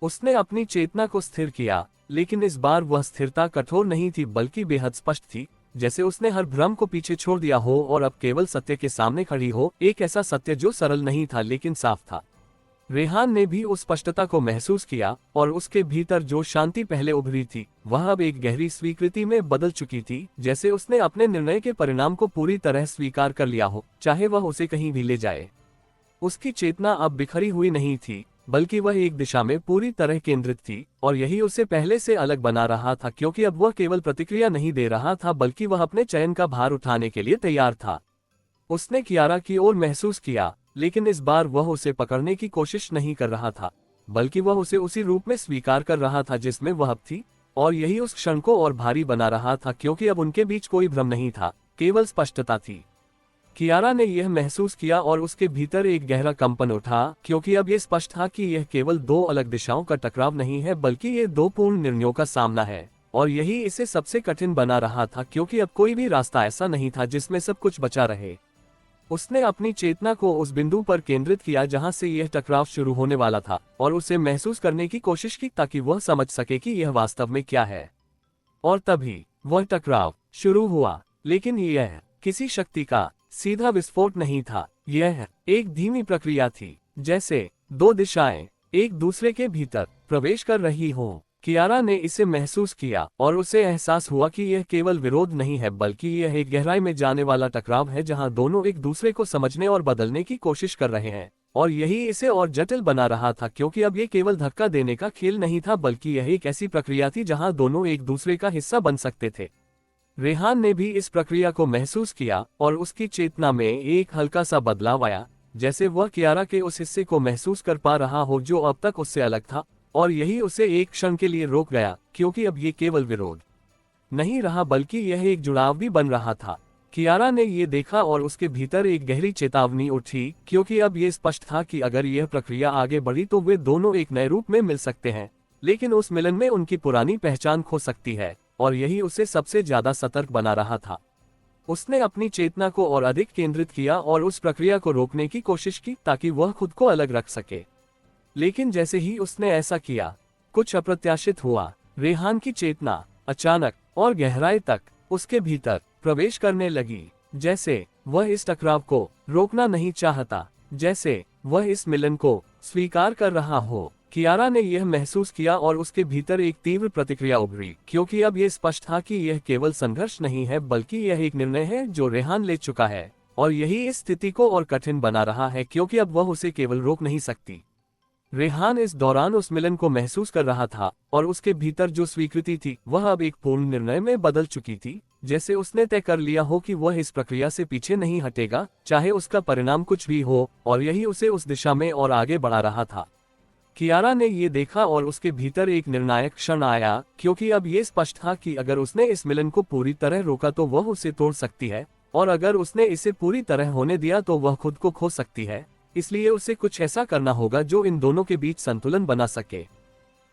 उसने अपनी चेतना को स्थिर किया, लेकिन इस बार वह स्थिरता कठोर नहीं थी बल्कि बेहद स्पष्ट थी, जैसे उसने हर भ्रम को पीछे छोड़ दिया हो और अब केवल सत्य के सामने खड़ी हो, एक ऐसा सत्य जो सरल नहीं था लेकिन साफ था। रेहान ने भी उस स्पष्टता को महसूस किया और उसके भीतर जो शांति पहले उभरी थी वह अब एक गहरी स्वीकृति में बदल चुकी थी, जैसे उसने अपने निर्णय के परिणाम को पूरी तरह स्वीकार कर लिया हो, चाहे वह उसे कहीं भी ले जाए। उसकी चेतना अब बिखरी हुई नहीं थी, बल्कि वह एक दिशा में पूरी तरह केंद्रित थी, और यही उसे पहले से अलग बना रहा था, क्योंकि अब वह केवल प्रतिक्रिया नहीं दे रहा था बल्कि वह अपने चयन का भार उठाने के लिए तैयार था। उसने कियारा की ओर महसूस किया, लेकिन इस बार वह उसे पकड़ने की कोशिश नहीं कर रहा था, बल्कि वह उसे उसी रूप में स्वीकार कर रहा था जिसमें वह अब थी। और यही उस क्षण को और भारी बना रहा था, क्योंकि अब उनके बीच कोई भ्रम नहीं था, केवल स्पष्टता थी। कियारा ने यह महसूस किया और उसके भीतर एक गहरा कंपन उठा, क्योंकि अब यह स्पष्ट था कि यह केवल दो अलग दिशाओं का टकराव नहीं है बल्कि ये दो पूर्ण निर्णयों का सामना है। और यही इसे सबसे कठिन बना रहा था, क्योंकि अब कोई भी रास्ता ऐसा नहीं था जिसमें सब कुछ बचा रहे। उसने अपनी चेतना को उस बिंदु पर केंद्रित किया जहां से यह टकराव शुरू होने वाला था, और उसे महसूस करने की कोशिश की ताकि वह समझ सके कि यह वास्तव में क्या है। और तभी वह टकराव शुरू हुआ, लेकिन यह किसी शक्ति का सीधा विस्फोट नहीं था, यह एक धीमी प्रक्रिया थी, जैसे दो दिशाएं एक दूसरे के भीतर प्रवेश कर रही हों। कियारा ने इसे महसूस किया और उसे एहसास हुआ कि यह केवल विरोध नहीं है बल्कि यह एक गहराई में जाने वाला टकराव है जहां दोनों एक दूसरे को समझने और बदलने की कोशिश कर रहे हैं। और यही इसे और जटिल बना रहा था, क्योंकि अब यह केवल धक्का देने का खेल नहीं था बल्कि यह एक ऐसी प्रक्रिया थी जहां दोनों एक दूसरे का हिस्सा बन सकते थे। रेहान ने भी इस प्रक्रिया को महसूस किया और उसकी चेतना में एक हल्का सा बदलाव आया, जैसे वह कियारा के उस हिस्से को महसूस कर पा रहा हो जो अब तक उससे अलग था। और यही उसे एक क्षण के लिए रोक गया, क्योंकि अब ये केवल विरोध नहीं रहा बल्कि यह एक जुड़ाव भी बन रहा था। कियारा ने ये देखा और उसके भीतर एक गहरी चेतावनी उठी, क्योंकि अब ये स्पष्ट था कि अगर यह प्रक्रिया आगे बढ़ी तो वे दोनों एक नए रूप में मिल सकते हैं, लेकिन उस मिलन में उनकी पुरानी पहचान खो सकती है। और यही उसे सबसे ज्यादा सतर्क बना रहा था। उसने अपनी चेतना को और अधिक केंद्रित किया और उस प्रक्रिया को रोकने की कोशिश की ताकि वह खुद को अलग रख सके। लेकिन जैसे ही उसने ऐसा किया, कुछ अप्रत्याशित हुआ। रेहान की चेतना अचानक और गहराई तक उसके भीतर प्रवेश करने लगी, जैसे वह इस टकराव को रोकना नहीं चाहता, जैसे वह इस मिलन को स्वीकार कर रहा हो। कियारा ने यह महसूस किया और उसके भीतर एक तीव्र प्रतिक्रिया उभरी, क्योंकि अब यह स्पष्ट था कि यह केवल संघर्ष नहीं है बल्कि यह एक निर्णय है जो रेहान ले चुका है। और यही इस स्थिति को और कठिन बना रहा है, क्योंकि अब वह उसे केवल रोक नहीं सकती। रेहान इस दौरान उस मिलन को महसूस कर रहा था और उसके भीतर जो स्वीकृति थी वह अब एक पूर्ण निर्णय में बदल चुकी थी, जैसे उसने तय कर लिया हो कि वह इस प्रक्रिया से पीछे नहीं हटेगा, चाहे उसका परिणाम कुछ भी हो। और यही उसे उस दिशा में और आगे बढ़ा रहा था। कियारा ने ये देखा और उसके भीतर एक निर्णायक क्षण आया, क्योंकि अब ये स्पष्ट था कि अगर उसने इस मिलन को पूरी तरह रोका तो वह उसे तोड़ सकती है, और अगर उसने इसे पूरी तरह होने दिया तो वह खुद को खो सकती है। इसलिए उसे कुछ ऐसा करना होगा जो इन दोनों के बीच संतुलन बना सके।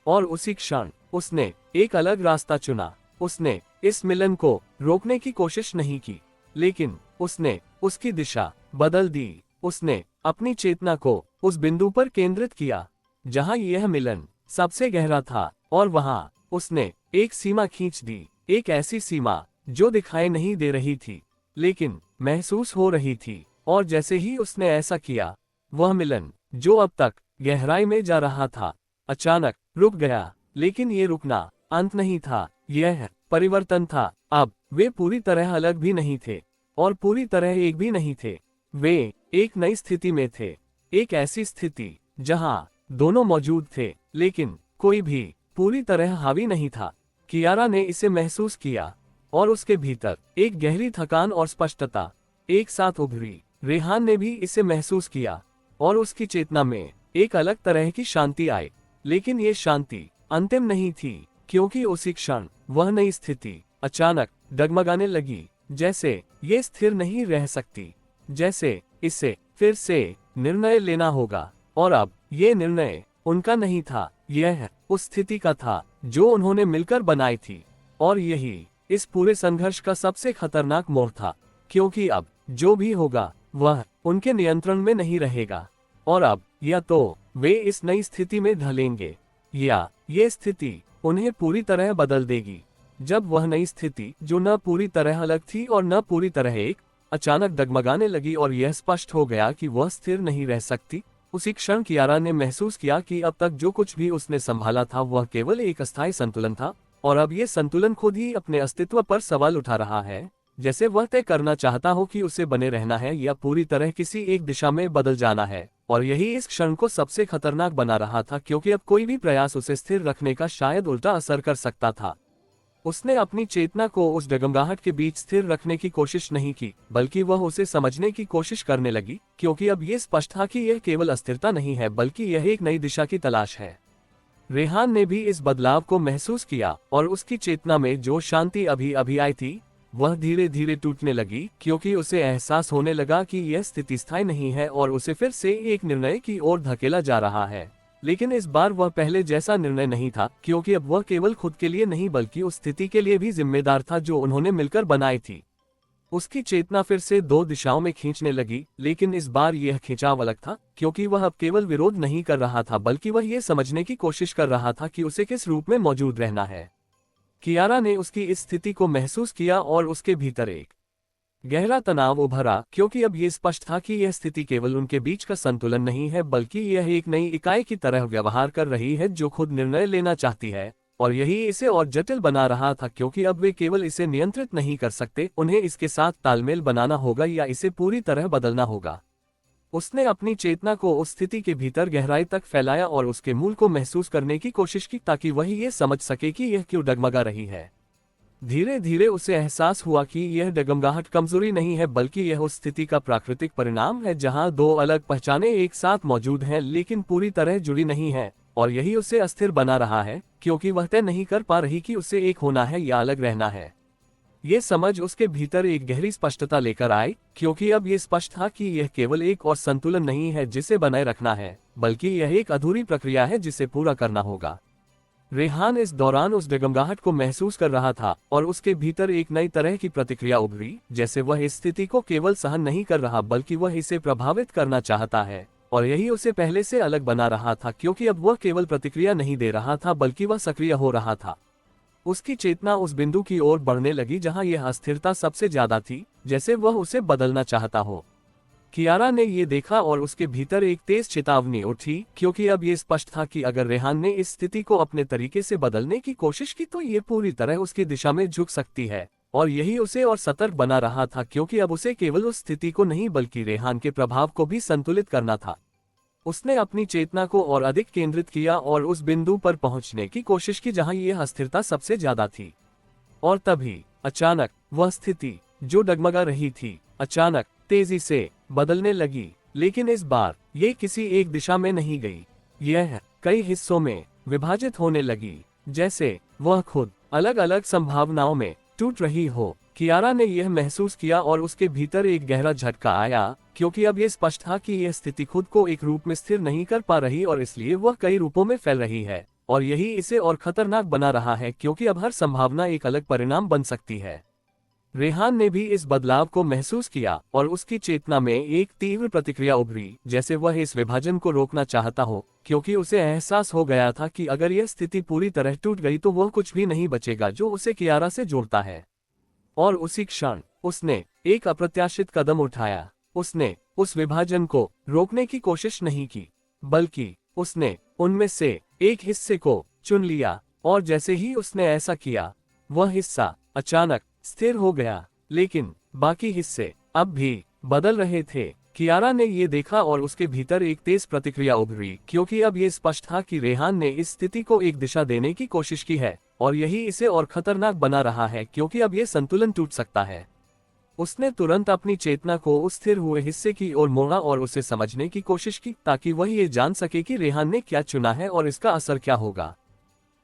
और उसी क्षण उसने एक अलग रास्ता चुना। उसने इस मिलन को रोकने की कोशिश नहीं की, लेकिन उसने उसकी दिशा बदल दी। उसने अपनी चेतना को उस बिंदु पर केंद्रित किया जहां यह मिलन सबसे गहरा था, और वहां उसने एक सीमा खींच दी, एक ऐसी सीमा जो दिखाई नहीं दे रही थी लेकिन महसूस हो रही थी। और जैसे ही उसने ऐसा किया, वह मिलन जो अब तक गहराई में जा रहा था अचानक रुक गया। लेकिन ये रुकना अंत नहीं था, यह परिवर्तन था। अब वे पूरी तरह अलग भी नहीं थे और पूरी तरह एक भी नहीं थे। वे एक नई स्थिति में थे, एक ऐसी स्थिति जहां दोनों मौजूद थे लेकिन कोई भी पूरी तरह हावी नहीं था। कियारा ने इसे महसूस किया और उसके भीतर एक गहरी थकान और स्पष्टता एक साथ उभरी। रेहान ने भी इसे महसूस किया और उसकी चेतना में एक अलग तरह की शांति आई। लेकिन ये शांति अंतिम नहीं थी, क्योंकि उसी क्षण वह नई स्थिति अचानक डगमगाने लगी, जैसे ये स्थिर नहीं रह सकती, जैसे इसे फिर से निर्णय लेना होगा। और अब ये निर्णय उनका नहीं था, यह उस स्थिति का था जो उन्होंने मिलकर बनाई थी। और यही इस पूरे संघर्ष का सबसे खतरनाक मोड़ था, क्योंकि अब जो भी होगा वह उनके नियंत्रण में नहीं रहेगा। और अब या तो वे इस नई स्थिति में ढलेंगे या ये स्थिति उन्हें पूरी तरह बदल देगी। जब वह नई स्थिति, जो न पूरी तरह अलग थी और न पूरी तरह एक, अचानक डगमगाने लगी और यह स्पष्ट हो गया कि वह स्थिर नहीं रह सकती, उसी क्षण कियारा ने महसूस किया कि अब तक जो कुछ भी उसने संभाला था वह केवल एक अस्थायी संतुलन था, और अब ये संतुलन खुद ही अपने अस्तित्व पर सवाल उठा रहा है। जैसे वह तय करना चाहता हो कि उसे बने रहना है या पूरी तरह किसी एक दिशा में बदल जाना है। और यही इस क्षण को सबसे खतरनाक बना रहा था, क्योंकि अब कोई भी प्रयास उसे स्थिर रखने का शायद उल्टा असर कर सकता था। उसने अपनी चेतना को उस डगमगाहट के बीच स्थिर रखने की कोशिश नहीं की, बल्कि वह उसे समझने की कोशिश करने लगी, क्योंकि अब ये स्पष्ट था कि यह केवल अस्थिरता नहीं है बल्कि यह एक नई दिशा की तलाश है। रेहान ने भी इस बदलाव को महसूस किया और उसकी चेतना में जो शांति अभी अभी आई थी वह धीरे धीरे टूटने लगी, क्योंकि उसे एहसास होने लगा कि यह स्थिति स्थायी नहीं है और उसे फिर से एक निर्णय की ओर धकेला जा रहा है। लेकिन इस बार वह पहले जैसा निर्णय नहीं था, क्योंकि अब वह केवल खुद के लिए नहीं बल्कि उस स्थिति के लिए भी जिम्मेदार था जो उन्होंने मिलकर बनाई थी। उसकी चेतना फिर से दो दिशाओं में खींचने लगी, लेकिन इस बार यह खिंचाव अलग था, क्योंकि वह अब केवल विरोध नहीं कर रहा था बल्कि वह ये समझने की कोशिश कर रहा था कि उसे किस रूप में मौजूद रहना है। कियारा ने उसकी इस स्थिति को महसूस किया और उसके भीतर एक गहरा तनाव उभरा, क्योंकि अब ये स्पष्ट था कि यह स्थिति केवल उनके बीच का संतुलन नहीं है बल्कि यह एक नई इकाई की तरह व्यवहार कर रही है जो खुद निर्णय लेना चाहती है। और यही इसे और जटिल बना रहा था, क्योंकि अब वे केवल इसे नियंत्रित नहीं कर सकते, उन्हें इसके साथ तालमेल बनाना होगा या इसे पूरी तरह बदलना होगा। उसने अपनी चेतना को उस स्थिति के भीतर गहराई तक फैलाया और उसके मूल को महसूस करने की कोशिश की, ताकि वह ये समझ सके कि यह क्यों डगमगा रही है। धीरे धीरे उसे एहसास हुआ कि यह डगमगाहट कमजोरी नहीं है बल्कि यह उस स्थिति का प्राकृतिक परिणाम है जहां दो अलग पहचानें एक साथ मौजूद हैं लेकिन पूरी तरह जुड़ी नहीं है। और यही उसे अस्थिर बना रहा है, क्योंकि वह तय नहीं कर पा रही कि उसे एक होना है या अलग रहना है। ये समझ उसके भीतर एक गहरी स्पष्टता लेकर आई, क्योंकि अब ये स्पष्ट था कि यह केवल एक और संतुलन नहीं है जिसे बनाए रखना है, बल्कि यह एक अधूरी प्रक्रिया है जिसे पूरा करना होगा। रेहान इस दौरान उस डगमगाहट को महसूस कर रहा था और उसके भीतर एक नई तरह की प्रतिक्रिया उभरी, जैसे वह इस स्थिति को केवल सहन नहीं कर रहा बल्कि वह इसे प्रभावित करना चाहता है। और यही उसे पहले से अलग बना रहा था, क्योंकि अब वह केवल प्रतिक्रिया नहीं दे रहा था बल्कि वह सक्रिय हो रहा था। उसकी चेतना उस बिंदु की ओर बढ़ने लगी जहां यह अस्थिरता सबसे ज्यादा थी, जैसे वह उसे बदलना चाहता हो। कियारा ने ये देखा और उसके भीतर एक तेज चेतावनी उठी, क्योंकि अब ये स्पष्ट था कि अगर रेहान ने इस स्थिति को अपने तरीके से बदलने की कोशिश की तो ये पूरी तरह उसकी दिशा में झुक सकती है। और यही उसे और सतर्क बना रहा था, क्योंकि अब उसे केवल उस स्थिति को नहीं बल्कि रेहान के प्रभाव को भी संतुलित करना था। उसने अपनी चेतना को और अधिक केंद्रित किया और उस बिंदु पर पहुंचने की कोशिश की जहां यह अस्थिरता सबसे ज्यादा थी। और तभी अचानक वह स्थिति जो डगमगा रही थी अचानक तेजी से बदलने लगी, लेकिन इस बार ये किसी एक दिशा में नहीं गई, यह कई हिस्सों में विभाजित होने लगी, जैसे वह खुद अलग अलग संभावनाओं में टूट रही हो। कियारा ने यह महसूस किया और उसके भीतर एक गहरा झटका आया, क्योंकि अब ये स्पष्ट था कि यह स्थिति खुद को एक रूप में स्थिर नहीं कर पा रही और इसलिए वह कई रूपों में फैल रही है, और यही इसे और खतरनाक बना रहा है क्योंकि अब हर संभावना एक अलग परिणाम बन सकती है। रेहान ने भी इस बदलाव को महसूस किया और उसकी चेतना में एक तीव्र प्रतिक्रिया उभरी, जैसे वह इस विभाजन को रोकना चाहता हो, क्योंकि उसे एहसास हो गया था कि अगर यह स्थिति पूरी तरह टूट गई तो वह कुछ भी नहीं बचेगा जो उसे कियारा से जोड़ता है। और उसी क्षण उसने एक अप्रत्याशित कदम उठाया। उसने उस विभाजन को रोकने की कोशिश नहीं की, बल्कि उसने उनमें से एक हिस्से को चुन लिया, और जैसे ही उसने ऐसा किया, वह हिस्सा अचानक स्थिर हो गया, लेकिन बाकी हिस्से अब भी बदल रहे थे। कियारा ने ये देखा और उसके भीतर एक तेज प्रतिक्रिया उभरी, क्योंकि अब ये स्पष्ट था कि रेहान ने इस स्थिति को एक दिशा देने की कोशिश की है, और यही इसे और खतरनाक बना रहा है क्योंकि अब ये संतुलन टूट सकता है। उसने तुरंत अपनी चेतना को उस स्थिर हुए हिस्से की ओर मोड़ा और उसे समझने की कोशिश की ताकि वह ये जान सके कि रेहान ने क्या चुना है और इसका असर क्या होगा।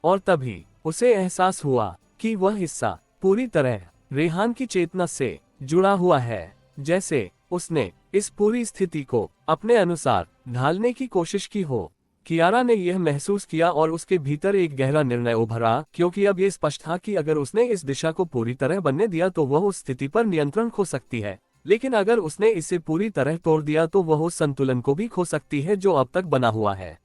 और तभी उसे एहसास हुआ कि वह हिस्सा पूरी तरह रेहान की चेतना से जुड़ा हुआ है, जैसे उसने इस पूरी स्थिति को अपने अनुसार ढालने की कोशिश की हो। कियारा ने यह महसूस किया और उसके भीतर एक गहरा निर्णय उभरा, क्योंकि अब यह स्पष्ट था कि अगर उसने इस दिशा को पूरी तरह बनने दिया तो वह उस स्थिति पर नियंत्रण खो सकती है, लेकिन अगर उसने इसे पूरी तरह तोड़ दिया तो वह उस संतुलन को भी खो सकती है जो अब तक बना हुआ है।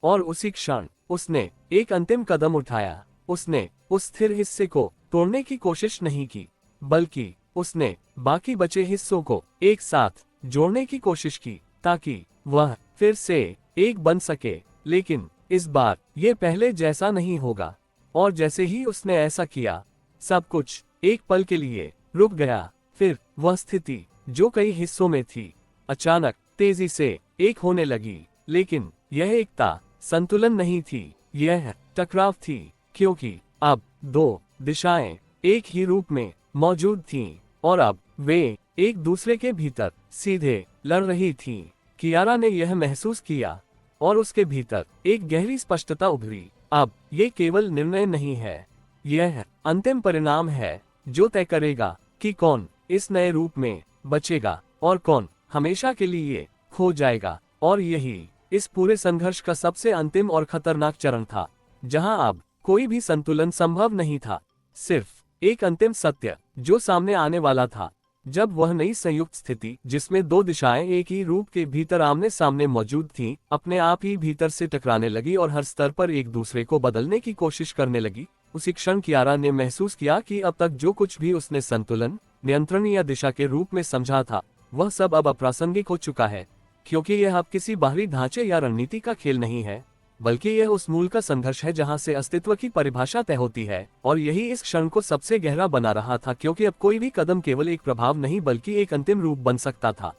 और उसी क्षण उसने एक अंतिम कदम उठाया। उसने उस स्थिर हिस्से को तोड़ने की कोशिश नहीं की, बल्कि उसने बाकी बचे हिस्सों को एक साथ जोड़ने की कोशिश की ताकि वह फिर से एक बन सके। लेकिन इस बार ये पहले जैसा नहीं होगा। और जैसे ही उसने ऐसा किया, सब कुछ एक पल के लिए रुक गया। फिर वह स्थिति जो कई हिस्सों में थी, अचानक तेजी से एक होने लगी। लेकिन यह एकता संतुलन नहीं थी, यह टकराव थी, क्योंकि अब दो दिशाएं एक ही रूप में मौजूद थीं, और अब वे एक दूसरे के भीतर सीधे लड़ रही थीं। कियारा ने यह महसूस किया और उसके भीतर एक गहरी स्पष्टता उभरी। अब ये केवल निर्णय नहीं है, यह अंतिम परिणाम है जो तय करेगा कि कौन इस नए रूप में बचेगा और कौन हमेशा के लिए खो जाएगा। और यही इस पूरे संघर्ष का सबसे अंतिम और खतरनाक चरण था, जहां अब कोई भी संतुलन संभव नहीं था, सिर्फ एक अंतिम सत्य जो सामने आने वाला था। जब वह नई संयुक्त स्थिति, जिसमें दो दिशाएं एक ही रूप के भीतर आमने सामने मौजूद थीं, अपने आप ही भीतर से टकराने लगी और हर स्तर पर एक दूसरे को बदलने की कोशिश करने लगी, उसी क्षण कियारा ने महसूस किया कि अब तक जो कुछ भी उसने संतुलन, नियंत्रण या दिशा के रूप में समझा था, वह सब अब अप्रासंगिक हो चुका है, क्योंकि यह अब किसी बाहरी ढांचे या रणनीति का खेल नहीं है, बल्कि यह उस मूल का संघर्ष है जहां से अस्तित्व की परिभाषा तय होती है। और यही इस क्षण को सबसे गहरा बना रहा था, क्योंकि अब कोई भी कदम केवल एक प्रभाव नहीं बल्कि एक अंतिम रूप बन सकता था।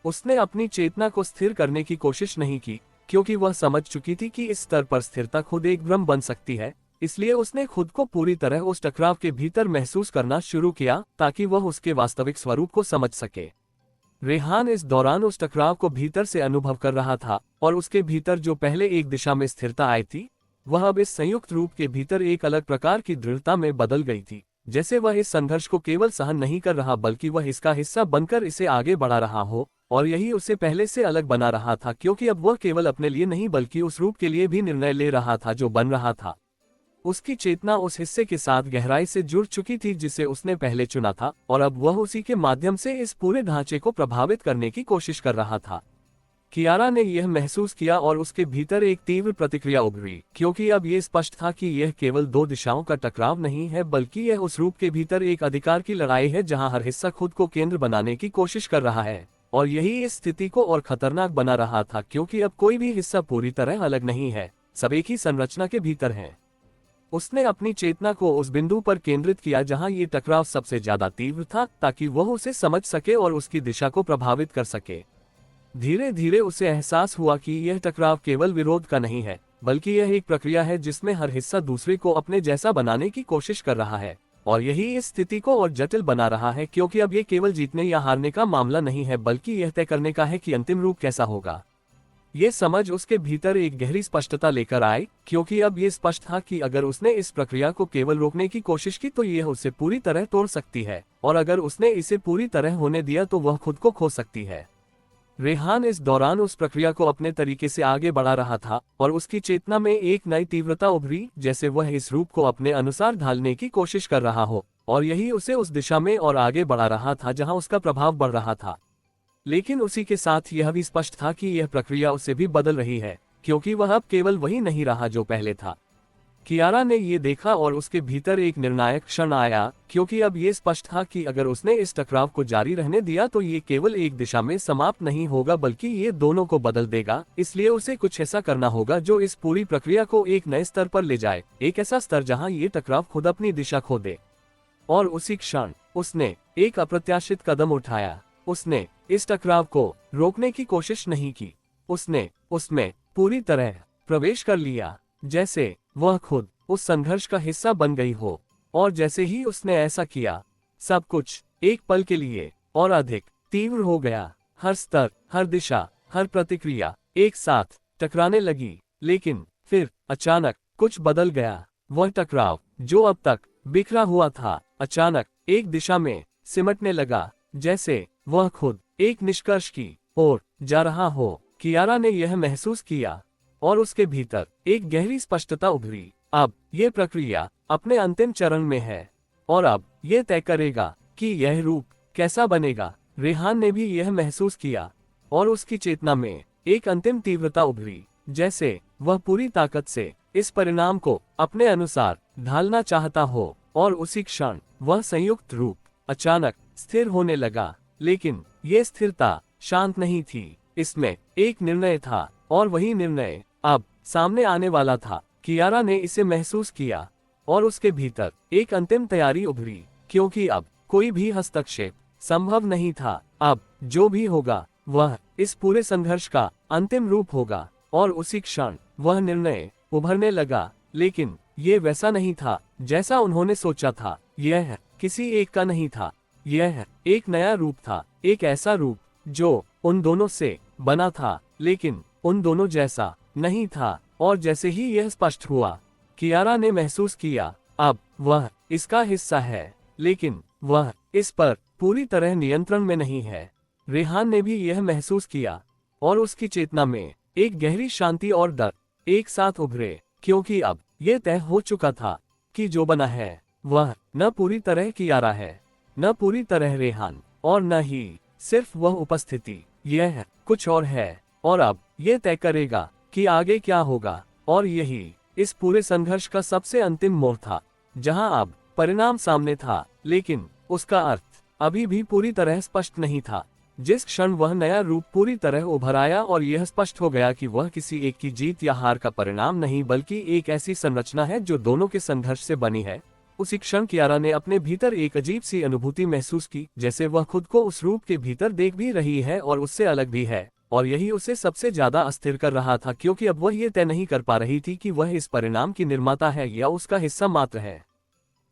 उसने अपनी चेतना को स्थिर करने की कोशिश नहीं की, क्योंकि वह समझ चुकी थी कि इस स्तर पर स्थिरता खुद एक भ्रम बन सकती है। इसलिए उसने खुद को पूरी तरह उस टकराव के भीतर महसूस करना शुरू किया ताकि वह उसके वास्तविक स्वरूप को समझ सके। रेहान इस दौरान उस टकराव को भीतर से अनुभव कर रहा था, और उसके भीतर जो पहले एक दिशा में स्थिरता आई थी, वह अब इस संयुक्त रूप के भीतर एक अलग प्रकार की दृढ़ता में बदल गई थी। जैसे वह इस संघर्ष को केवल सहन नहीं कर रहा बल्कि वह इसका हिस्सा बनकर इसे आगे बढ़ा रहा हो, और यही उसे पहले से अलग बना रहा था, क्योंकि अब वह केवल अपने लिए नहीं बल्कि उस रूप के लिए भी निर्णय ले रहा था जो बन रहा था। उसकी चेतना उस हिस्से के साथ गहराई से जुड़ चुकी थी जिसे उसने पहले चुना था, और अब वह उसी के माध्यम से इस पूरे ढांचे को प्रभावित करने की कोशिश कर रहा था। कियारा ने यह महसूस किया और उसके भीतर एक तीव्र प्रतिक्रिया उभरी, क्योंकि अब यह स्पष्ट था कि यह केवल दो दिशाओं का टकराव नहीं है बल्कि यह उस रूप के भीतर एक अधिकार की लड़ाई है जहां हर हिस्सा खुद को केंद्र बनाने की कोशिश कर रहा है। और यही इस स्थिति को और खतरनाक बना रहा था, क्योंकि अब कोई भी हिस्सा पूरी तरह अलग नहीं है, सब एक ही संरचना के भीतर हैं। उसने अपनी चेतना को उस बिंदु पर केंद्रित किया जहां ये टकराव सबसे ज्यादा तीव्र था, ताकि वह उसे समझ सके और उसकी दिशा को प्रभावित कर सके। धीरे धीरे उसे एहसास हुआ कि यह टकराव केवल विरोध का नहीं है, बल्कि यह एक प्रक्रिया है जिसमें हर हिस्सा दूसरे को अपने जैसा बनाने की कोशिश कर रहा है। और यही इस स्थिति को और जटिल बना रहा है, क्योंकि अब यह केवल जीतने या हारने का मामला नहीं है बल्कि यह तय करने का है कि अंतिम रूप कैसा होगा। ये समझ उसके भीतर एक गहरी स्पष्टता लेकर आई, क्योंकि अब ये स्पष्ट था कि अगर उसने इस प्रक्रिया को केवल रोकने की कोशिश की तो यह उसे पूरी तरह तोड़ सकती है, और अगर उसने इसे पूरी तरह होने दिया तो वह खुद को खो सकती है। रेहान इस दौरान उस प्रक्रिया को अपने तरीके से आगे बढ़ा रहा था और उसकी चेतना में एक नई तीव्रता उभरी, जैसे वह इस रूप को अपने अनुसार ढालने की कोशिश कर रहा हो, और यही उसे उस दिशा में और आगे बढ़ा रहा था जहां उसका प्रभाव बढ़ रहा था। लेकिन उसी के साथ यह भी स्पष्ट था कि यह प्रक्रिया उसे भी बदल रही है, क्योंकि वह अब केवल वही नहीं रहा जो पहले था। कियारा ने ये देखा और उसके भीतर एक निर्णायक क्षण आया, क्योंकि अब ये स्पष्ट था कि अगर उसने इस टकराव को जारी रहने दिया तो ये केवल एक दिशा में समाप्त नहीं होगा बल्कि ये दोनों को बदल देगा। इसलिए उसे कुछ ऐसा करना होगा जो इस पूरी प्रक्रिया को एक नए स्तर पर ले जाए, एक ऐसा स्तर जहां ये टकराव खुद अपनी दिशा खो दे। और उसी क्षण उसने एक अप्रत्याशित कदम उठाया। उसने इस टकराव को रोकने की कोशिश नहीं की, उसने उसमें पूरी तरह प्रवेश कर लिया, जैसे वह खुद उस संघर्ष का हिस्सा बन गई हो। और जैसे ही उसने ऐसा किया, सब कुछ एक पल के लिए और अधिक तीव्र हो गया। हर स्तर, हर दिशा, हर प्रतिक्रिया एक साथ टकराने लगी। लेकिन फिर अचानक कुछ बदल गया। वह टकराव जो अब तक बिखरा हुआ था, अचानक एक दिशा में सिमटने लगा, जैसे वह खुद एक निष्कर्ष की ओर जा रहा हो। कियारा ने यह महसूस किया और उसके भीतर एक गहरी स्पष्टता उभरी। अब ये प्रक्रिया अपने अंतिम चरण में है और अब ये तय करेगा कि यह रूप कैसा बनेगा। रेहान ने भी यह महसूस किया और उसकी चेतना में एक अंतिम तीव्रता उभरी, जैसे वह पूरी ताकत से इस परिणाम को अपने अनुसार ढालना चाहता हो। और उसी क्षण वह संयुक्त रूप अचानक स्थिर होने लगा। लेकिन यह स्थिरता शांत नहीं थी, इसमें एक निर्णय था और वही निर्णय अब सामने आने वाला था। कियारा ने इसे महसूस किया और उसके भीतर एक अंतिम तैयारी उभरी, क्योंकि अब कोई भी हस्तक्षेप संभव नहीं था। अब जो भी होगा वह इस पूरे संघर्ष का अंतिम रूप होगा। और उसी क्षण वह निर्णय उभरने लगा, लेकिन ये वैसा नहीं था जैसा उन्होंने सोचा था। यह किसी एक का नहीं था, यह एक नया रूप था, एक ऐसा रूप जो उन दोनों से बना था लेकिन उन दोनों जैसा नहीं था। और जैसे ही यह स्पष्ट हुआ, कियारा ने महसूस किया अब वह इसका हिस्सा है, लेकिन वह इस पर पूरी तरह नियंत्रण में नहीं है। रेहान ने भी यह महसूस किया और उसकी चेतना में एक गहरी शांति और डर एक साथ उभरे, क्योंकि अब यह तय हो चुका था कि जो बना है वह न पूरी तरह कियारा है, न पूरी तरह रेहान, और न ही सिर्फ वह उपस्थिति। यह कुछ और है और अब यह तय करेगा कि आगे क्या होगा। और यही इस पूरे संघर्ष का सबसे अंतिम मोड़ था, जहां अब परिणाम सामने था, लेकिन उसका अर्थ अभी भी पूरी तरह स्पष्ट नहीं था। जिस क्षण वह नया रूप पूरी तरह उभर आया और यह स्पष्ट हो गया कि वह किसी एक की जीत या हार का परिणाम नहीं बल्कि एक ऐसी संरचना है जो दोनों के संघर्ष से बनी है, उसी क्षण कियारा ने अपने भीतर एक अजीब सी अनुभूति महसूस की, जैसे वह खुद को उस रूप के भीतर देख भी रही है और उससे अलग भी है। और यही उसे सबसे ज्यादा अस्थिर कर रहा था, क्योंकि अब वह ये तय नहीं कर पा रही थी कि वह इस परिणाम की निर्माता है या उसका हिस्सा मात्र है।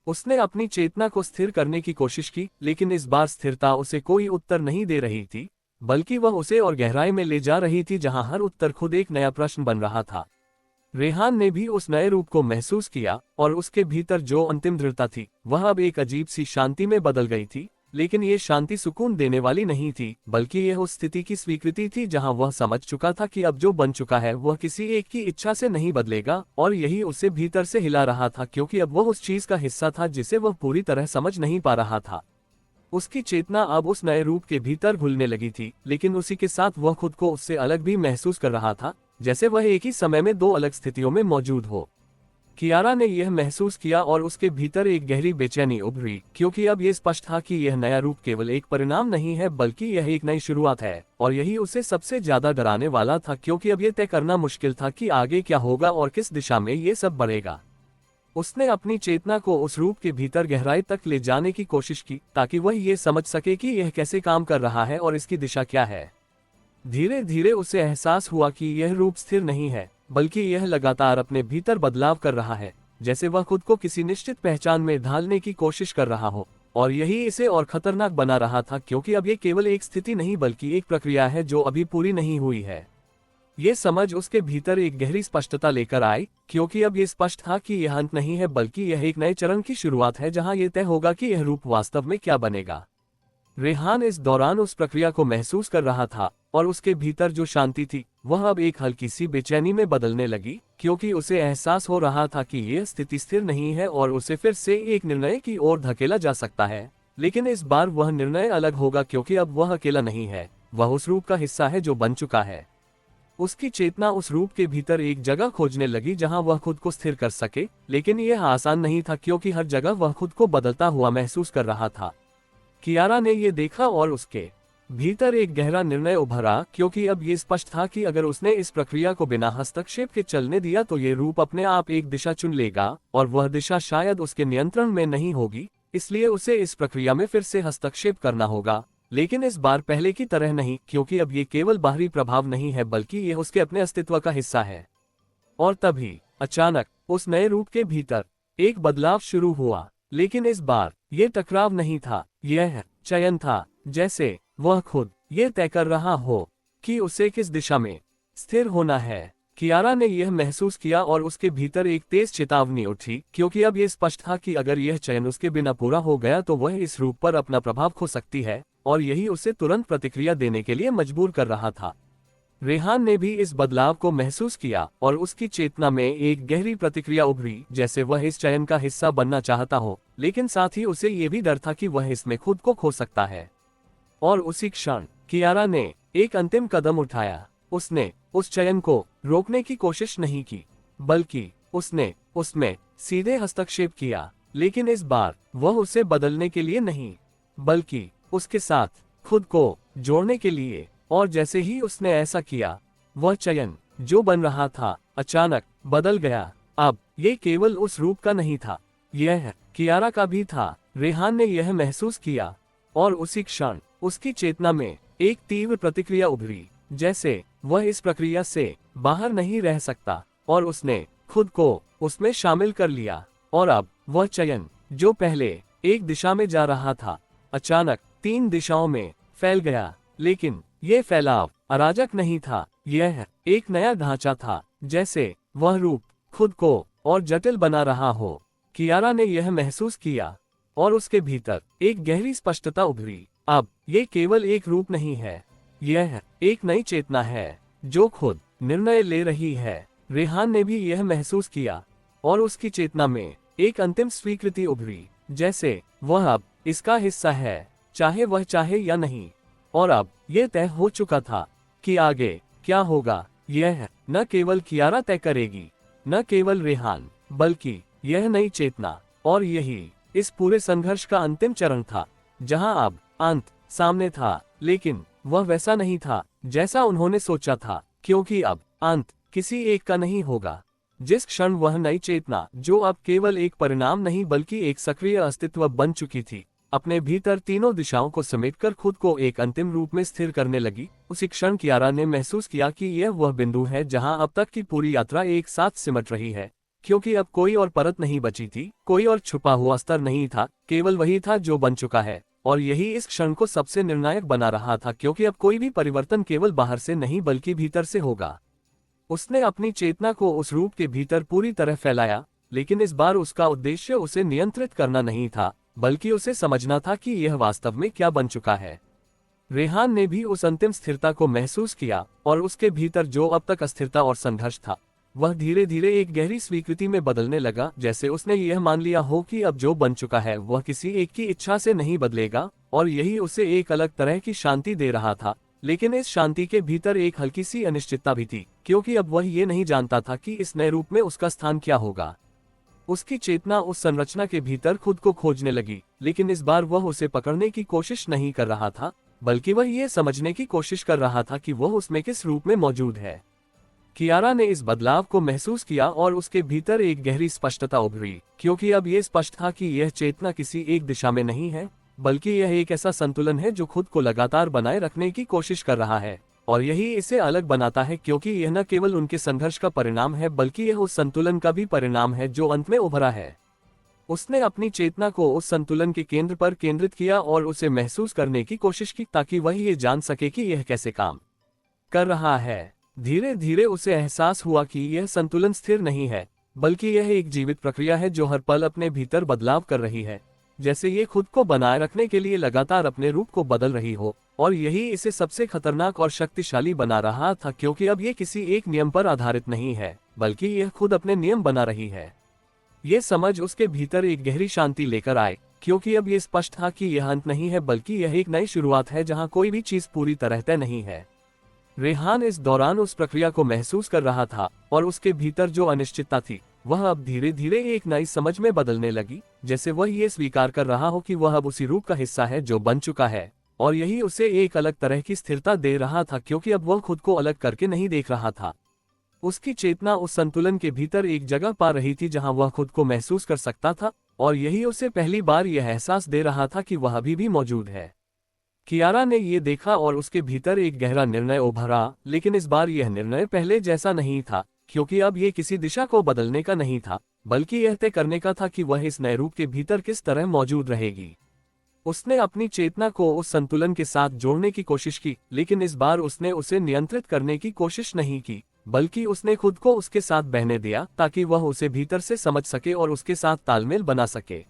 उसने अपनी चेतना को स्थिर करने की कोशिश की, लेकिन इस बार स्थिरता उसे कोई उत्तर नहीं दे रही थी, बल्कि वह उसे और गहराई में ले जा रही थी, जहां हर उत्तर खुद एक नया प्रश्न बन रहा था। रेहान ने भी उस नए रूप को महसूस किया और उसके भीतर जो अंतिम दृढ़ता थी वह अब एक अजीब सी शांति में बदल गई थी। लेकिन ये शांति सुकून देने वाली नहीं थी, बल्कि यह उस स्थिति की स्वीकृति थी जहां वह समझ चुका था कि अब जो बन चुका है वह किसी एक की इच्छा से नहीं बदलेगा। और यही उसे भीतर से हिला रहा था, क्योंकि अब वह उस चीज का हिस्सा था जिसे वह पूरी तरह समझ नहीं पा रहा था। उसकी चेतना अब उस नए रूप के भीतर घुलने लगी थी, लेकिन उसी के साथ वह खुद को उससे अलग भी महसूस कर रहा था, जैसे वह एक ही समय में दो अलग स्थितियों में मौजूद हो। कियारा ने यह महसूस किया और उसके भीतर एक गहरी बेचैनी उभरी, क्योंकि अब यह स्पष्ट था कि यह नया रूप केवल एक परिणाम नहीं है बल्कि यह एक नई शुरुआत है। और यही उसे सबसे ज्यादा डराने वाला था, क्योंकि अब यह तय करना मुश्किल था कि आगे क्या होगा और किस दिशा में ये सब बढ़ेगा। उसने अपनी चेतना को उस रूप के भीतर गहराई तक ले जाने की कोशिश की, ताकि वह ये समझ सके कि यह कैसे काम कर रहा है और इसकी दिशा क्या है। धीरे धीरे उसे एहसास हुआ कि यह रूप स्थिर नहीं है, बल्कि यह लगातार अपने भीतर बदलाव कर रहा है, जैसे वह खुद को किसी निश्चित पहचान में ढालने की कोशिश कर रहा हो। और यही इसे और खतरनाक बना रहा था, क्योंकि अब ये केवल एक स्थिति नहीं बल्कि एक प्रक्रिया है जो अभी पूरी नहीं हुई है। ये समझ उसके भीतर एक गहरी स्पष्टता लेकर आई, क्योंकि अब ये स्पष्ट था कि यह अंत नहीं है बल्कि यह एक नए चरण की शुरुआत है, जहां ये तय होगा कि यह रूप वास्तव में क्या बनेगा। रेहान इस दौरान उस प्रक्रिया को महसूस कर रहा था और उसके भीतर जो शांति थी वह अब एक हल्की सी बेचैनी में बदलने लगी, क्योंकि उसे एहसास हो रहा था कि यह स्थिति स्थिर नहीं है और उसे फिर से एक निर्णय की ओर धकेला जा सकता है। लेकिन इस बार वह निर्णय अलग होगा, क्योंकि अब वह अकेला नहीं है, वह उस रूप का हिस्सा है जो बन चुका है। उसकी चेतना उस रूप के भीतर एक जगह खोजने लगी जहां वह खुद को स्थिर कर सके, लेकिन यह आसान नहीं था, क्योंकि हर जगह वह खुद को बदलता हुआ महसूस कर रहा था। कियारा ने यह देखा और उसके भीतर एक गहरा निर्णय उभरा, क्योंकि अब ये स्पष्ट था कि अगर उसने इस प्रक्रिया को बिना हस्तक्षेप के चलने दिया तो ये रूप अपने आप एक दिशा चुन लेगा, और वह दिशा शायद उसके नियंत्रण में नहीं होगी। इसलिए उसे इस प्रक्रिया में फिर से हस्तक्षेप करना होगा, लेकिन इस बार पहले की तरह नहीं, क्योंकि अब ये केवल बाहरी प्रभाव नहीं है बल्कि यह उसके अपने अस्तित्व का हिस्सा है। और तभी अचानक उस नए रूप के भीतर एक बदलाव शुरू हुआ, लेकिन इस बार ये टकराव नहीं था, यह चयन था, जैसे वह खुद ये तय कर रहा हो कि उसे किस दिशा में स्थिर होना है। कियारा ने यह महसूस किया और उसके भीतर एक तेज चेतावनी उठी, क्योंकि अब यह स्पष्ट था कि अगर यह चयन उसके बिना पूरा हो गया तो वह इस रूप पर अपना प्रभाव खो सकती है, और यही उसे तुरंत प्रतिक्रिया देने के लिए मजबूर कर रहा था। रेहान ने भी इस बदलाव को महसूस किया और उसकी चेतना में एक गहरी प्रतिक्रिया उभरी, जैसे वह इस चयन का हिस्सा बनना चाहता हो, लेकिन साथ ही उसे ये भी डर था कि वह इसमें खुद को खो सकता है। और उसी क्षण कियारा ने एक अंतिम कदम उठाया। उसने उस चयन को रोकने की कोशिश नहीं की, बल्कि उसने उसमें सीधे हस्तक्षेप किया, लेकिन इस बार वह उसे बदलने के लिए नहीं, बल्कि उसके साथ खुद को जोड़ने के लिए। और जैसे ही उसने ऐसा किया, वह चयन जो बन रहा था अचानक बदल गया। अब ये केवल उस रूप का नहीं था, यह कियारा का भी था। रेहान ने यह महसूस किया और उसी क्षण उसकी चेतना में एक तीव्र प्रतिक्रिया उभरी, जैसे वह इस प्रक्रिया से बाहर नहीं रह सकता, और उसने खुद को उसमें शामिल कर लिया। और अब वह चयन जो पहले एक दिशा में जा रहा था अचानक 3 दिशाओं में फैल गया। लेकिन यह फैलाव अराजक नहीं था, यह एक नया ढांचा था, जैसे वह रूप खुद को और जटिल बना रहा हो। कियारा ने यह महसूस किया और उसके भीतर एक गहरी स्पष्टता उभरी। अब ये केवल एक रूप नहीं है, यह एक नई चेतना है जो खुद निर्णय ले रही है। रेहान ने भी यह महसूस किया और उसकी चेतना में एक अंतिम स्वीकृति उभरी, जैसे वह अब इसका हिस्सा है, चाहे वह चाहे या नहीं। और अब यह तय हो चुका था कि आगे क्या होगा, यह न केवल कियारा तय करेगी, न केवल रेहान, बल्कि यह नई चेतना। और यही इस पूरे संघर्ष का अंतिम चरण था, जहां अब अंत सामने था, लेकिन वह वैसा नहीं था जैसा उन्होंने सोचा था, क्योंकि अब अंत किसी एक का नहीं होगा। जिस क्षण वह नई चेतना, जो अब केवल एक परिणाम नहीं बल्कि एक सक्रिय अस्तित्व बन चुकी थी, अपने भीतर तीनों दिशाओं को समेटकर खुद को एक अंतिम रूप में स्थिर करने लगी, उसी क्षण कियारा ने महसूस किया कि यह वह बिंदु है जहां अब तक की पूरी यात्रा एक साथ सिमट रही है, क्योंकि अब कोई और परत नहीं बची थी, कोई और छुपा हुआ स्तर नहीं था, केवल वही था जो बन चुका है। और यही इस क्षण को सबसे निर्णायक बना रहा था, क्योंकि अब कोई भी परिवर्तन केवल बाहर से नहीं बल्कि भीतर से होगा। उसने अपनी चेतना को उस रूप के भीतर पूरी तरह फैलाया, लेकिन इस बार उसका उद्देश्य उसे नियंत्रित करना नहीं था, बल्कि उसे समझना था कि यह वास्तव में क्या बन चुका है। रेहान ने भी उस अंतिम स्थिरता को महसूस किया, और उसके भीतर जो अब तक अस्थिरता और संघर्ष था, वह धीरे धीरे एक गहरी स्वीकृति में बदलने लगा, जैसे उसने यह मान लिया हो कि अब जो बन चुका है वह किसी एक की इच्छा से नहीं बदलेगा। और यही उसे एक अलग तरह की शांति दे रहा था, लेकिन इस शांति के भीतर एक हल्की सी अनिश्चितता भी थी, क्योंकि अब वह ये नहीं जानता था कि इस नए रूप में उसका स्थान क्या होगा। उसकी चेतना उस संरचना के भीतर खुद को खोजने लगी, लेकिन इस बार वह उसे पकड़ने की कोशिश नहीं कर रहा था, बल्कि वह ये समझने की कोशिश कर रहा था कि वह उसमें किस रूप में मौजूद है। कियारा ने इस बदलाव को महसूस किया और उसके भीतर एक गहरी स्पष्टता उभरी, क्योंकि अब यह स्पष्ट था कि यह चेतना किसी एक दिशा में नहीं है, बल्कि यह एक ऐसा संतुलन है जो खुद को लगातार बनाए रखने की कोशिश कर रहा है। और यही इसे अलग बनाता है, क्योंकि यह न केवल उनके संघर्ष का परिणाम है बल्कि यह उस संतुलन का भी परिणाम है जो अंत में उभरा है। उसने अपनी चेतना को उस संतुलन के केंद्र पर केंद्रित किया और उसे महसूस करने की कोशिश की, ताकि वह ये जान सके कि यह कैसे काम कर रहा है। धीरे धीरे उसे एहसास हुआ कि यह संतुलन स्थिर नहीं है, बल्कि यह एक जीवित प्रक्रिया है जो हर पल अपने भीतर बदलाव कर रही है। जैसे ये खुद को बनाए रखने के लिए लगातार अपने रूप को बदल रही हो, और यही इसे सबसे खतरनाक और शक्तिशाली बना रहा था, क्योंकि अब ये किसी एक नियम पर आधारित नहीं है, बल्कि यह खुद अपने नियम बना रही है। ये समझ उसके भीतर एक गहरी शांति लेकर आए, क्योंकि अब ये स्पष्ट था कि यह अंत नहीं है, बल्कि यह एक नई शुरुआत है जहां कोई भी चीज पूरी तरह तय नहीं है। रेहान इस दौरान उस प्रक्रिया को महसूस कर रहा था, और उसके भीतर जो अनिश्चितता थी वह अब धीरे धीरे एक नई समझ में बदलने लगी, जैसे वह ये स्वीकार कर रहा हो कि वह अब उसी रूप का हिस्सा है जो बन चुका है, और यही उसे एक अलग तरह की स्थिरता दे रहा था, क्योंकि अब वह खुद को अलग करके नहीं देख रहा था। उसकी चेतना उस संतुलन के भीतर एक जगह पा रही थी जहां वह खुद को महसूस कर सकता था, और यही उसे पहली बार यह एहसास दे रहा था कि वह अभी भी मौजूद है। कियारा ने ये देखा और उसके भीतर एक गहरा निर्णय उभरा, लेकिन इस बार यह निर्णय पहले जैसा नहीं था, क्योंकि अब ये किसी दिशा को बदलने का नहीं था, बल्कि यह तय करने का था कि वह इस नए रूप के भीतर किस तरह मौजूद रहेगी। उसने अपनी चेतना को उस संतुलन के साथ जोड़ने की कोशिश की, लेकिन इस बार उसने उसे नियंत्रित करने की कोशिश नहीं की, बल्कि उसने खुद को उसके साथ बहने दिया, ताकि वह उसे भीतर से समझ सके और उसके साथ तालमेल बना सके।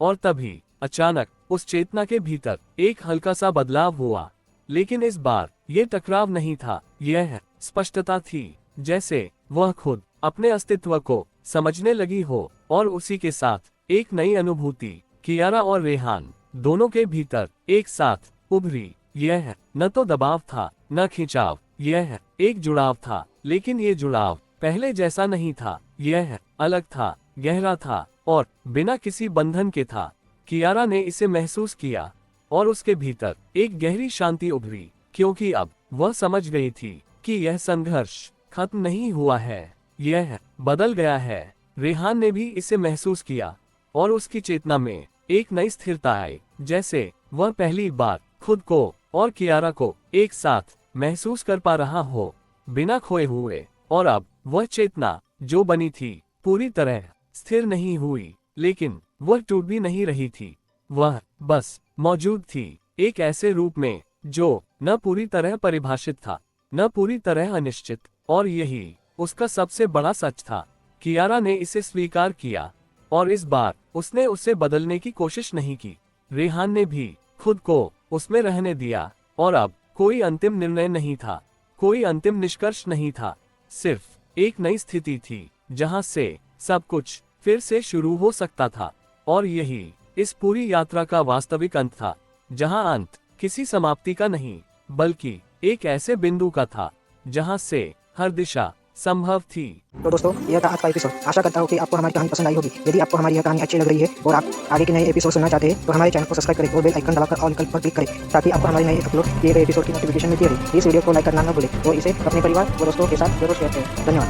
और तभी अचानक उस चेतना के भीतर एक हल्का सा बदलाव हुआ, लेकिन इस बार ये टकराव नहीं था, यह स्पष्टता थी, जैसे वह खुद अपने अस्तित्व को समझने लगी हो, और उसी के साथ एक नई अनुभूति कियारा और रेहान दोनों के भीतर एक साथ उभरी। यह न तो दबाव था न खिंचाव, यह एक जुड़ाव था, लेकिन ये जुड़ाव पहले जैसा नहीं था, यह अलग था, गहरा था, और बिना किसी बंधन के था। कियारा ने इसे महसूस किया, और उसके भीतर एक गहरी शांति उभरी, क्योंकि अब वह समझ गई थी कि यह संघर्ष खत्म नहीं हुआ है, यह बदल गया है। रेहान ने भी इसे महसूस किया, और उसकी चेतना में एक नई स्थिरता आई, जैसे वह पहली बार खुद को और कियारा को एक साथ महसूस कर पा रहा हो, बिना खोए हुए। और अब वह चेतना जो बनी थी पूरी तरह स्थिर नहीं हुई, लेकिन वह टूट भी नहीं रही थी, वह बस मौजूद थी, एक ऐसे रूप में जो न पूरी तरह परिभाषित था, न पूरी तरह अनिश्चित, और यही उसका सबसे बड़ा सच था। कियारा ने इसे स्वीकार किया, और इस बार उसने उसे बदलने की कोशिश नहीं की। रेहान ने भी खुद को उसमें रहने दिया, और अब कोई अंतिम निर्णय नहीं था, कोई अंतिम निष्कर्ष नहीं था, सिर्फ एक नई स्थिति थी जहां से सब कुछ फिर से शुरू हो सकता था। और यही इस पूरी यात्रा का वास्तविक अंत था, जहां अंत किसी समाप्ति का नहीं, बल्कि एक ऐसे बिंदु का था जहां से हर दिशा संभव थी। तो दोस्तों, यह था आज का एपिसोड। आशा करता हूँ कि आपको हमारी कहानी पसंद आई होगी। यदि आपको हमारी यह कहानी अच्छी लग रही है और आप आगे के नए एपिसोड सुनना चाहते हैं, तो हमारे चैनल को सब्सक्राइब करें और बेल आइकन दबाकर ऑल विकल्प पर क्लिक करें, ताकि आपको हमारे नए अपलोड किए गए एपिसोड की नोटिफिकेशन मिलती रहे। इस वीडियो को लाइक करना न भूलें और इसे अपने परिवार और दोस्तों के साथ जरूर शेयर करें। धन्यवाद।